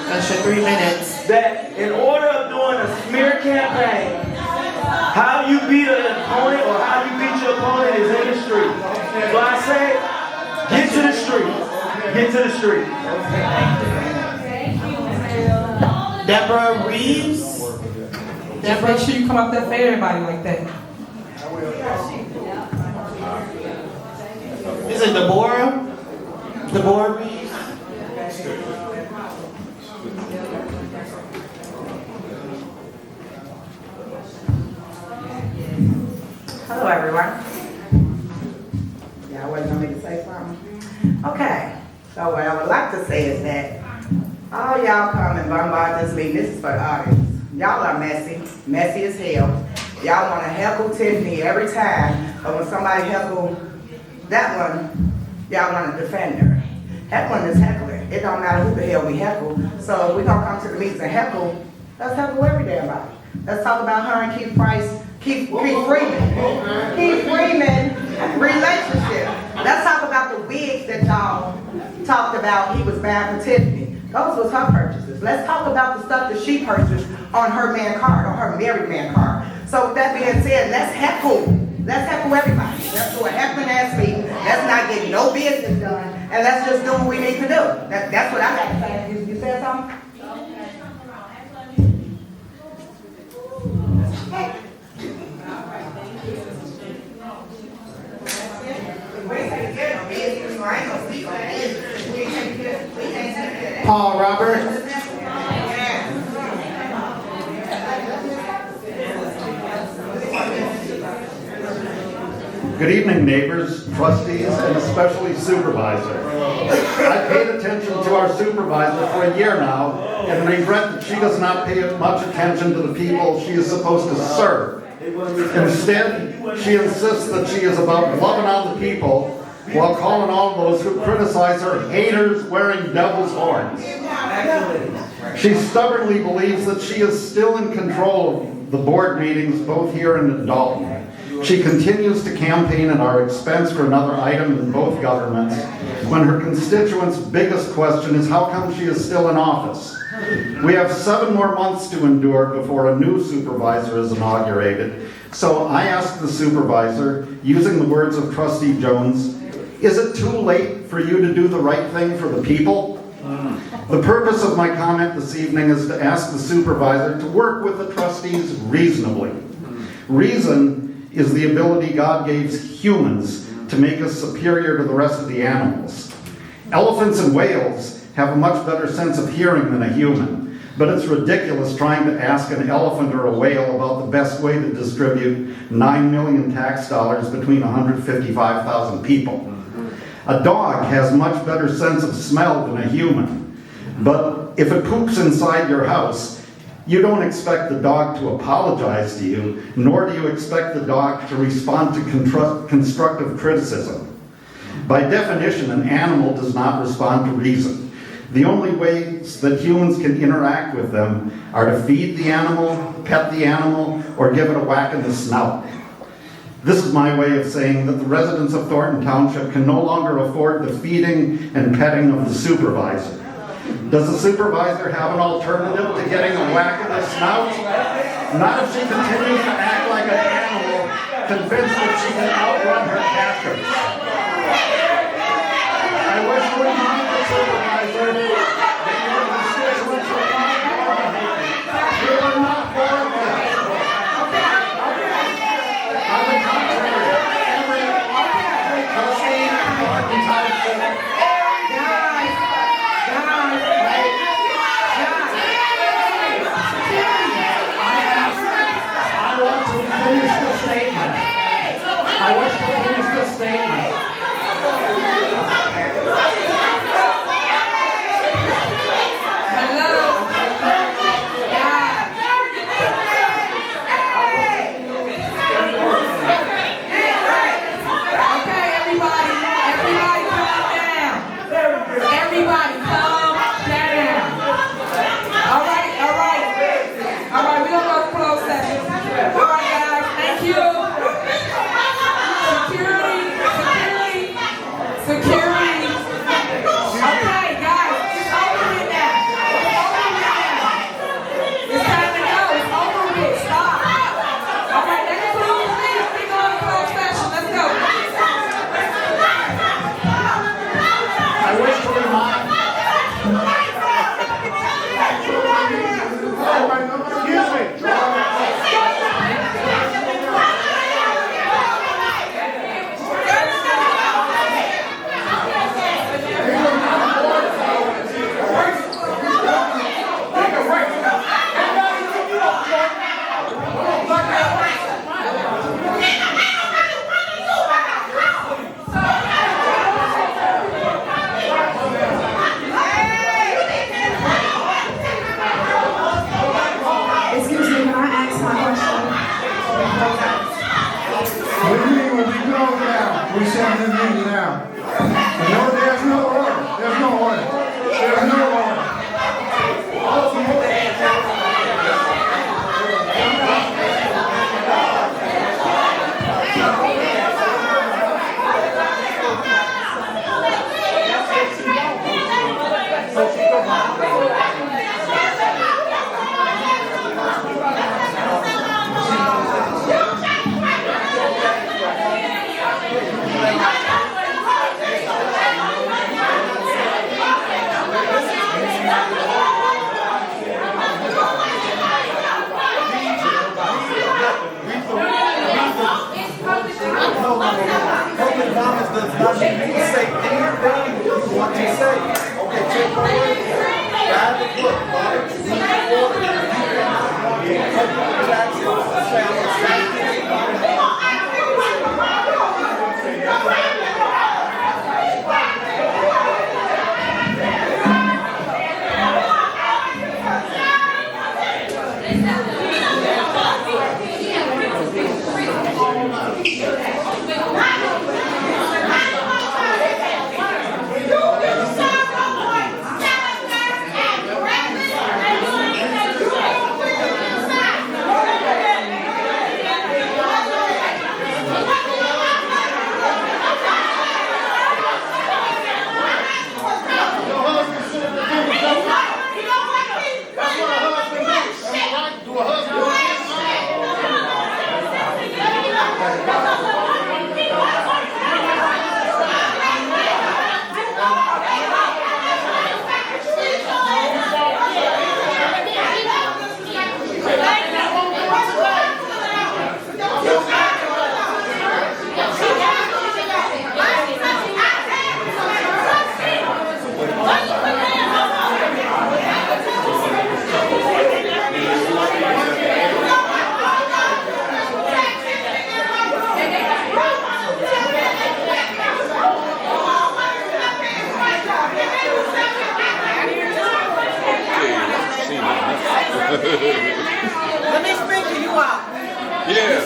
Speaker 5: That's your 3 minutes.
Speaker 16: That in order of doing a smear campaign, how you beat an opponent or how you beat your opponent is in the street. So I say, get to the street. Get to the street.
Speaker 5: Deborah Reeves.
Speaker 4: Just make sure you come up there for everybody like that.
Speaker 5: Is it Deborah? Deborah Reeves?
Speaker 2: Hello, everyone. Y'all waiting on me to say something? Okay. So what I would like to say is that all y'all come and bombard this meeting. This is for the audience. Y'all are messy as hell. Y'all want to heckle Tiffany every time, but when somebody heckle that one, y'all want to defend her. Heckling is heckling. It don't matter who the hell we heckle. So if we gonna come to the meetings and heckle, let's heckle every damn body. Let's talk about her and Keith Freeman relationship. Let's talk about the wigs that y'all talked about. He was bad for Tiffany. Those was her purchases. Let's talk about the stuff that she purchased on her man card, on her married man card. So with that being said, let's heckle. Let's heckle everybody. Let's do a heckling ass meeting. Let's not get no business done. And let's just do what we need to do. That's what I got to say. You said something?
Speaker 5: Paul Robertz.
Speaker 17: Good evening, neighbors, trustees, and especially supervisor. I paid attention to our supervisor for a year now and regret that she does not pay much attention to the people she is supposed to serve. Instead, she insists that she is about loving on the people while calling all those who criticize her haters wearing devil's horns. She stubbornly believes that she is still in control of the board meetings both here and in Dalton. She continues to campaign at our expense for another item in both governments when her constituents' biggest question is how come she is still in office. We have 7 more months to endure before a new supervisor is inaugurated. So I asked the supervisor, using the words of Trustee Jones, is it too late for you to do the right thing for the people? The purpose of my comment this evening is to ask the supervisor to work with the trustees reasonably. Reason is the ability God gave humans to make us superior to the rest of the animals. Elephants and whales have a much better sense of hearing than a human, but it's ridiculous trying to ask an elephant or a whale about the best way to distribute 9 million tax dollars between 155,000 people. A dog has much better sense of smell than a human. But if it poops inside your house, you don't expect the dog to apologize to you, nor do you expect the dog to respond to constructive criticism. By definition, an animal does not respond to reason. The only ways that humans can interact with them are to feed the animal, pet the animal, or give it a whack in the snout. This is my way of saying that the residents of Thornton Township can no longer afford the feeding and petting of the supervisor. Does the supervisor have an alternative to getting a whack in the snout? Not if she continues to act like an animal, convinced that she can outrun her captors. I wish to remind the supervisor that your constituents are not horrible. You are not horrible. On the contrary, every trustee in Thornton Township. I wish to finish this statement.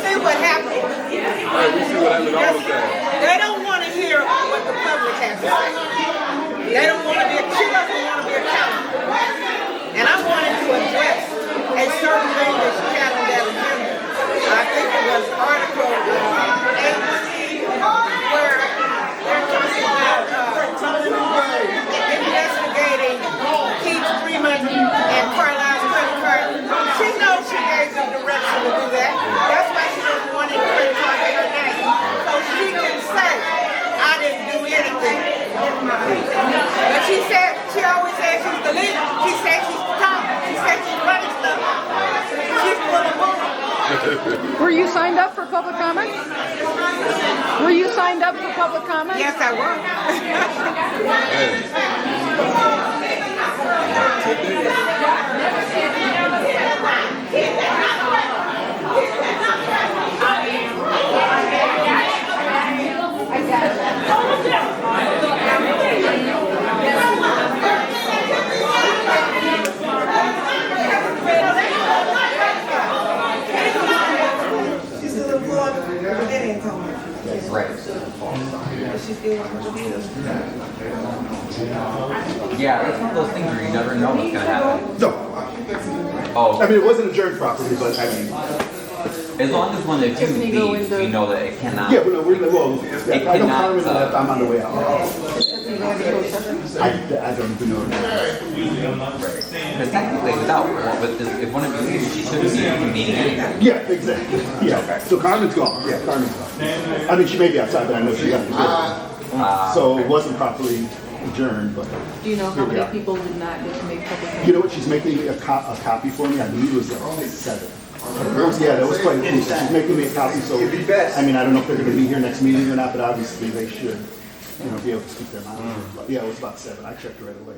Speaker 2: see what happened.
Speaker 18: Right, we see what happened all the time.
Speaker 2: They don't want to hear what the public has to say. They don't want to be, she doesn't want to be accountable. And I wanted to address a certain thing that she had on that agenda. I think it was Article 8, where they're talking about investigating Keith Freeman and Carlisle's credit card. She knows she gave them direction to do that. That's why she doesn't want any credit card in her name. So she can say, I didn't do anything. But she said, she always says she's the leader. She said she's top. She said she's running stuff. She's full of money.
Speaker 1: Were you signed up for public comment? Were you signed up for public comment?
Speaker 2: Yes, I was.
Speaker 19: Yeah, that's one of those things where you never know what's gonna happen.
Speaker 10: No.
Speaker 19: Oh.
Speaker 10: I mean, it wasn't adjourned properly, but I mean.
Speaker 19: As long as when if you leave, we know that it cannot.
Speaker 10: Yeah, well,
Speaker 19: it
Speaker 10: I know
Speaker 19: cannot,
Speaker 10: Carmen left, I'm on the way out. I don't even know.
Speaker 19: Because technically, if one of you leaves, she shouldn't be in the meeting anyway.
Speaker 10: Yeah, exactly. Yeah. So Carmen's gone. Yeah, Carmen's gone. I mean, she may be outside, but I know she got adjourned. So it wasn't properly adjourned, but.
Speaker 1: Do you know how many people did not get to make public comment?
Speaker 10: You know what? She's making a copy for me. I believe it was like 7. Yeah, that was quite cool. She's making me a copy, so I mean, I don't know if they're going to be here next meeting or not, but obviously they should, be able to speak their mind. But yeah, it was about 7. I checked right away.